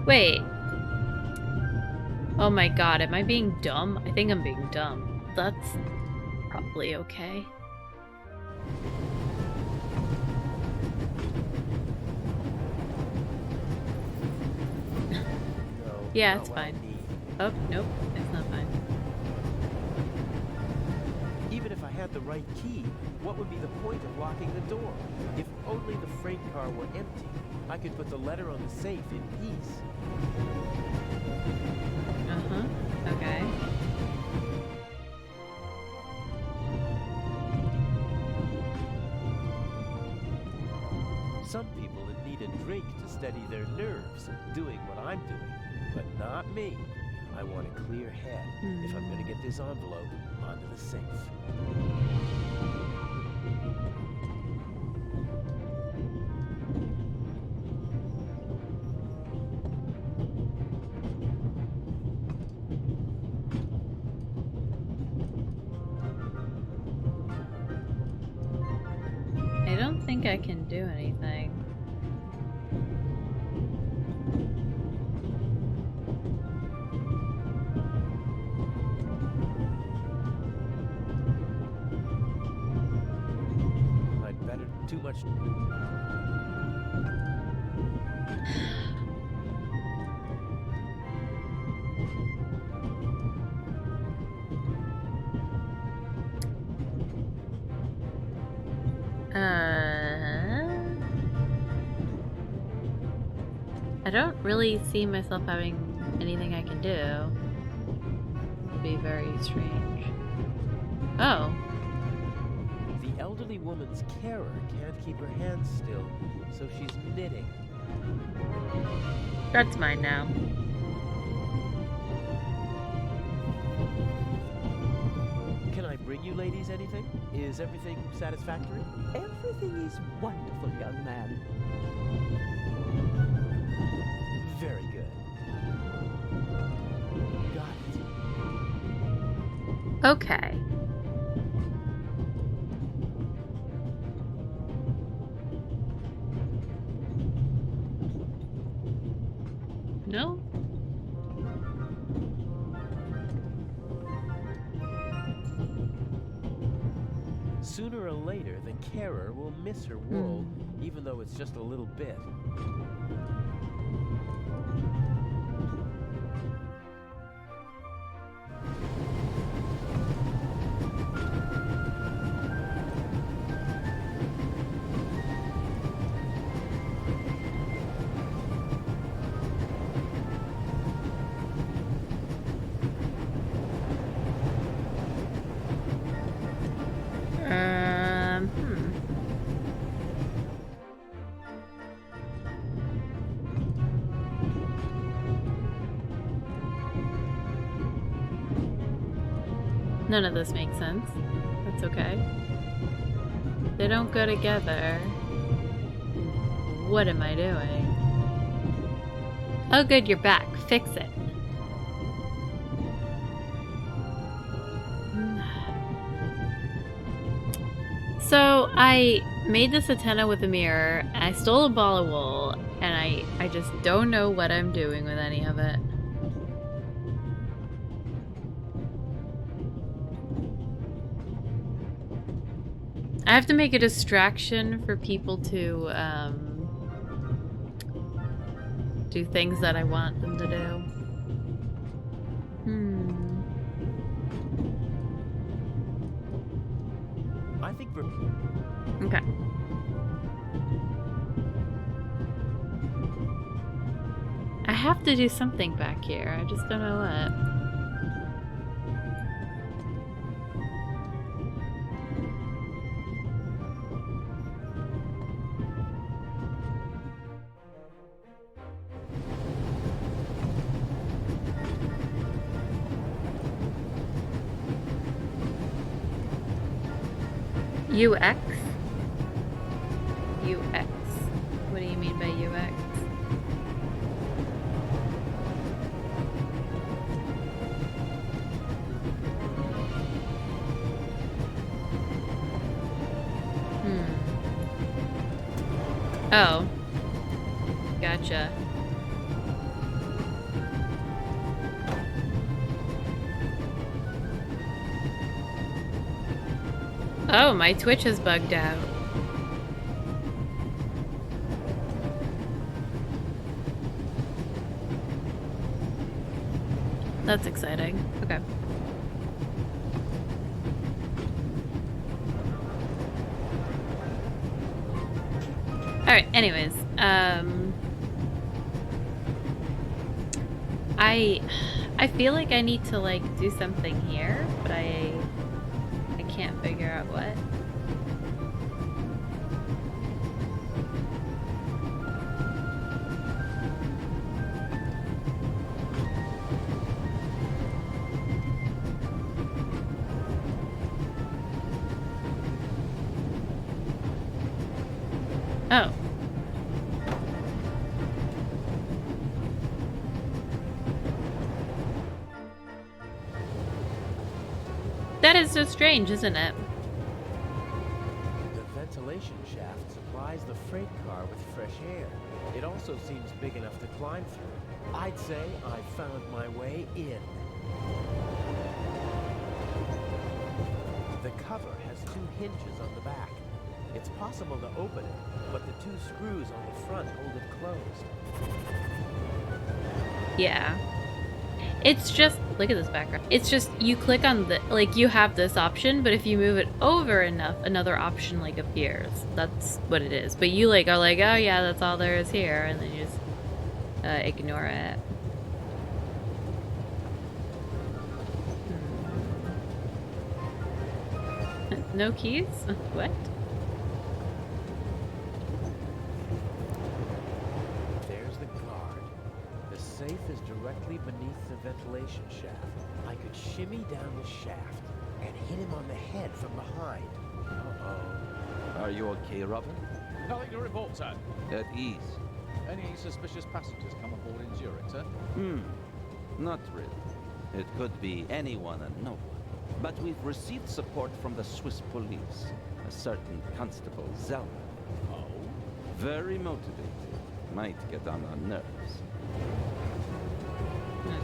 Wait. Oh my god, am I being dumb? I think I'm being dumb. That's probably okay. Yeah, it's fine. Oh, nope, it's not fine. Even if I had the right key, what would be the point of locking the door? If only the freight car were empty, I could put the letter on the safe in peace. Uh-huh, okay. Some people would need a drink to steady their nerves, doing what I'm doing, but not me. I want a clear head if I'm going to get this envelope onto the safe. I don't think I can do anything. I'd better too much. I don't really see myself having anything I can do. It'd be very strange. Oh. The elderly woman's carer can't keep her hands still, so she's knitting. That's mine now. Can I bring you ladies anything? Is everything satisfactory? Everything is wonderful, young man. Very good. Got it. Okay. No? Sooner or later, the carer will miss her wool, even though it's just a little bit. None of this makes sense. That's okay. They don't go together. What am I doing? Oh good, you're back. Fix it. So I made this antenna with a mirror, and I stole a ball of wool, and I just don't know what I'm doing with any of it. I have to make a distraction for people to do things that I want them to do. I think we're... Okay. I have to do something back here. I just don't know what. UX? UX. What do you mean by UX? Oh. Gotcha. Oh, my Twitch is bugged out. That's exciting. Okay. Alright, anyways. I feel like I need to like do something here, but I can't figure out what. Oh. That is so strange, isn't it? The ventilation shaft supplies the freight car with fresh air. It also seems big enough to climb through. I'd say I found my way in. The cover has 2 hinges on the back. It's possible to open it, but the 2 screws on the front hold it closed. Yeah. It's just, look at this background. It's just, you click on the, like, you have this option, but if you move it over enough, another option, like, appears. That's what it is. But you, like, are like, oh, yeah, that's all there is here, and then you just ignore it. No keys? What? There's the guard. The safe is directly beneath the ventilation shaft. I could shimmy down the shaft and hit him on the head from behind. Uh-oh. Are you okay, Robin? Nothing to report, sir. At ease. Any suspicious passengers come aboard in Zurich, sir? Not really. It could be anyone and no one. But we've received support from the Swiss police. A certain Constable Zellner. Oh? Very motivated. Might get on our nerves.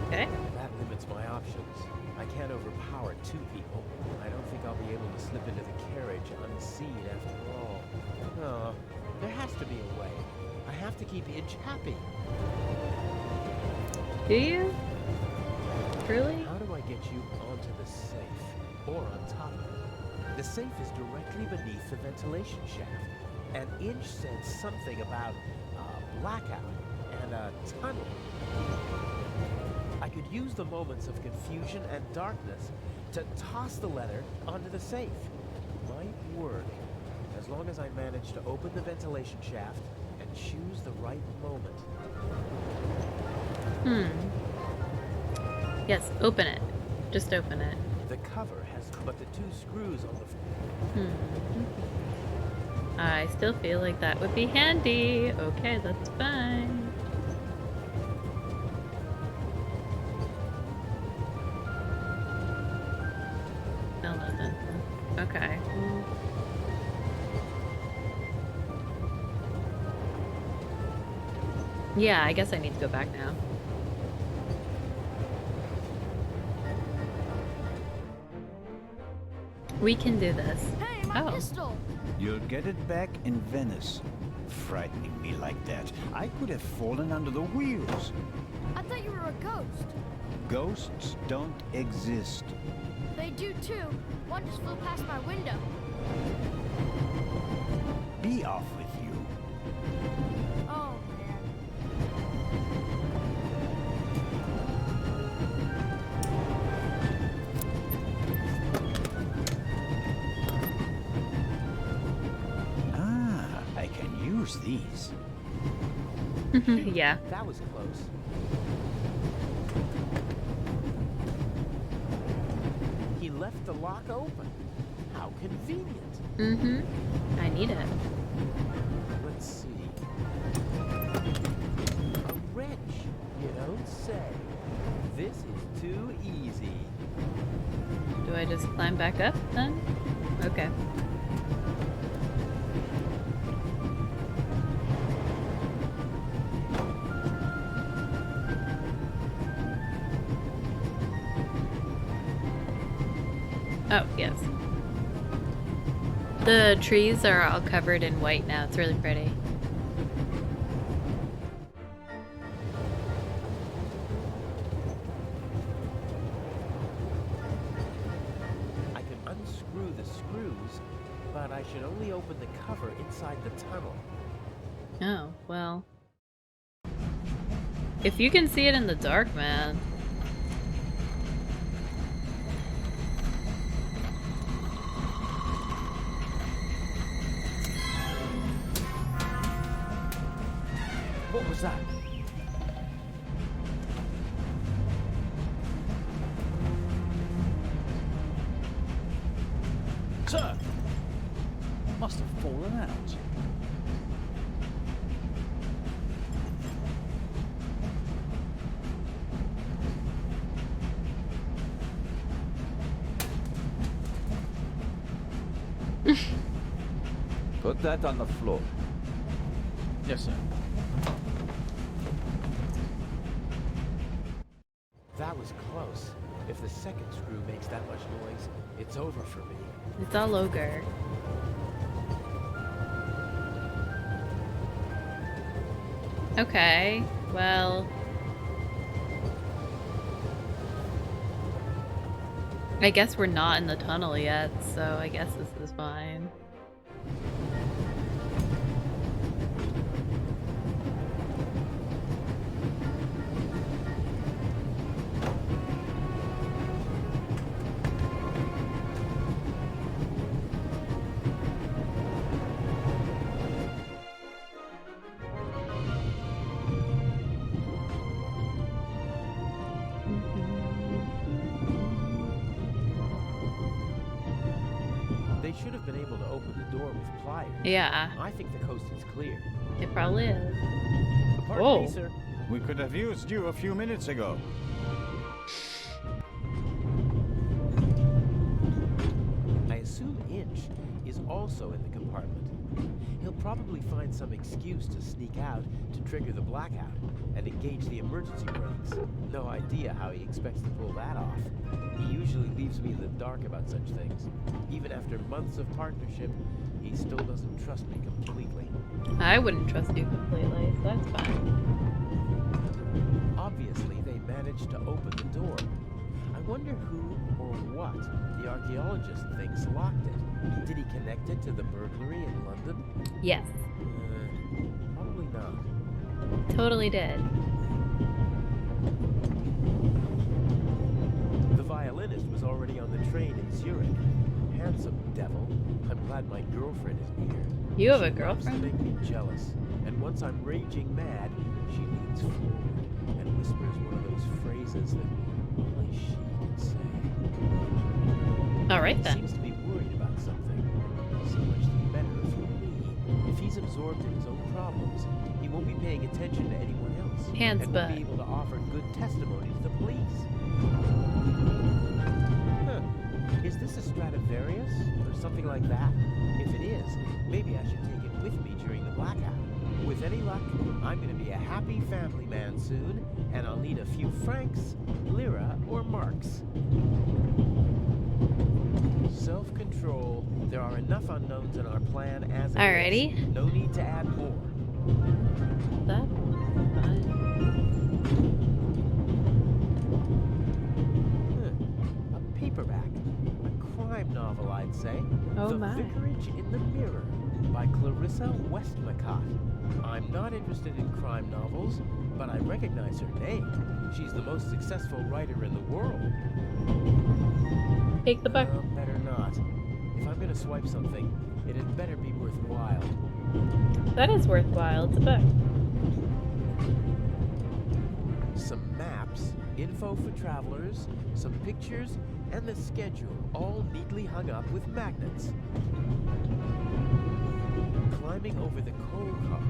Okay. That limits my options. I can't overpower 2 people. I don't think I'll be able to slip into the carriage unseen after all. Oh, there has to be a way. I have to keep Inch happy. Do you? Really? How do I get you onto the safe? Or on top of it? The safe is directly beneath the ventilation shaft. And Inch said something about a blackout and a tunnel. I could use the moments of confusion and darkness to toss the letter onto the safe. Might work, as long as I manage to open the ventilation shaft and choose the right moment. Yes, open it. Just open it. The cover has but the 2 screws on the... I still feel like that would be handy. Okay, that's fine. No, nothing. Okay. Yeah, I guess I need to go back now. We can do this. Hey, my pistol! You'll get it back in Venice. Frightening me like that. I could have fallen under the wheels. I thought you were a ghost. Ghosts don't exist. They do too. One just flew past my window. Be off with you. Oh, I can use these. Yeah. That was close. He left the lock open. How convenient. Mm-hmm. I need it. Let's see. A wrench, you don't say. This is too easy. Do I just climb back up then? Okay. Oh, yes. The trees are all covered in white now. It's really pretty. I can unscrew the screws, but I should only open the cover inside the tunnel. Oh, well. If you can see it in the dark, man. What was that? Sir! Must have fallen out. Put that on the floor. Yes, sir. That was close. If the second screw makes that much noise, it's over for me. It's all ogre. Okay, well... I guess we're not in the tunnel yet, so I guess this is fine. They should have been able to open the door with pliers. Yeah. I think the coast is clear. It probably is. Pardon me, sir. We could have used you a few minutes ago. I assume Inch is also in the compartment. He'll probably find some excuse to sneak out to trigger the blackout and engage the emergency brakes. No idea how he expects to pull that off. He usually leaves me in the dark about such things. Even after months of partnership, he still doesn't trust me completely. I wouldn't trust you completely, so that's fine. Obviously, they managed to open the door. I wonder who or what the archaeologist thinks locked it. Did he connect it to the burglary in London? Yes. Probably not. Totally did. The violinist was already on the train in Zurich. Handsome devil. I'm glad my girlfriend is near. You have a She loves to girlfriend? make me jealous. And once I'm raging mad, she leans forward and whispers one of those phrases that only she can say. All right He then. seems to be worried about something. So much the better for me. If he's absorbed in his own problems, he won't be paying attention to anyone else. Hands and butt. won't be able to offer good testimony to the police. Huh. Is this a Stradivarius or something like that? If it is, maybe I should take it with me during the blackout. With any luck, I'm going to be a happy family man soon, and I'll need a few francs, lira, or marks. Self-control. There are enough unknowns in our plan as it Alrighty. is. No need to add more. That's fine. A paperback. A crime novel, I'd say. Oh The my. Vicarage in the Mirror by Clarissa Westmacott. I'm not interested in crime novels, but I recognize her name. She's the most successful writer in the world. Take the book. Better not. If I'm gonna swipe something, it had better be worthwhile. That is worthwhile. It's a book. Some maps, info for travelers, some pictures, and the schedule, all neatly hung up with magnets. Climbing over the coal car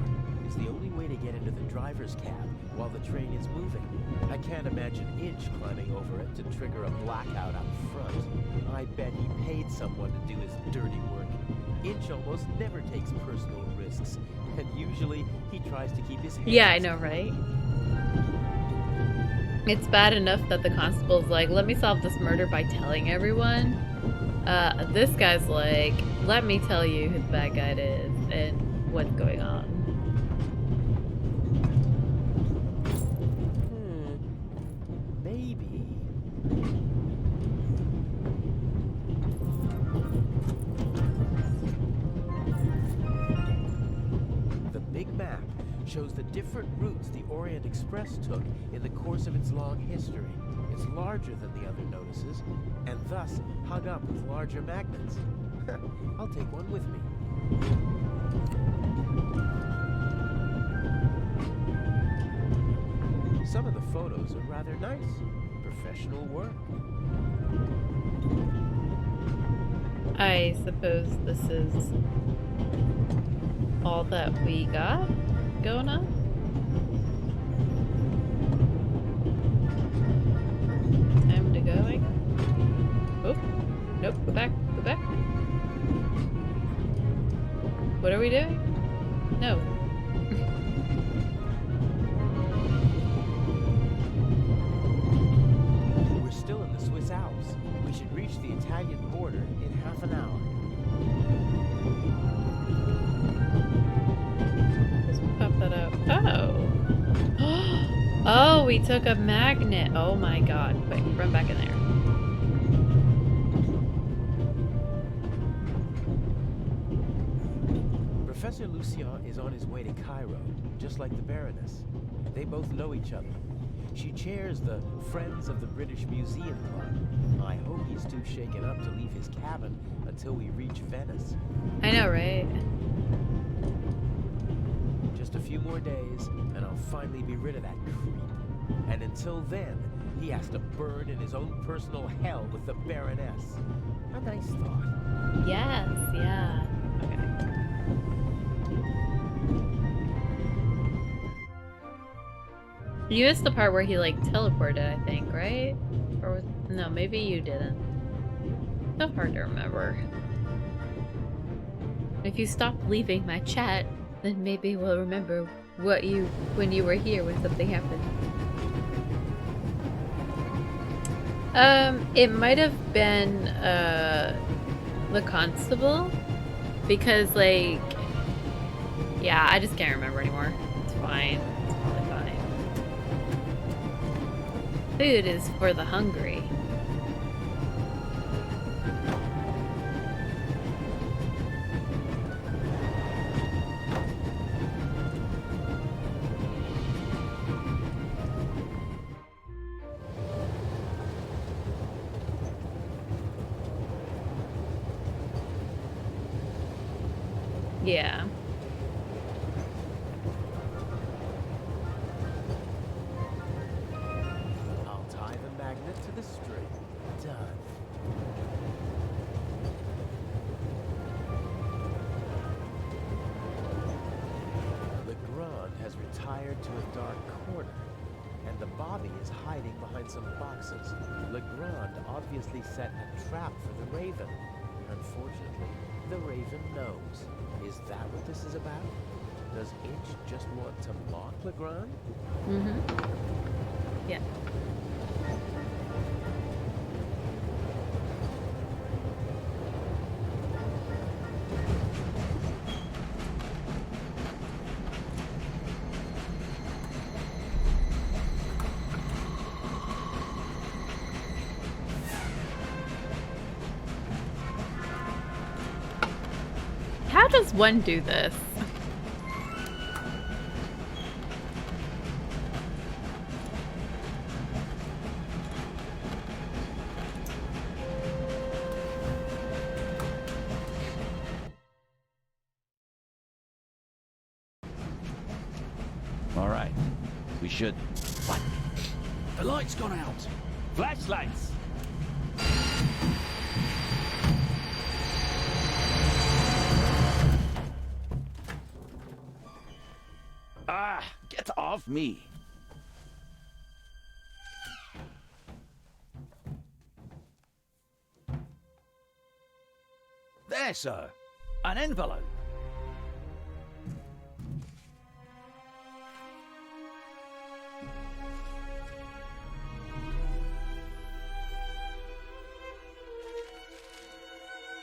is the only way to get into the driver's cab while the train is moving. I can't imagine Inch climbing over it to trigger a blackout up front. I bet he paid someone to do his dirty work. Inch almost never takes personal risks, and usually he tries to keep his hands. Yeah, I know, right? It's bad enough that the constable's like, let me solve this murder by telling everyone. This guy's like, let me tell you who the bad guy is and what's going on. Maybe. The big map shows the different routes the Orient Express took in the course of its long history. It's larger than the other notices, and thus hung up with larger magnets. I'll take one with me. Some of the photos are rather nice. Professional work. I suppose this is all that we got going on? Time to go, I guess. Oh, nope, go back, go back. What are we doing? No. We're still in the Swiss Alps. We should reach the Italian border in half an hour. Just pop that out. Oh! Oh, we took a magnet. Oh my god. Quick, run back in there. Professor Lucien is on his way to Cairo, just like the Baroness. They both know each other. She chairs the Friends of the British Museum Club. I hope he's too shaken up to leave his cabin until we reach Venice. I know, right? Just a few more days, and I'll finally be rid of that creep. And until then, he has to burn in his own personal hell with the Baroness. A nice thought. Yes, yeah. Okay. You missed the part where he, like, teleported, I think, right? Or was... No, maybe you didn't. So hard to remember. If you stop leaving my chat, then maybe we'll remember what you... when you were here when something happened. It might have been, the constable. Because, like... Yeah, I just can't remember anymore. It's fine. It's probably fine. Food is for the hungry. Yeah. I'll tie the magnet to the string. Done. Legrand has retired to a dark corner, and the body is hiding behind some boxes. Legrand obviously set a trap for the Raven. Unfortunately, the Raven knows. Is that what this is about? Does Inch just want to mock Legrand? Mm-hmm. Yeah. How does one do this? All right. We should... What? The light's gone out. Flashlights! off me. There, sir. An envelope.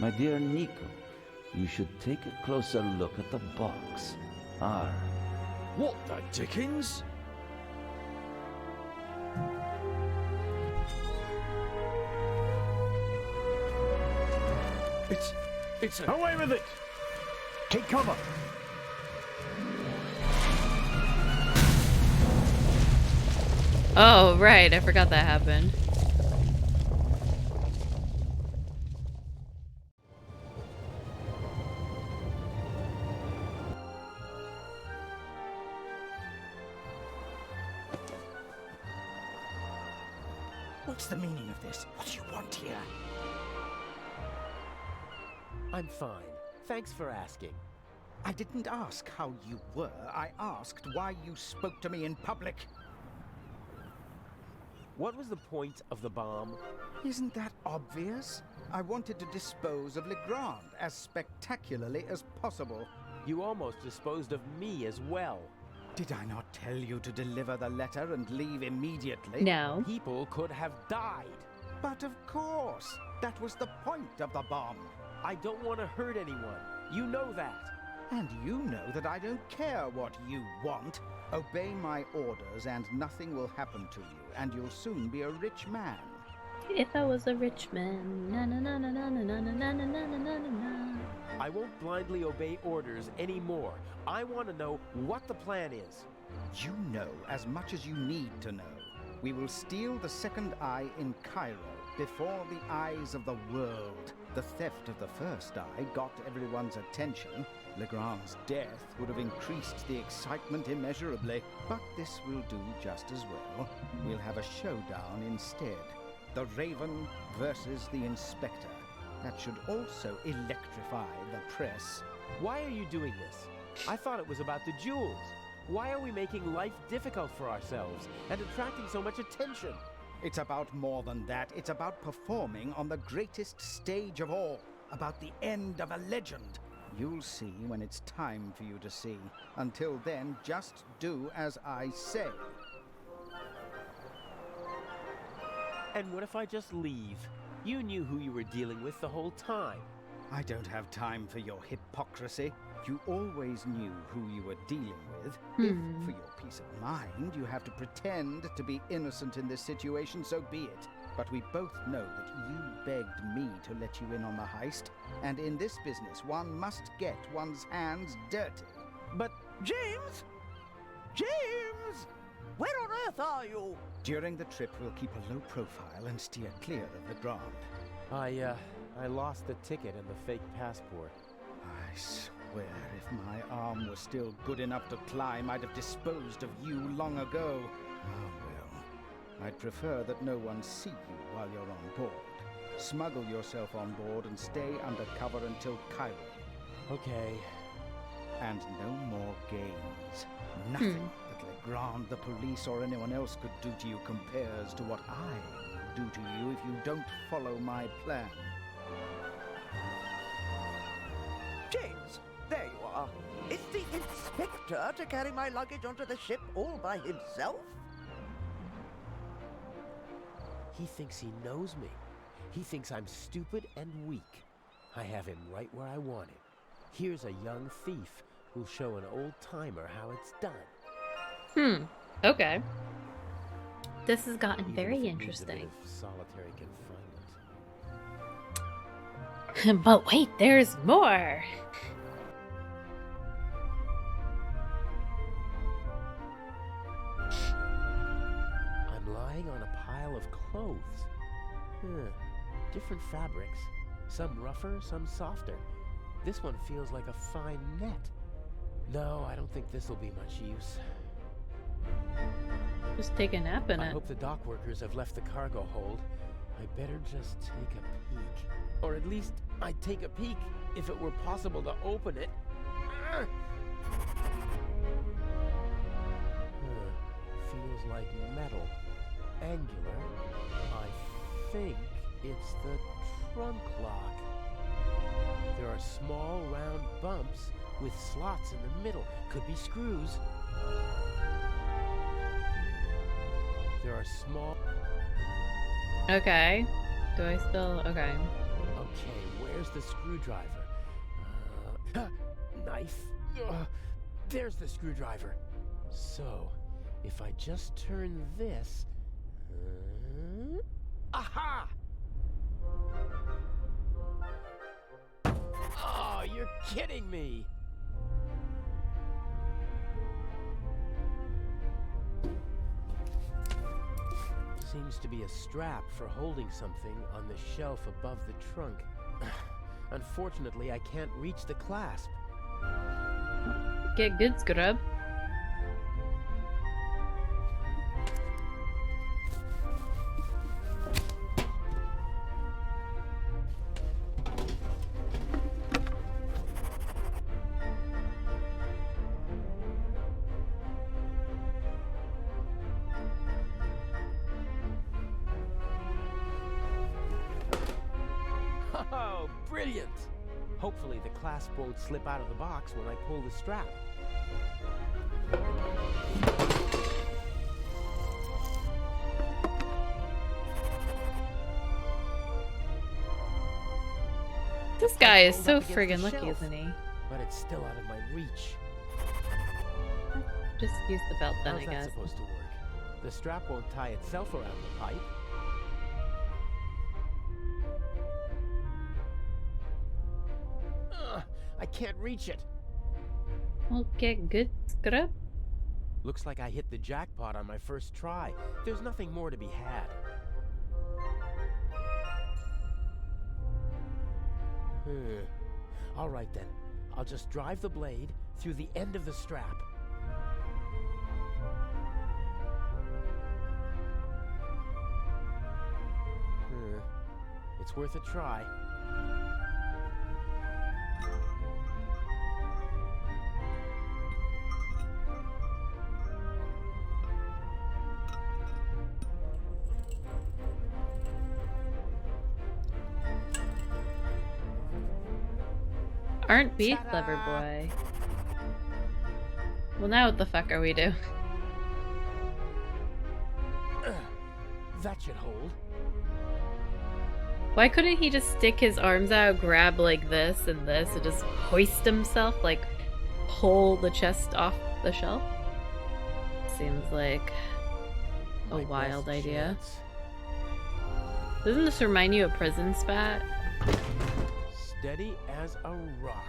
My dear Nico, you should take a closer look at the box. What the dickens? It's a... Away with it! Take cover! Oh, right. I forgot that happened. What's the meaning of this? What do you want here? I'm fine. Thanks for asking. I didn't ask how you were. I asked why you spoke to me in public. What was the point of the bomb? Isn't that obvious? I wanted to dispose of Legrand as spectacularly as possible. You almost disposed of me as well. Did I not tell you to deliver the letter and leave immediately? No. People could have died. But of course, that was the point of the bomb. I don't want to hurt anyone. You know that. And you know that I don't care what you want. Obey my orders and nothing will happen to you, and you'll soon be a rich man. If I was a rich man. Na na na na na na na na na na na na na. I won't blindly obey orders anymore. I want to know what the plan is. You know as much as you need to know. We will steal the second eye in Cairo before the eyes of the world. The theft of the first eye got everyone's attention. Legrand's death would have increased the excitement immeasurably. But this will do just as well. We'll have a showdown instead. The Raven versus the Inspector. That should also electrify the press. Why are you doing this? I thought it was about the jewels. Why are we making life difficult for ourselves and attracting so much attention? It's about more than that. It's about performing on the greatest stage of all. About the end of a legend. You'll see when it's time for you to see. Until then, just do as I say. And what if I just leave? You knew who you were dealing with the whole time. I don't have time for your hypocrisy. You always knew who you were dealing with. If, for your peace of mind, you have to pretend to be innocent in this situation, so be it. But we both know that you begged me to let you in on the heist. And in this business, one must get one's hands dirty. But... James! James! Where on earth are you? During the trip, we'll keep a low profile and steer clear of the ground. I lost the ticket and the fake passport. I swear, if my arm was still good enough to climb, I'd have disposed of you long ago. Oh well. I'd prefer that no one see you while you're on board. Smuggle yourself on board and stay undercover until Cairo. Okay. And no more games. Nothing that Legrand, the police, or anyone else could do to you compares to what I will do to you if you don't follow my plan. James, there you are. Is the inspector to carry my luggage onto the ship all by himself? He thinks he knows me. He thinks I'm stupid and weak. I have him right where I want him. Here's a young thief who'll show an old-timer how it's done. Okay. This has gotten Even very if it means a interesting. bit of solitary confinement. But wait, there's more! I'm lying on a pile of clothes. Different fabrics. Some rougher, some softer. This one feels like a fine net. No, I don't think this will be much use. Just take a nap in I it. hope the dock workers have left the cargo hold. I better just take a peek. Or at least I'd take a peek if it were possible to open it. feels like metal. Angular. I think it's the trunk lock. There are small round bumps with slots in the middle. Could be screws. There are small... Okay. Do I still... Okay. Okay, where's the screwdriver? Knife. There's the screwdriver. So, if I just turn this... aha! Oh, you're kidding me! Seems to be a strap for holding something on the shelf above the trunk. Unfortunately, I can't reach the clasp. Get good, Scrub. Oh, brilliant! Hopefully the clasp won't slip out of the box when I pull the strap. This guy is so Hold up against friggin' the lucky, shelf, isn't he? But it's still out of my reach. Just use the belt then, How's I that guess. supposed to work? The strap won't tie itself around the pipe. I can't reach it. Well, get good, Scrub. Looks like I hit the jackpot on my first try. There's nothing more to be had. All right then. I'll just drive the blade through the end of the strap. It's worth a try. Aren't we, clever boy? Well, now what the fuck are we doing? That should hold. Why couldn't he just stick his arms out, grab like this and this, and just hoist himself, like pull the chest off the shelf? Seems like a wild idea. Doesn't this remind you of Prison Spat? Steady as a rock.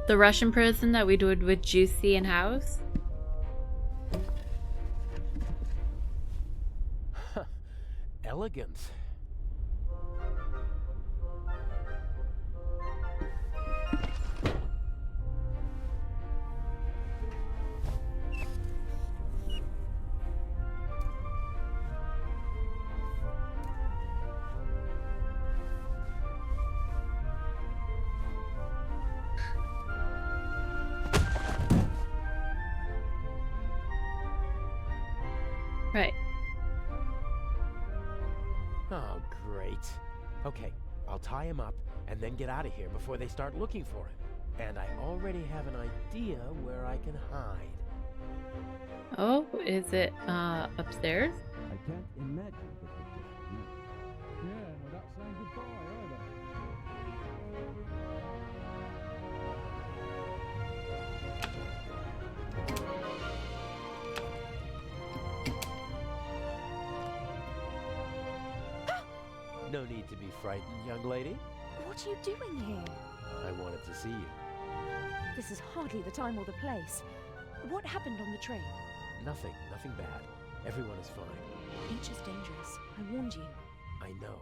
The Russian prison that we did with Juicy and House? Elegant. Right. Oh, great. Okay, I'll tie him up and then get out of here before they start looking for him. And I already have an idea where I can hide. Oh, is it upstairs? I can't imagine that it just be. Yeah, no, that's saying goodbye either. No need to be frightened, young lady. What are you doing here? I wanted to see you. This is hardly the time or the place. What happened on the train? Nothing bad. Everyone is fine. Inch is dangerous. I warned you. I know.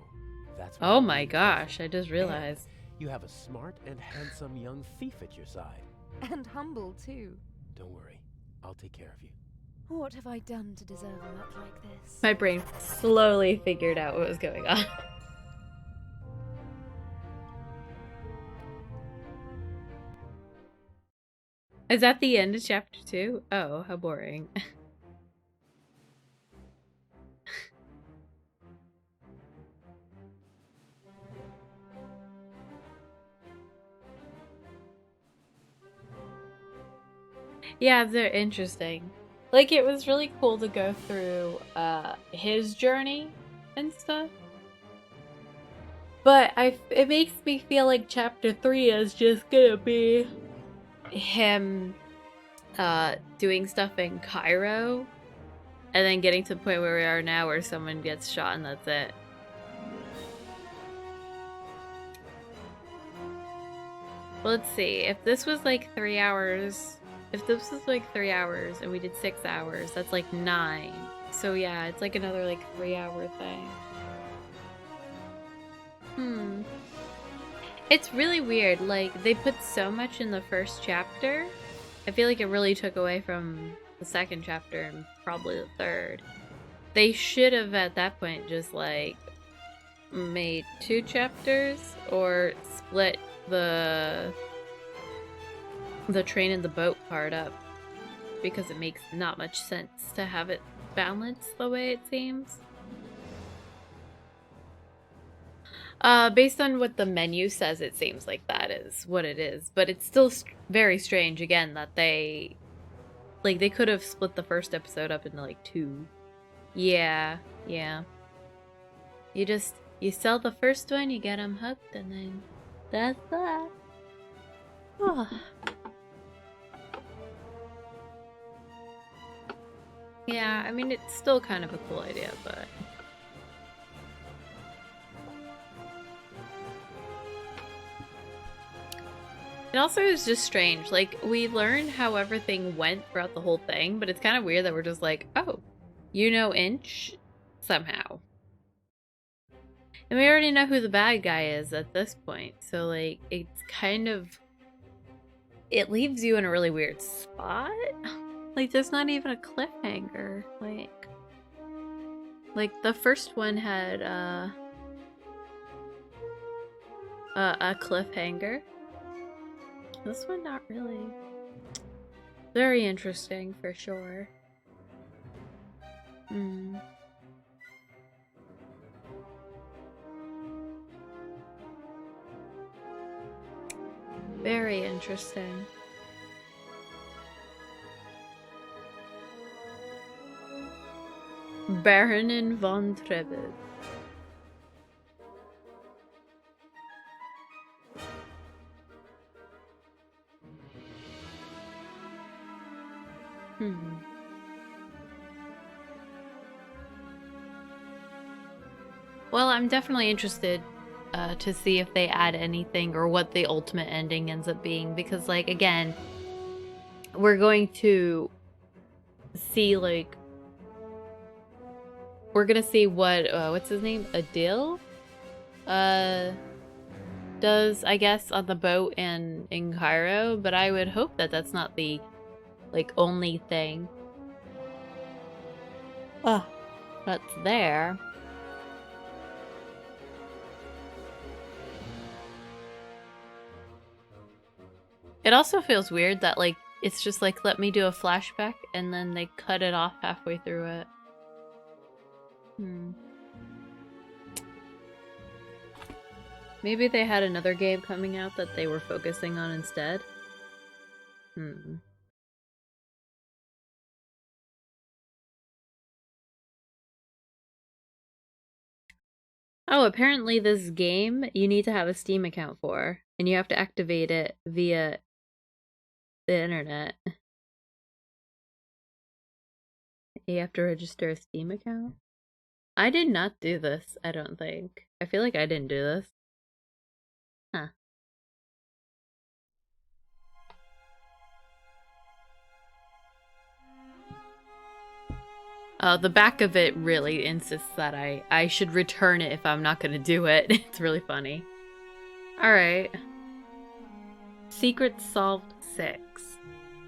That's Oh my gosh, I just realized. You have a smart and handsome young thief at your side. And humble, too. Don't worry. I'll take care of you. What have I done to deserve a luck like this? My brain slowly figured out what was going on. Is that the end of chapter 2? Oh, how boring. Yeah, they're interesting. Like, it was really cool to go through his journey and stuff. But it makes me feel like chapter 3 is just gonna be him doing stuff in Cairo and then getting to the point where we are now where someone gets shot and that's it. Well, let's see. If this was like 3 hours, and we did 6 hours, that's like 9. So yeah, it's like another like 3-hour thing. It's really weird. Like, they put so much in the first chapter. I feel like it really took away from the second chapter and probably the third. They should have at that point just like made 2 chapters or split the train and the boat part up, because it makes not much sense to have it balanced the way it seems. Based on what the menu says, it seems like that is what it is, but it's still very strange again that they could have split the first episode up into like 2. Yeah. You sell the first one, you get them hooked, and then that's that. Oh. Yeah, I mean, it's still kind of a cool idea, but... It also is just strange. Like, we learned how everything went throughout the whole thing, but it's kind of weird that we're just like, oh, you know Inch? Somehow. And we already know who the bad guy is at this point, so, like, it's kind of... It leaves you in a really weird spot. Like, there's not even a cliffhanger. Like the first one had a cliffhanger. This one, not really. Very interesting, for sure. Very interesting. Baronin von Treves. Well, I'm definitely interested to see if they add anything or what the ultimate ending ends up being, because, like, again, we're going to see, like, we're gonna see what what's his name, Adil does, I guess, on the boat and in Cairo, but I would hope that that's not the like only thing that's there. It also feels weird that, like, it's just like, let me do a flashback and then they cut it off halfway through it. Maybe they had another game coming out that they were focusing on instead. Oh, apparently this game you need to have a Steam account for, and you have to activate it via the internet. You have to register a Steam account? I did not do this, I don't think. I feel like I didn't do this. Huh. The back of it really insists that I should return it if I'm not gonna do it. It's really funny. Alright. Secret solved 6.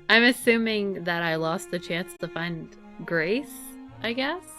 I'm assuming that I lost the chance to find Grace, I guess?